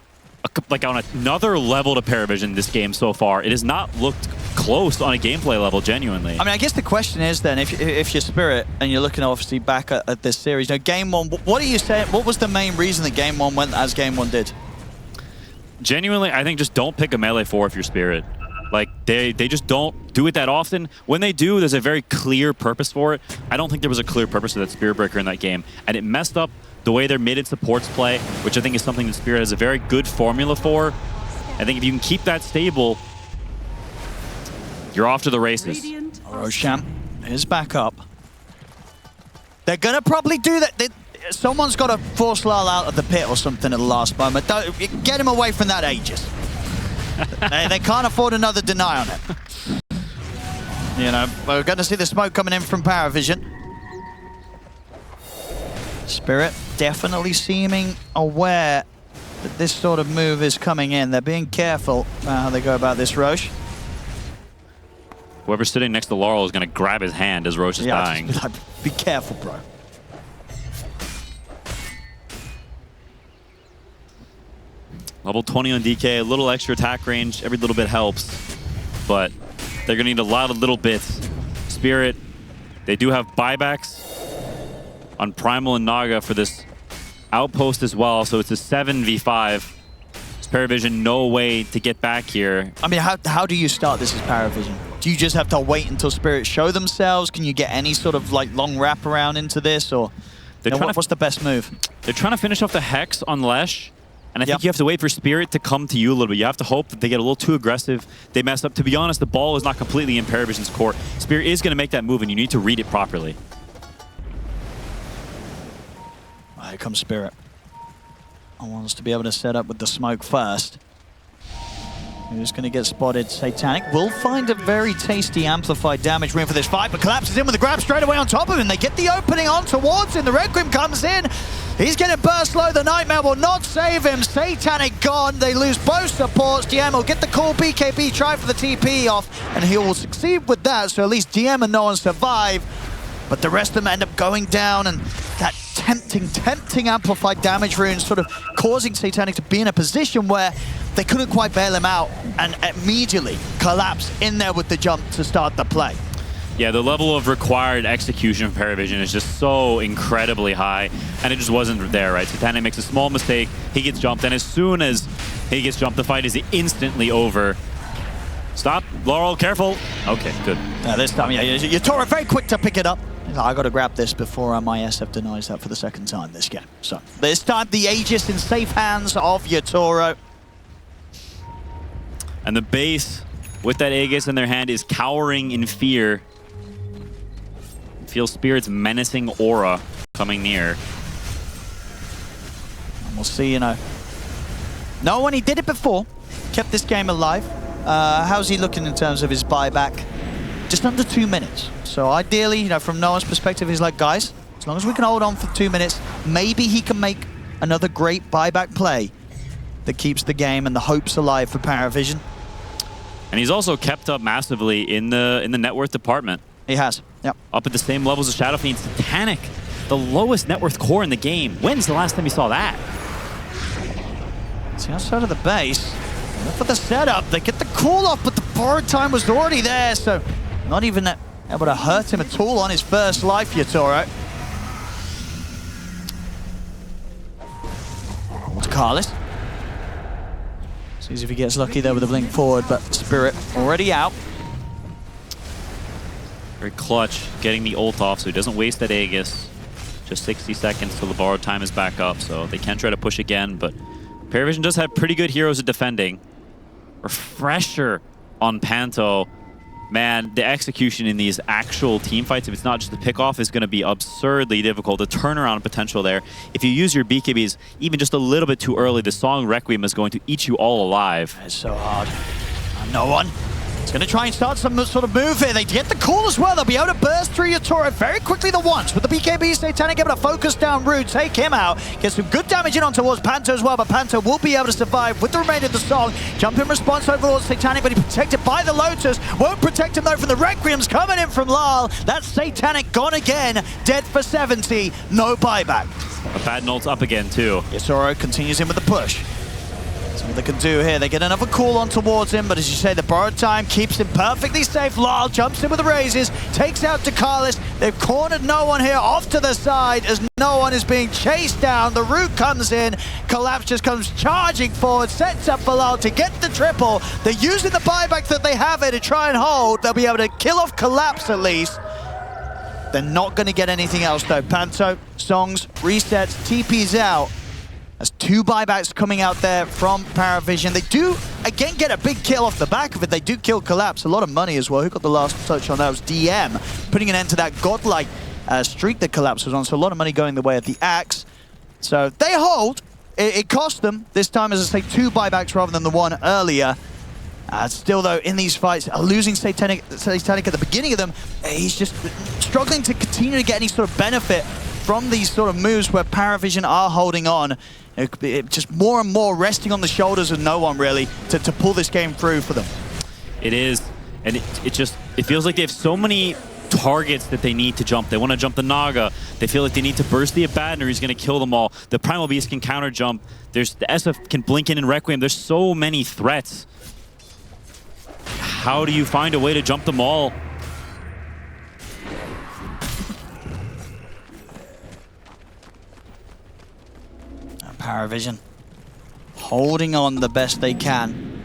on another level to PARIVISION this game so far. It has not looked close on a gameplay level, genuinely. I mean, I guess the question is then, if you're Spirit and you're looking obviously back at this series, you know, Game 1, what are you saying? What was the main reason that Game 1 went as Game 1 did? Genuinely, I think just don't pick a melee 4 if you're Spirit. Like, they just don't do it that often. When they do, there's a very clear purpose for it. I don't think there was a clear purpose for that Spirit Breaker in that game, and it messed up the way their mid and supports play, which I think is something that Spirit has a very good formula for. I think if you can keep that stable, you're off to the races. Roshan is back up. They're going to probably do that. Someone's got to force Lal out of the pit or something at the last moment. Get him away from that Aegis. they can't afford another deny on it. You know, we're going to see the smoke coming in from PARIVISION. Spirit definitely seeming aware that this sort of move is coming in. They're being careful about how they go about this, Roche. Whoever's sitting next to Laurel is going to grab his hand as Roche is dying. Be careful, bro. Level 20 on DK, a little extra attack range, every little bit helps. But they're going to need a lot of little bits. Spirit, they do have buybacks on Primal and Naga for this outpost as well, so it's a 7v5. PARIVISION, no way to get back here. I mean, how do you start this as PARIVISION? Do you just have to wait until Spirit show themselves? Can you get any sort of like long wraparound into this, or what's the best move? They're trying to finish off the Hex on Lesh, and I think you have to wait for Spirit to come to you a little bit. You have to hope that they get a little too aggressive. They mess up. To be honest, the ball is not completely in PARIVISION's court. Spirit is going to make that move, and you need to read it properly. Here comes Spirit. I want us to be able to set up with the smoke first. Who's going to get spotted? Satanic will find a very tasty amplified damage win for this fight, but collapses in with a grab straight away on top of him. They get the opening on towards him. The Red Grim comes in. He's getting burst low. The Nightmare will not save him. Satanic gone. They lose both supports. DM will get the call. BKB try for the TP off, and he will succeed with that. So at least DM and no one survive. But the rest of them end up going down, and that tempting amplified damage rune sort of causing Satanic to be in a position where they couldn't quite bail him out and immediately collapse in there with the jump to start the play. Yeah, the level of required execution from PARIVISION is just so incredibly high, and it just wasn't there, right? Satanic makes a small mistake, he gets jumped, and as soon as he gets jumped, the fight is instantly over. Stop, Laurel, careful. Okay, good. This time, yeah, Yatoro very quick to pick it up. I got to grab this before my SF denies that for the second time this game. So this time, the Aegis in safe hands of Yatoro. And the base, with that Aegis in their hand, is cowering in fear. Feel Spirit's menacing aura coming near. And we'll see, you know. No one, he did it before. Kept this game alive. How's he looking in terms of his buyback? Just under 2 minutes. So ideally, you know, from Noah's perspective, he's like, guys, as long as we can hold on for 2 minutes, maybe he can make another great buyback play that keeps the game and the hopes alive for PARIVISION. And he's also kept up massively in the net worth department. He has, yep. Up at the same levels as Shadow Fiend. Satanic, the lowest net worth core in the game. When's the last time you saw that? See, outside of the base, for the setup, they get the call off, but the borrowed time was already there, so not even able to hurt him at all on his first life, Yatoro. To Carlos. Sees if he gets lucky there with the blink forward, but Spirit already out. Very clutch, getting the ult off so he doesn't waste that Aegis. Just 60 seconds till the borrowed time is back up, so they can try to push again, but PARIVISION does have pretty good heroes at defending. Refresher on Panto. Man, the execution in these actual team fights, if it's not just the pick-off, is going to be absurdly difficult. The turnaround potential there. If you use your BKBs even just a little bit too early, the song Requiem is going to eat you all alive. It's so hard. No one. It's going to try and start some sort of move here. They get the call as well. They'll be able to burst through Yatoro very quickly the once. With the BKB, Satanic able to focus down Rude, take him out. Get some good damage in on towards Panto as well, but Panto will be able to survive with the remainder of the song. Jump in response overlord Satanic, but he's protected by the Lotus. Won't protect him though from the Requiems coming in from Lal. That's Satanic gone again. Dead for 70. No buyback. A bad ult's up again too. Yatoro continues in with the push. What they can do here, they get another call on towards him, but as you say, the borrowed time keeps him perfectly safe. Lal jumps in with the raises, takes out Dakalis. They've cornered no one here off to the side as no one is being chased down. The root comes in, Collapse just comes charging forward, sets up for Lal to get the triple. They're using the buyback that they have here to try and hold. They'll be able to kill off Collapse at least. They're not going to get anything else though. Panto, Songs, resets, TP's out. There's 2 buybacks coming out there from PARIVISION. They do, again, get a big kill off the back of it. They do kill Collapse. A lot of money as well. Who got the last touch on that? It was DM, putting an end to that godlike streak that Collapse was on. So a lot of money going the way of the Axe. So they hold. It cost them. This time, as I say, 2 buybacks rather than the 1 earlier. Still, though, in these fights, losing Satanic at the beginning of them, he's just struggling to continue to get any sort of benefit from these sort of moves where PARIVISION are holding on. Just more and more resting on the shoulders of no one, really, to pull this game through for them. It is, and it feels like they have so many targets that they need to jump. They want to jump the Naga. They feel like they need to burst the Abaddon or he's going to kill them all. The Primal Beast can counter jump. There's the SF can blink in Requiem. There's so many threats. How do you find a way to jump them all? PARIVISION holding on the best they can.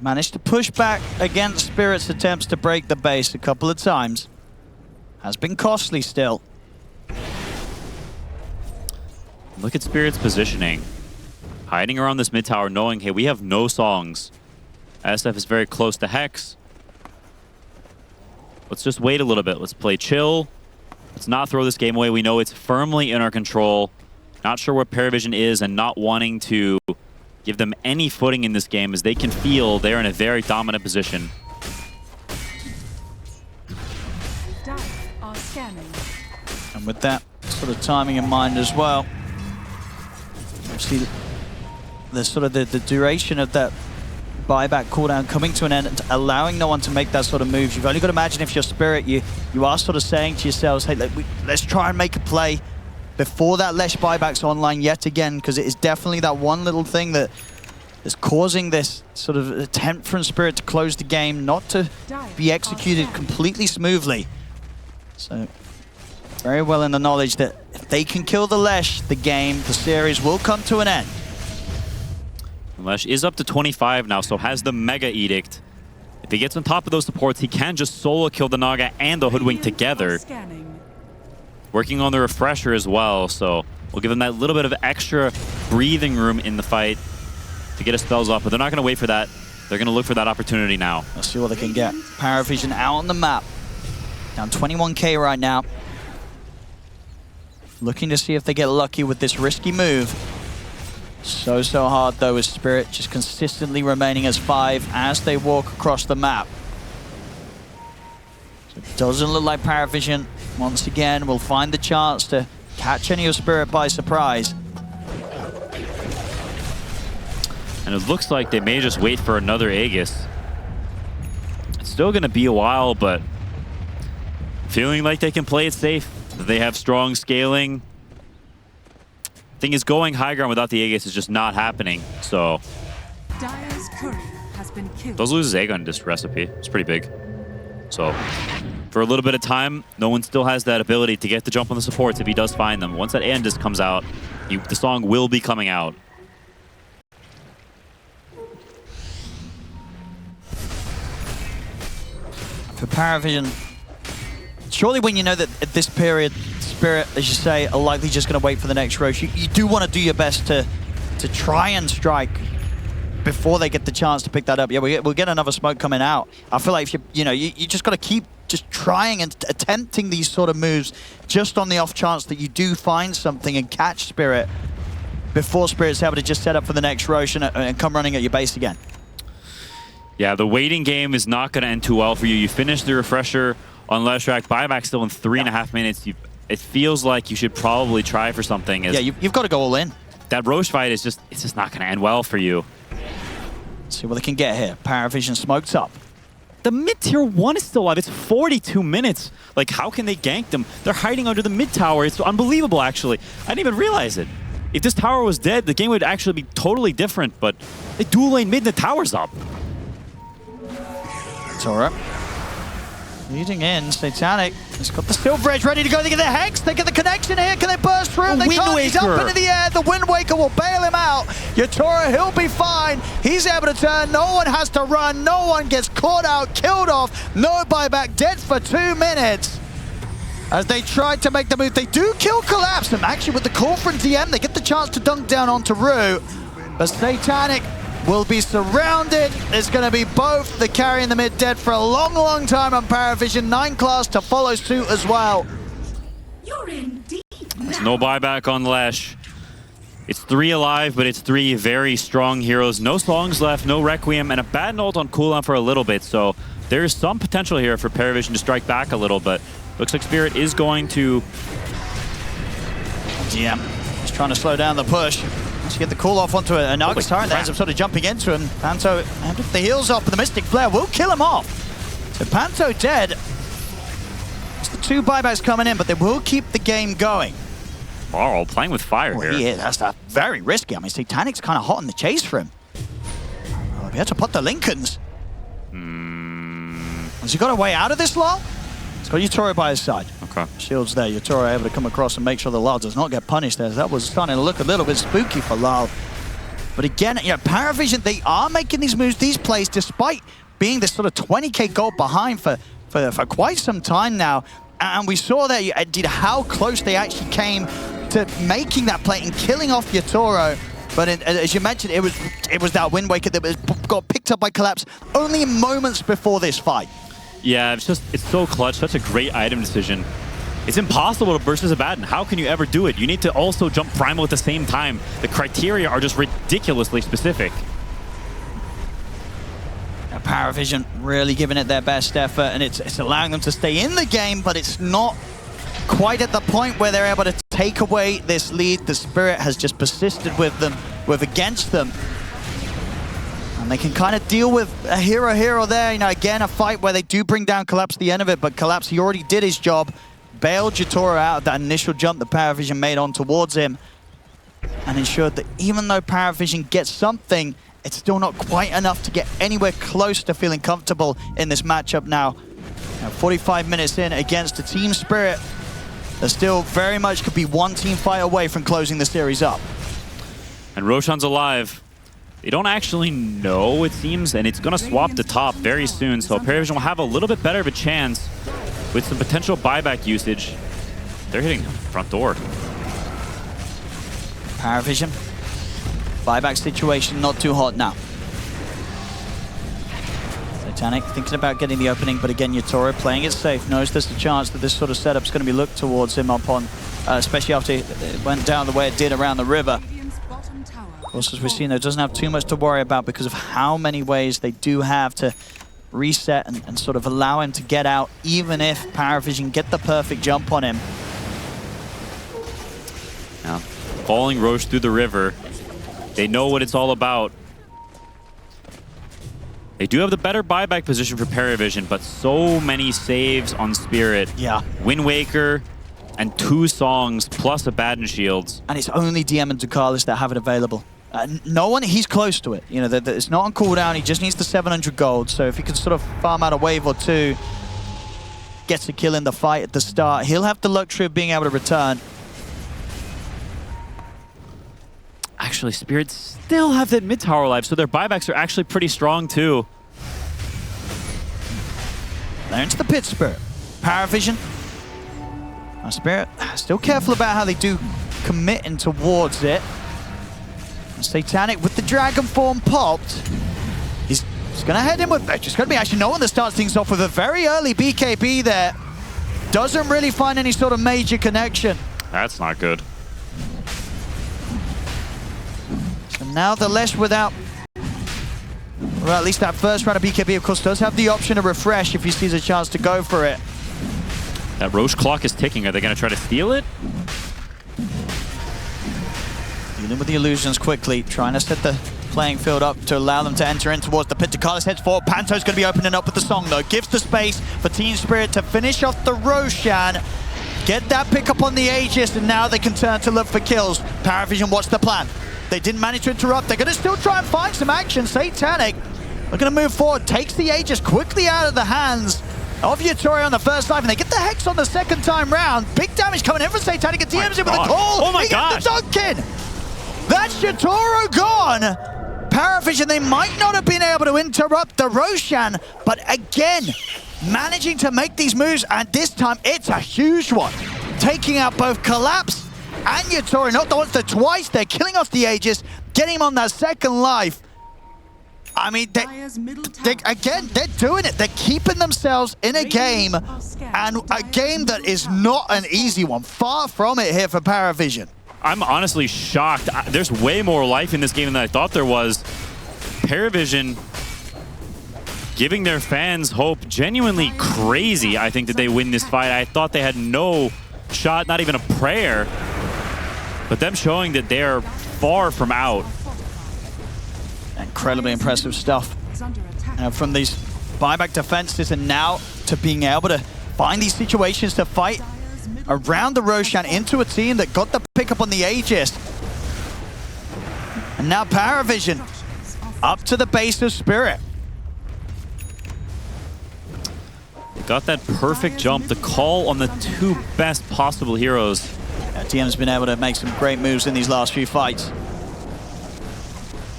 Managed to push back against Spirit's attempts to break the base a couple of times. Has been costly still. Look at Spirit's positioning. Hiding around this mid tower knowing, hey, we have no songs. SF is very close to Hex. Let's just wait a little bit. Let's play chill. Let's not throw this game away. We know it's firmly in our control. Not sure where PARIVISION is and not wanting to give them any footing in this game as they can feel they're in a very dominant position. Dice are scanning. And with that, sort of timing in mind as well. Obviously, the sort of the duration of that buyback cooldown coming to an end and allowing no one to make that sort of move. You've only got to imagine if you're Spirit, you are sort of saying to yourselves, hey, let's try and make a play before that Lesh buyback's online yet again, because it is definitely that one little thing that is causing this sort of attempt from Spirit to close the game, not to be executed completely smoothly. So, very well in the knowledge that if they can kill the Lesh, the series will come to an end. Lesh is up to 25 now, so has the Mega Edict. If he gets on top of those supports, he can just solo kill the Naga and the Hoodwink together. Working on the Refresher as well, so we'll give him that little bit of extra breathing room in the fight to get his spells off, but they're not going to wait for that. They're going to look for that opportunity now. Let's see what they can get. PARIVISION out on the map. Down 21k right now. Looking to see if they get lucky with this risky move. So hard though with Spirit just consistently remaining as 5 as they walk across the map. So it doesn't look like PARIVISION once again will find the chance to catch any of Spirit by surprise. And it looks like they may just wait for another Aegis. It's still going to be a while, but feeling like they can play it safe. They have strong scaling. Thing is, going high ground without the Aegis is just not happening, so Dire's courier has been killed. those loses Aegon in this recipe. It's pretty big. So for a little bit of time, no one still has that ability to get the jump on the supports if he does find them. Once that Andis comes out, the song will be coming out. For PARIVISION, surely when you know that at this period, Spirit, as you say, are likely just going to wait for the next Roche, you do want to do your best to try and strike before they get the chance to pick that up. Yeah, we'll get another smoke coming out. I feel like if you just got to keep just trying and attempting these sort of moves just on the off chance that you do find something and catch Spirit before Spirit's able to just set up for the next Roche and come running at your base again. Yeah, the waiting game is not going to end too well for you. You finish the Refresher on Leshrac, buyback still in 3.5 minutes. It feels like you should probably try for something. Yeah, you've got to go all in. That Roche fight is just not going to end well for you. Let's see what they can get here. PARIVISION smoked up. The mid-tier 1 is still alive. It's 42 minutes. Like, how can they gank them? They're hiding under the mid-tower. It's unbelievable, actually. I didn't even realize it. If this tower was dead, the game would actually be totally different, but they dual lane mid and the tower's up. Tora leading in. Satanic has got the Silver Edge ready to go. They get the Hex. They get the connection here. Can they burst through? They can't. He's up into the air. The Wind Waker will bail him out. Yatora, he'll be fine. He's able to turn. No one has to run. No one gets caught out, killed off. No buyback. Dead for 2 minutes. As they tried to make the move, they do kill Collapse. And actually with the call from DM, they get the chance to dunk down onto Rue. But Satanic will be surrounded. It's going to be both the carry and the mid dead for a long time on PARIVISION. 9 class to follow suit as well. You're in deep. There's no buyback on Lesh. It's 3 alive, but it's 3 very strong heroes. No songs left, no Requiem, and a bad ult on cooldown for a little bit. So there's some potential here for PARIVISION to strike back a little, but looks like Spirit is going to... DM he's trying to slow down the push. To get the call off onto a Naga turret, ends up sort of jumping into him. Panto and the heels up, but the Mystic Flare will kill him off. So Panto dead. It's the 2 buybacks coming in, but they will keep the game going. Marl playing with fire here. Yeah, that's very risky. I mean, Satanic's kind of hot in the chase for him. Oh, he had to put the Lincolns. Has he got a way out of this lull? He's got Yatora by his side. Okay. Shields there. Yatora able to come across and make sure the Lal does not get punished there. That was starting to look a little bit spooky for Lal. But again, PARIVISION, they are making these moves, these plays, despite being this sort of 20k gold behind for quite some time now. And we saw that indeed how close they actually came to making that play and killing off Yatora. But as you mentioned, it was that Wind Waker that got picked up by Collapse only moments before this fight. Yeah, it's so clutch, such a great item decision. It's impossible to burst as a Abaddon. How can you ever do it? You need to also jump Primal at the same time. The criteria are just ridiculously specific. PARIVISION really giving it their best effort, and it's allowing them to stay in the game, but it's not quite at the point where they're able to take away this lead. The Spirit has just persisted against them. And they can kind of deal with a hero here or there. You know, again, a fight where they do bring down Collapse at the end of it, but Collapse, he already did his job. Bailed Jatoro out of that initial jump that PARIVISION made on towards him. And ensured that even though PARIVISION gets something, it's still not quite enough to get anywhere close to feeling comfortable in this matchup now. 45 minutes in against a Team Spirit that still very much could be one team fight away from closing the series up. And Roshan's alive. They don't actually know, it seems, and it's going to swap to top very soon, so PARIVISION will have a little bit better of a chance with some potential buyback usage. They're hitting front door. PARIVISION, buyback situation not too hot now. Satanic thinking about getting the opening, but again, Yatoro playing it safe, knows there's a chance that this sort of setup's going to be looked towards him upon, especially after it went down the way it did around the river. Of course, as we've seen, it doesn't have too much to worry about because of how many ways they do have to reset and sort of allow him to get out, even if PARIVISION get the perfect jump on him. Now, following Roche through the river, they know what it's all about. They do have the better buyback position for PARIVISION, but so many saves on Spirit. Yeah. Wind Waker and 2 songs plus a Baden Shields. And it's only DM and Ducalis that have it available. No one, he's close to it. You know, it's not on cooldown, he just needs the 700 gold. So if he can sort of farm out a wave or 2, gets a kill in the fight at the start, he'll have the luxury of being able to return. Actually, Spirits still have that mid-tower life, so their buybacks are actually pretty strong too. They're into the pit, Spirit. PARIVISION. Spirit, still careful about how they do committing towards it. Satanic with the dragon form popped. He's going to head in with it. Just going to be actually no one that starts things off with a very early BKB there. Doesn't really find any sort of major connection. That's not good. And now the Lesh without, well, at least that first round of BKB, of course, does have the option to refresh if he sees a chance to go for it. That Roche clock is ticking. Are they going to try to steal it? Dealing with the illusions quickly, trying to set the playing field up to allow them to enter in towards the pit. Ducalis heads forward. Panto's going to be opening up with the song, though. Gives the space for Team Spirit to finish off the Roshan. Get that pick up on the Aegis, and now they can turn to look for kills. PARIVISION, what's the plan? They didn't manage to interrupt. They're going to still try and find some action. Satanic, they're going to move forward. Takes the Aegis quickly out of the hands of Yatoro on the first life, and they get the Hex on the second time round. Big damage coming in from Satanic, and DMs in with a call. Oh my gosh. The Duncan! That's Yatoro gone! PARIVISION, they might not have been able to interrupt the Roshan, but again, managing to make these moves, and this time it's a huge one. Taking out both Collapse and Yatoro, not the once, the twice. They're killing off the Aegis, getting him on that second life. I mean, again, they're doing it. They're keeping themselves in a game, and a game that is not an easy one. Far from it here for PARIVISION. I'm honestly shocked. There's way more life in this game than I thought there was. PARIVISION giving their fans hope. Genuinely crazy, I think, that they win this fight. I thought they had no shot, not even a prayer. But them showing that they're far from out. Incredibly impressive stuff. From these buyback defenses and now to being able to find these situations to fight around the Roshan into a team that got the pickup on the Aegis. And now PARIVISION up to the base of Spirit. They got that perfect jump, the call on the 2 best possible heroes. TM's been able to make some great moves in these last few fights.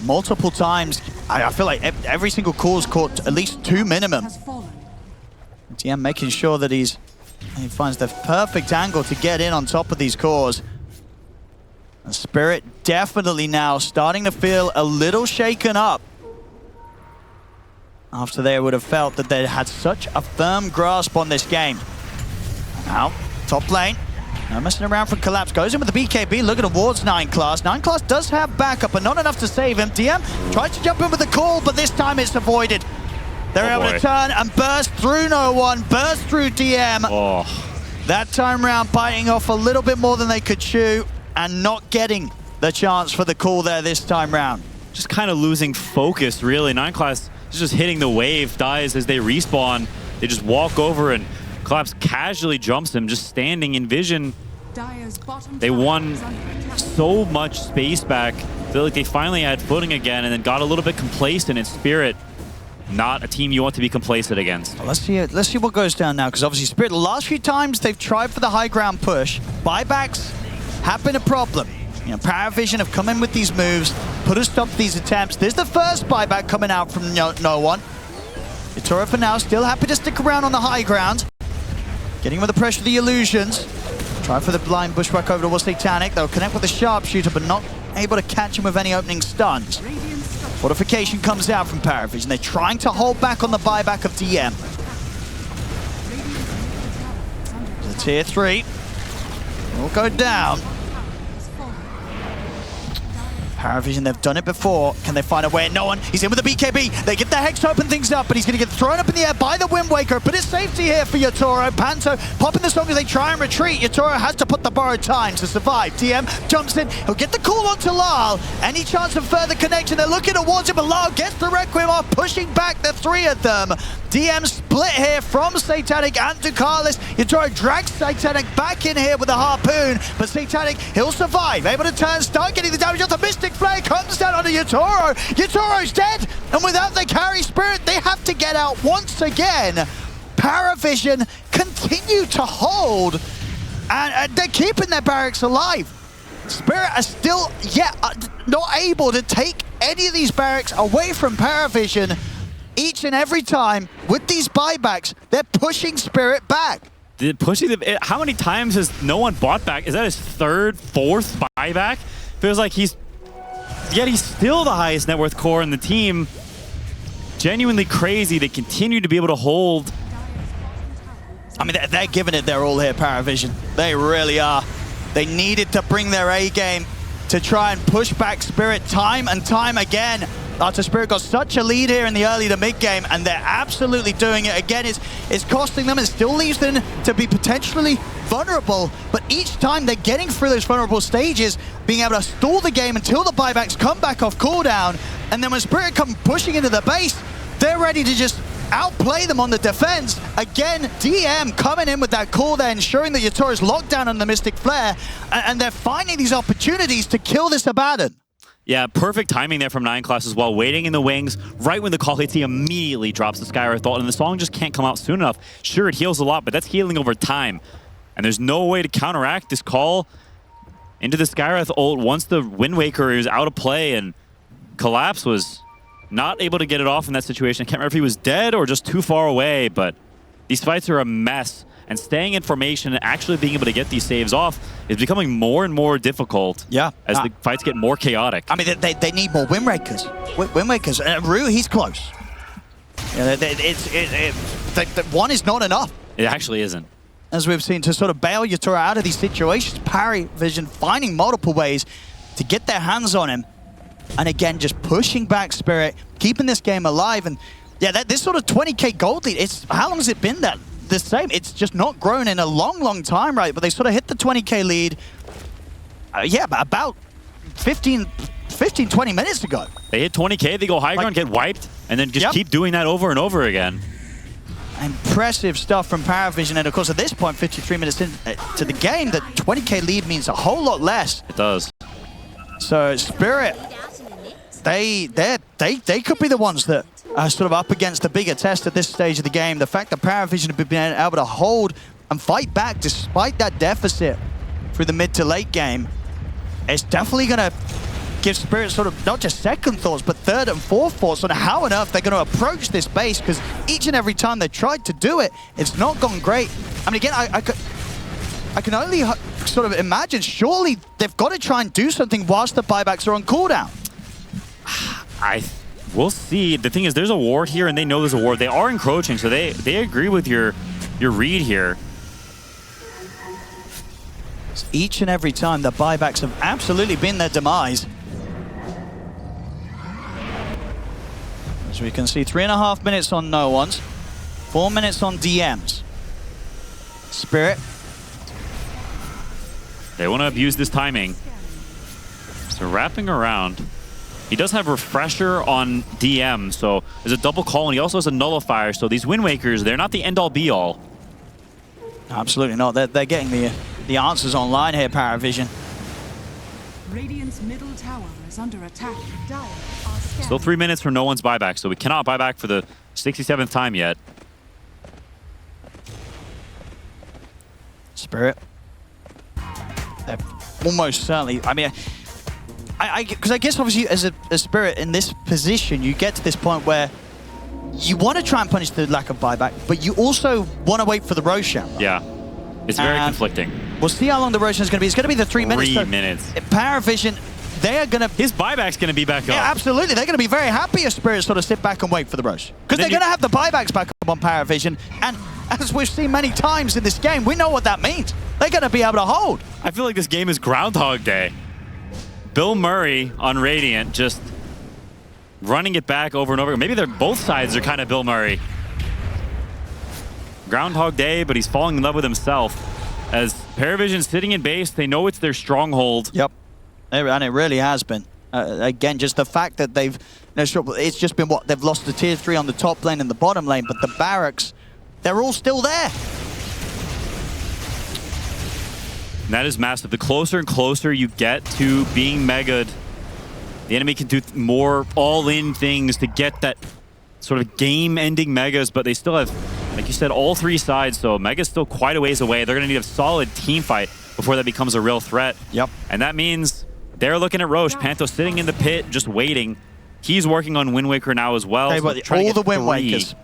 Multiple times, I feel like every single call's caught at least 2 minimum. TM making sure that he finds the perfect angle to get in on top of these cores. And Spirit definitely now starting to feel a little shaken up after they would have felt that they had such a firm grasp on this game. Now, top lane. No messing around from Collapse. Goes in with the BKB, looking towards 9 Class. 9 Class does have backup, but not enough to save him. DM tries to jump in with the call, but this time it's avoided. They're able to turn and burst through no one, burst through DM. Oh. That time round biting off a little bit more than they could chew and not getting the chance for the call there this time round. Just kind of losing focus, really. 9 Class is just hitting the wave, dies as they respawn. They just walk over and Collapse casually jumps him, just standing in vision. They won so much space back. I feel like they finally had footing again and then got a little bit complacent in Spirit. Not a team you want to be complacent against. Well, let's see what goes down now, because obviously Spirit, the last few times they've tried for the high ground push, buybacks have been a problem. You know, PARIVISION have come in with these moves, put a stop to these attempts. There's the first buyback coming out from no one. Yatoro for now still happy to stick around on the high ground. Getting with the pressure of the illusions. Try for the blind bushwhack over towards Satanic. They'll connect with the sharpshooter, but not able to catch him with any opening stuns. Fortification comes out from PARIVISION. They're trying to hold back on the buyback of DM. The tier 3 will go down. PARIVISION, they've done it before. Can they find a way? No one. He's in with the BKB. They get the Hex to open things up, but he's going to get thrown up in the air by the Wind Waker. But it's safety here for Yatoro. Panto popping the song as they try and retreat. Yatoro has to put the borrowed time to survive. DM jumps in. He'll get the call onto Lyle. Any chance of further connection? They're looking towards him, but Lyle gets the Requiem off, pushing back the 3 of them. DM split here from Satanic and Ducalis. Yatoro drags Satanic back in here with a harpoon, but Satanic, he'll survive. Able to turn, start getting the damage off. The Mystic Flare comes down onto Yatoro. Yatoro's dead, and without the carry Spirit, they have to get out once again. PARIVISION continue to hold, and they're keeping their barracks alive. Spirit are still not able to take any of these barracks away from PARIVISION. Each and every time with these buybacks, they're pushing Spirit back. How many times has no one bought back? Is that his 3rd, 4th buyback? Feels like he's still the highest net worth core in the team. Genuinely crazy. They continue to be able to hold. I mean, they're giving it their all here, PARIVISION. They really are. They needed to bring their A game to try and push back Spirit time and time again. After Spirit got such a lead here in the early to mid game, and they're absolutely doing it again. It's costing them. It still leaves them to be potentially vulnerable, but each time they're getting through those vulnerable stages, being able to stall the game until the buybacks come back off cooldown, and then when Spirit come pushing into the base, they're ready to just outplay them on the defense. Again, DM coming in with that call there, ensuring that Yatoro's locked down on the Mystic Flare, and they're finding these opportunities to kill this Abaddon. Yeah, perfect timing there from 9 Class as well. Waiting in the wings, right when the call hits, he immediately drops the Skywrath ult, and the song just can't come out soon enough. Sure, it heals a lot, but that's healing over time. And there's no way to counteract this call into the Skywrath ult once the Wind Waker is out of play, and Collapse was not able to get it off in that situation. I can't remember if he was dead or just too far away, but these fights are a mess. And staying in formation and actually being able to get these saves off is becoming more and more difficult as the fights get more chaotic. I mean, they need more Wind Wakers. Rue, he's close. Yeah, one is not enough. It actually isn't. As we've seen, to sort of bail Yatoro out of these situations, PARIVISION finding multiple ways to get their hands on him. And again, just pushing back Spirit, keeping this game alive. And yeah, this sort of 20k gold lead, how long has it been that? The same. It's just not grown in a long time, right? But they sort of hit the 20k lead, about 15, 20 minutes ago. They hit 20k, they go high ground, get wiped, and then just keep doing that over and over again. Impressive stuff from PARIVISION, and of course at this point, 53 minutes into the game, that 20k lead means a whole lot less. It does. So Spirit, they could be the ones that are sort of up against the bigger test at this stage of the game. The fact that PARIVISION have been able to hold and fight back despite that deficit through the mid to late game, it's definitely going to give Spirit sort of not just second thoughts, but third and fourth thoughts on how on earth they're going to approach this base, because each and every time they tried to do it, it's not gone great. I mean, again, I can only sort of imagine, surely they've got to try and do something whilst the buybacks are on cooldown. We'll see. The thing is, there's a ward here, and they know there's a ward. They are encroaching, so they agree with your read here. Each and every time, the buybacks have absolutely been their demise. As we can see, 3.5 minutes on no ones, 4 minutes on DMs. Spirit They want to abuse this timing. So wrapping around. He does have Refresher on DM, so there's a double call, and he also has a Nullifier. So these Wind Wakers, they're not the end-all, be-all. Absolutely not. They're getting the answers online here, PARIVISION. Radiant's middle tower is under attack. Dire are scanning. Still 3 minutes for no one's buyback, so we cannot buy back for the 67th time yet. Spirit. They're almost certainly. I mean, because I guess obviously as a Spirit in this position, you get to this point where you want to try and punish the lack of buyback, but you also want to wait for the Roshan. Right? Yeah, it's very conflicting. We'll see how long the Roshan is going to be. It's going to be the 3 minutes. 3 minutes. PARIVISION, they are going to... His buyback's going to be back up. Yeah, absolutely. They're going to be very happy if Spirit sort of sit back and wait for the Roshan. Because they're going to have the buybacks back up on PARIVISION. And as we've seen many times in this game, we know what that means. They're going to be able to hold. I feel like this game is Groundhog Day. Bill Murray on Radiant just running it back over and over. Maybe they're both sides are kind of Bill Murray. Groundhog Day, but he's falling in love with himself. As PARIVISION sitting in base, they know it's their stronghold. Yep, and it really has been. Again, just the fact that they've, it's just been what, they've lost the tier 3 on the top lane and the bottom lane, but the barracks, they're all still there. And that is massive. The closer and closer you get to being Mega'd, the enemy can do more all-in things to get that sort of game-ending Megas, but they still have, like you said, all 3 sides, so Mega's still quite a ways away. They're going to need a solid team fight before that becomes a real threat. Yep. And that means they're looking at Roche. Panto sitting in the pit, just waiting. He's working on Wind Waker now as well. Okay, So but all the Wind Wakers,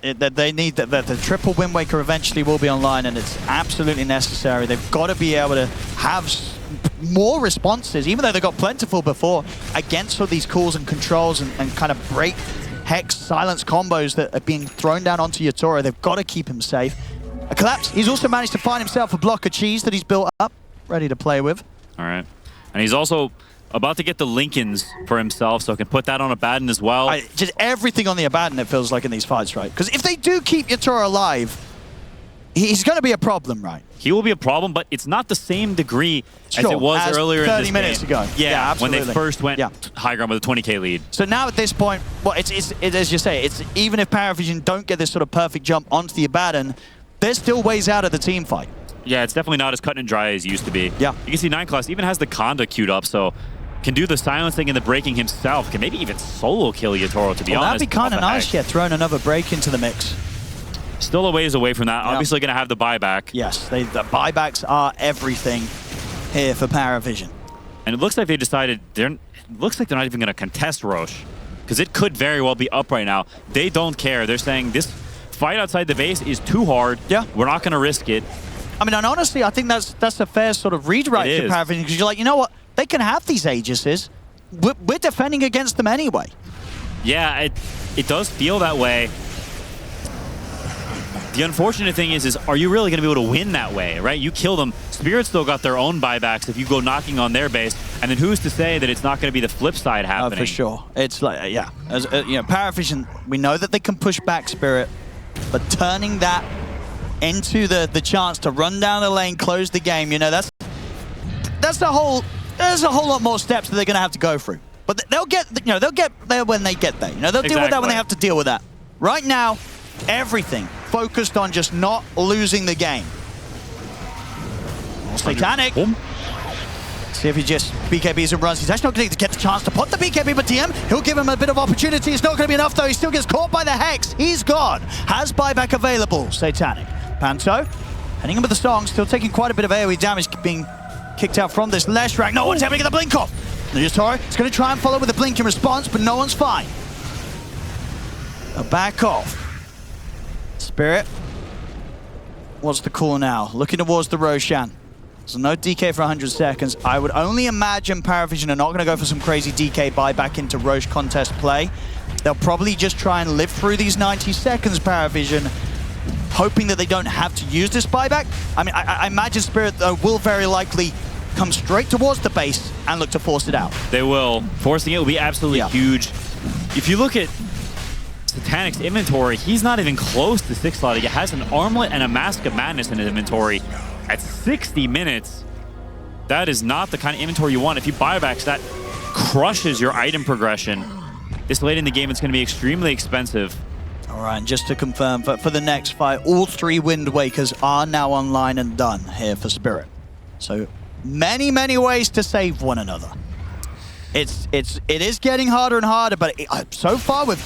they need that. The triple Wind Waker eventually will be online, and it's absolutely necessary. They've got to be able to have more responses, even though they got plentiful before, against all these calls and controls and kind of break Hex silence combos that are being thrown down onto Yatoro. They've got to keep him safe. A collapse. He's also managed to find himself a block of cheese that he's built up, ready to play with. All right. And he's also about to get the Lincolns for himself, so can put that on Abaddon as well. Just everything on the Abaddon, it feels like, in these fights, right? Because if they do keep Yatoro alive, he's going to be a problem, right? He will be a problem, but it's not the same degree as it was earlier in this 30 minutes game. ago. Yeah, when absolutely. they first went high ground with a 20k lead. So now at this point, well, it's as you say, it's even if PARIVISION don't get this sort of perfect jump onto the Abaddon, they're still ways out of the team fight. Yeah, it's definitely not as cut and dry as it used to be. Yeah. You can see 9 Class even has the Conda queued up, so can do the silencing and the breaking himself. Can maybe even solo kill Yatoro, to be honest. That'd be kind of nice, yeah, throwing another break into the mix. Still a ways away from that. Yeah. Obviously going to have the buyback. Yes, the buybacks are everything here for PARIVISION. And it looks like they decided it looks like they're not even going to contest Roche, because it could very well be up right now. They don't care. They're saying this fight outside the base is too hard. Yeah. We're not going to risk it. I mean, and honestly, I think that's a fair sort of read right to PARIVISION, because you're like, you know what? They can have these Aegises. We're defending against them anyway. Yeah, it does feel that way. The unfortunate thing is are you really going to be able to win that way, right? You kill them. Spirit still got their own buybacks if you go knocking on their base, and then who's to say that it's not going to be the flip side happening? For sure. It's like, yeah. As you know, PARIVISION, we know that they can push back Spirit, but turning that into the chance to run down the lane, close the game, you know, there's a whole lot more steps that they're going to have to go through. But they'll get there when they get there. You know, they'll deal with that when they have to deal with that. Right now, everything focused on just not losing the game. Satanic. See if he just BKBs and runs. He's actually not going to get the chance to put the BKB, but DM, he'll give him a bit of opportunity. It's not going to be enough, though. He still gets caught by the Hex. He's gone. Has buyback available. Satanic. Panto, heading in with the song, still taking quite a bit of AoE damage, being kicked out from this Leshrac. No one's able to get the blink off. Yatoro is going to try and follow with a blink in response, but no one's fine. A back off. Spirit. What's the call now? Looking towards the Roshan. So no DK for 100 seconds. I would only imagine PARIVISION are not going to go for some crazy DK buyback into Roche contest play. They'll probably just try and live through these 90 seconds, PARIVISION, hoping that they don't have to use this buyback. I mean, I imagine Spirit, though, will very likely come straight towards the base and look to force it out. They will. Forcing it will be absolutely huge. If you look at Satanic's inventory, he's not even close to 6 slot. He has an Armlet and a Mask of Madness in his inventory. At 60 minutes, that is not the kind of inventory you want. If you buybacks, that crushes your item progression. This late in the game, it's going to be extremely expensive. All right, and just to confirm, for the next fight, all 3 Wind Wakers are now online and done here for Spirit. So many, many ways to save one another. It is getting harder and harder, but so far with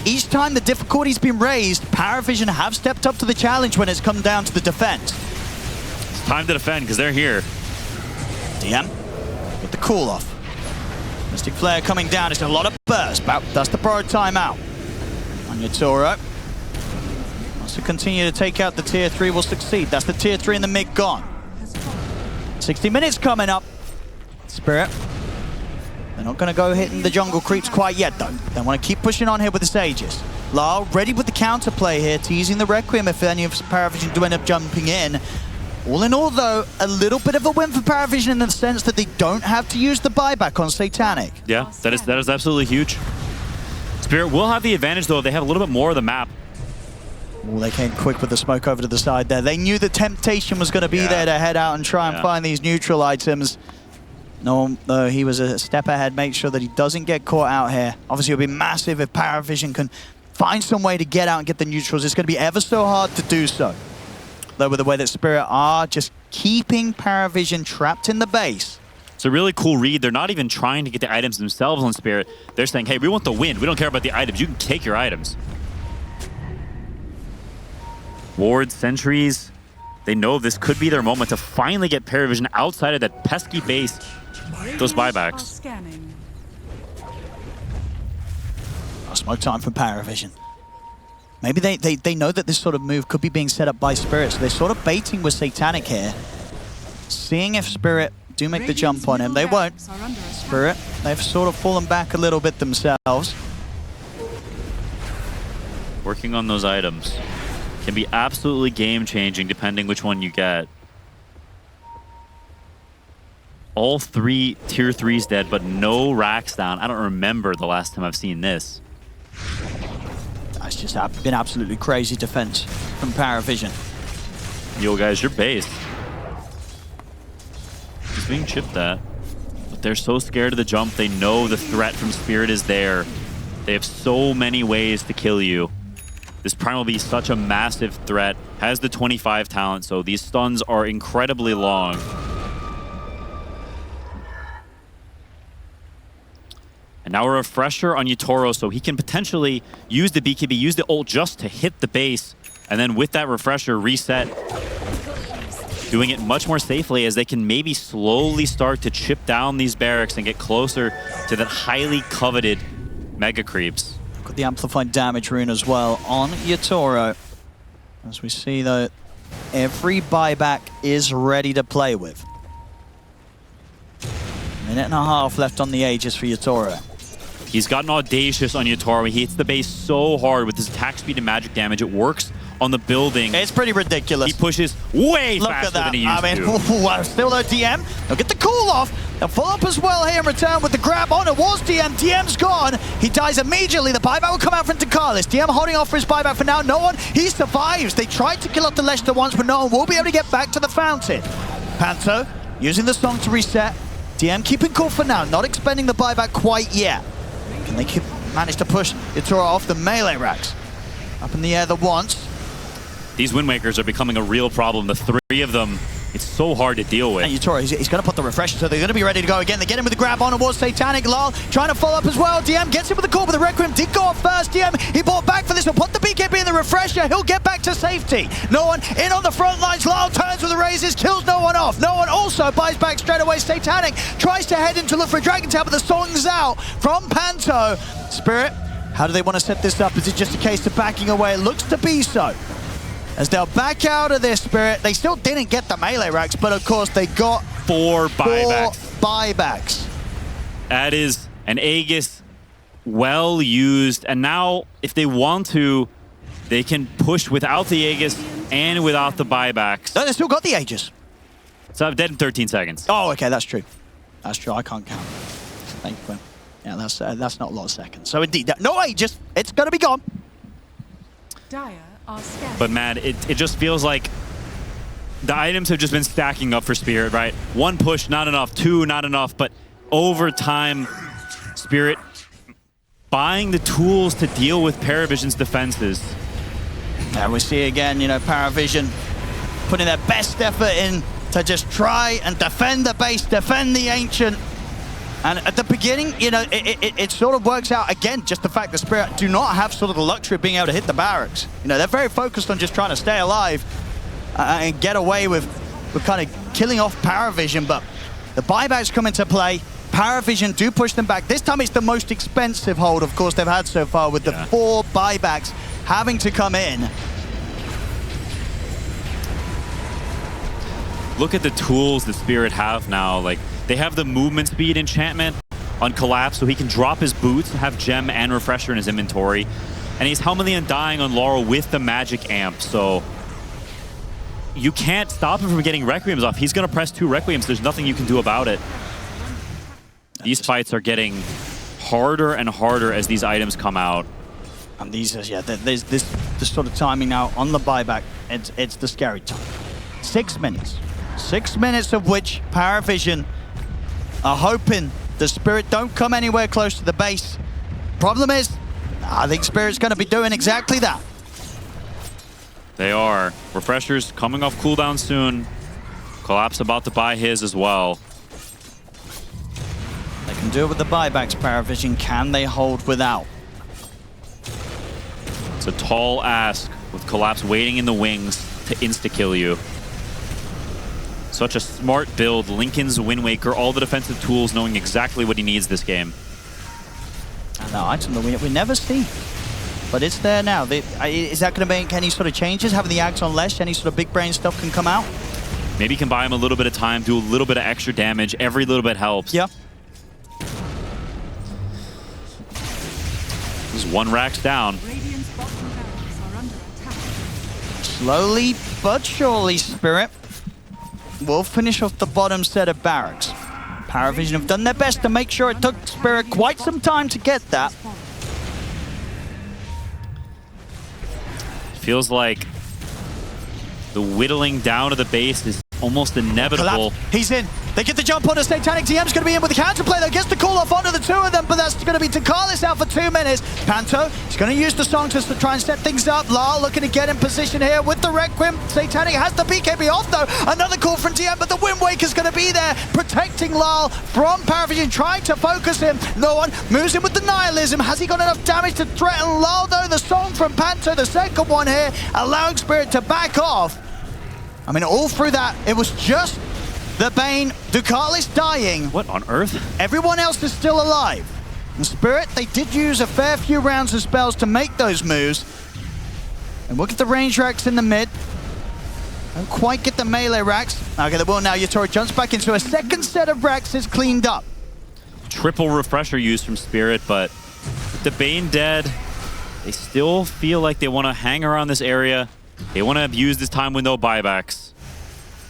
each time the difficulty's been raised, PARIVISION have stepped up to the challenge when it's come down to the defense. It's time to defend because they're here. DM with the cool off. Mystic Flare coming down. It's a lot of burst. That's the borrowed timeout. On your Toro. Wants to continue to take out the tier 3 will succeed. That's the tier 3 in the mid gone. 60 minutes coming up. Spirit. They're not going to go hitting the jungle creeps quite yet, though. They want to keep pushing on here with the Sages. Lyle ready with the counterplay here, teasing the Requiem if any of PARIVISION do end up jumping in. All in all, though, a little bit of a win for PARIVISION in the sense that they don't have to use the buyback on Satanic. Yeah, that is absolutely huge. Spirit will have the advantage, though. They have a little bit more of the map. Oh, they came quick with the smoke over to the side there. They knew the temptation was going to be there to head out and try and find these neutral items. No, though, he was a step ahead. Make sure that he doesn't get caught out here. Obviously, it would be massive if PARIVISION can find some way to get out and get the neutrals. It's going to be ever so hard to do so. Though with the way that Spirit are just keeping PARIVISION trapped in the base. It's a really cool read. They're not even trying to get the items themselves on Spirit. They're saying, hey, we want the win. We don't care about the items. You can take your items. Wards, sentries, they know this could be their moment to finally get PARIVISION outside of that pesky base. Those buybacks. Smoke time for PARIVISION. Maybe they know that this sort of move could be being set up by Spirit, so they're sort of baiting with Satanic here. Seeing if Spirit do make the jump on him. They won't. Spirit, they've sort of fallen back a little bit themselves. Working on those items can be absolutely game-changing depending which one you get. All 3 tier 3s dead, but no racks down. I don't remember the last time I've seen this. That's just been absolutely crazy defense from PARIVISION. Yo, guys, your base. He's being chipped at. But they're so scared of the jump. They know the threat from Spirit is there. They have so many ways to kill you. This Prime will be such a massive threat. Has the 25 talent, so these stuns are incredibly long. And now a refresher on Yatoro, so he can potentially use the BKB, use the ult just to hit the base, and then with that refresher, reset. Doing it much more safely as they can maybe slowly start to chip down these barracks and get closer to that highly coveted mega creeps. Got the amplified damage rune as well on Yatoro. As we see that every buyback is ready to play with. Minute and a half left on the Aegis for Yatoro. He's gotten audacious on Yatoro. He hits the base so hard with his attack speed and magic damage. It works on the building. It's pretty ridiculous. He pushes way Look faster at that. than he used to. Still no DM. They'll get the cool off. They'll follow up as well here in return with the grab on. It was DM. DM's gone. He dies immediately. The buyback will come out from Takalis. DM holding off for his buyback for now. No one. He survives. They tried to kill off the Leicester once, but no one will be able to get back to the fountain. Panto using the song to reset. DM keeping cool for now. Not expending the buyback quite yet. Can they manage to push Yatoro off the melee racks? Up in the air the once. These Wind Wakers are becoming a real problem. The 3 of them, it's so hard to deal with. And Yatoro, he's going to put the refresher, so they're going to be ready to go again. They get him with the grab on towards Satanic. Lal trying to follow up as well. DM gets him with the call, but the Requiem did go off first. DM, he bought back for this one. Put the BKB in the refresher. He'll get back to safety. No one in on the front lines. Lal turns with the raises, kills no one off. No one also buys back straight away. Satanic tries to head in to look for a Dragon Tail, but the song's out from Panto. Spirit, how do they want to set this up? Is it just a case of backing away? It looks to be so. As they'll back out of this, Spirit. They still didn't get the melee racks, but of course they got 4 buybacks. 4 buybacks. That is an Aegis well used. And now, if they want to, they can push without the Aegis and without the buybacks. No, they still got the Aegis. So I'm dead in 13 seconds. Oh, okay, that's true. That's true. I can't count. Thank you, Quinn. Yeah, that's not a lot of seconds. So indeed, no Aegis. It's going to be gone. Dire are scared. But man, it just feels like the items have just been stacking up for Spirit, right? One push, not enough. Two, not enough. But over time, Spirit buying the tools to deal with PARIVISION's defenses. And we see again, you know, PARIVISION putting their best effort in to just try and defend the base, defend the Ancient. And at the beginning, you know, it sort of works out, again, just the fact that Spirit do not have sort of the luxury of being able to hit the barracks. You know, they're very focused on just trying to stay alive and get away with kind of killing off PARIVISION, but the buybacks come into play. PARIVISION do push them back. This time it's the most expensive hold, of course, they've had so far, with the 4 buybacks having to come in. Look at the tools that Spirit have now. Like, they have the movement speed enchantment on Collapse, so he can drop his boots, have Gem and Refresher in his inventory. And he's Helming the Undying on Laurel with the magic amp, so you can't stop him from getting Requiems off. He's going to press 2 Requiems. There's nothing you can do about it. These fights are getting harder and harder as these items come out. And these are, yeah, there's this sort of timing now on the buyback. It's the scary time. 6 minutes. 6 minutes of which PARIVISION are hoping the Spirit don't come anywhere close to the base. Problem is, I think Spirit's going to be doing exactly that. They are. Refresher's coming off cooldown soon. Collapse about to buy his as well. They can do it with the buybacks, PARIVISION. Can they hold without? It's a tall ask with Collapse waiting in the wings to insta-kill you. Such a smart build. Linken's Wind Waker, all the defensive tools, knowing exactly what he needs this game. And the item that we never see, but it's there now. Is that going to make any sort of changes? Having the Axe on Lesh, any sort of big brain stuff can come out? Maybe you can buy him a little bit of time, do a little bit of extra damage. Every little bit helps. Yeah. There's 1 Rax down. Radiant's bottom barracks are under attack. Slowly but surely, Spirit will finish off the bottom set of barracks. PARIVISION have done their best to make sure it took Spirit quite some time to get that. Feels like the whittling down of the base is almost inevitable. Collapse. He's in. They get the jump on a Satanic. TM's going to be in with the counterplay, though. Gets the call off onto the 2 of them, but that's going to be Takalis out for 2 minutes. Panto, he's going to use the song to try and set things up. Lyle looking to get in position here with the Requiem. Satanic has the BKB off, though. Another call from TM, but the Wind Waker's going to be there, protecting Lyle from PARIVISION, trying to focus him. No one moves in with the Nihilism. Has he got enough damage to threaten Lyle, though? The song from Panto, the second one here, allowing Spirit to back off. I mean, all through that, it was just the Bane, Ducalis dying. What on earth? Everyone else is still alive. And Spirit, they did use a fair few rounds of spells to make those moves. And look at the range racks in the mid. Don't quite get the melee racks. Okay, they will now. Yatori jumps back into a second set of racks is cleaned up. Triple Refresher use from Spirit, but with the Bane dead, they still feel like they want to hang around this area. They want to abuse this time with no buybacks.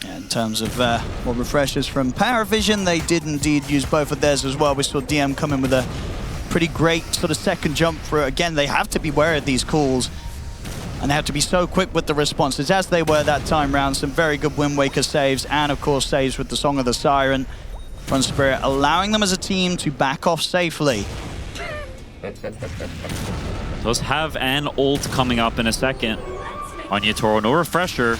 Yeah, in terms of what refreshers from PARIVISION, they did indeed use both of theirs as well. We saw DM come in with a pretty great sort of second jump for it. Again, they have to be wary of these calls, and they have to be so quick with the responses, as they were that time round. Some very good Wind Waker saves, and of course saves with the Song of the Siren from Spirit, allowing them as a team to back off safely. Those have an ult coming up in a second on Yatoro. No refresher,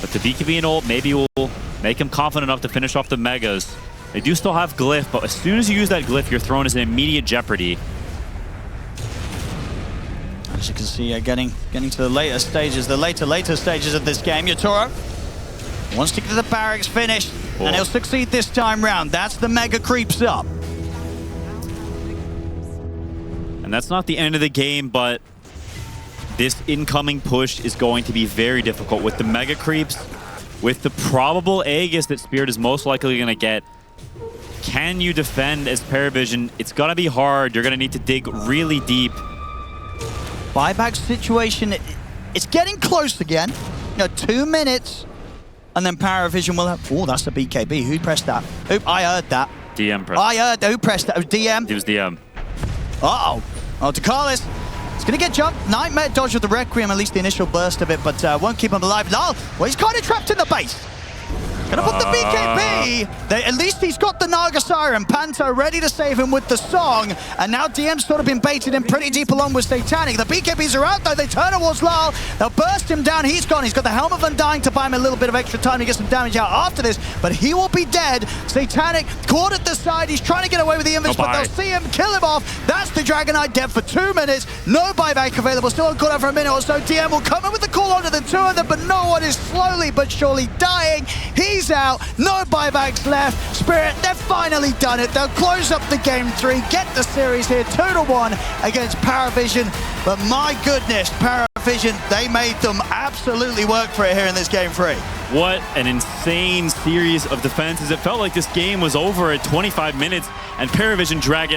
but the BKB and ult maybe will make him confident enough to finish off the Megas. They do still have Glyph, but as soon as you use that Glyph, your throne is in immediate jeopardy. As you can see, getting to the later stages of this game. Yatoro wants to get the barracks finished, and he'll succeed this time round. That's the Mega creeps up. And that's not the end of the game, but this incoming push is going to be very difficult with the Mega creeps, with the probable Aegis that Spirit is most likely going to get. Can you defend as PARIVISION? It's going to be hard. You're going to need to dig really deep. Buyback situation, it's getting close again. You know, 2 minutes, and then PARIVISION will have... Oh, that's the BKB. Who pressed that? I heard that. DM pressed. I heard who pressed that. It was DM. It was DM. Uh-oh. Oh, Ducalis. It's Gonna get jumped. Nightmare dodge with the Requiem, at least the initial burst of it, but won't keep him alive. Lal, well, he's kind of trapped in the base. Gonna put the BKB. At least he's got the Naga Siren. Panto ready to save him with the song. And now DM's sort of been baited in pretty deep along with Satanic. The BKBs are out though. They turn towards Lal. They'll burst him down. He's gone. He's got the Helm of Undying to buy him a little bit of extra time to get some damage out after this. But he will be dead. Satanic caught at the side. He's trying to get away with the invis, but they'll see him, kill him off. That's the Dragonite dead for 2 minutes. No buyback available. Still caught over a minute or so. DM will come in with the call onto the two of them, but no one is slowly but surely dying. He's out. No buybacks left. Spirit, they've finally done it. They'll close up the game 3, get the series here 2-1 against PARIVISION. But my goodness, PARIVISION, they made them absolutely work for it here in this game 3. What an insane series of defenses. It felt like this game was over at 25 minutes and PARIVISION drag it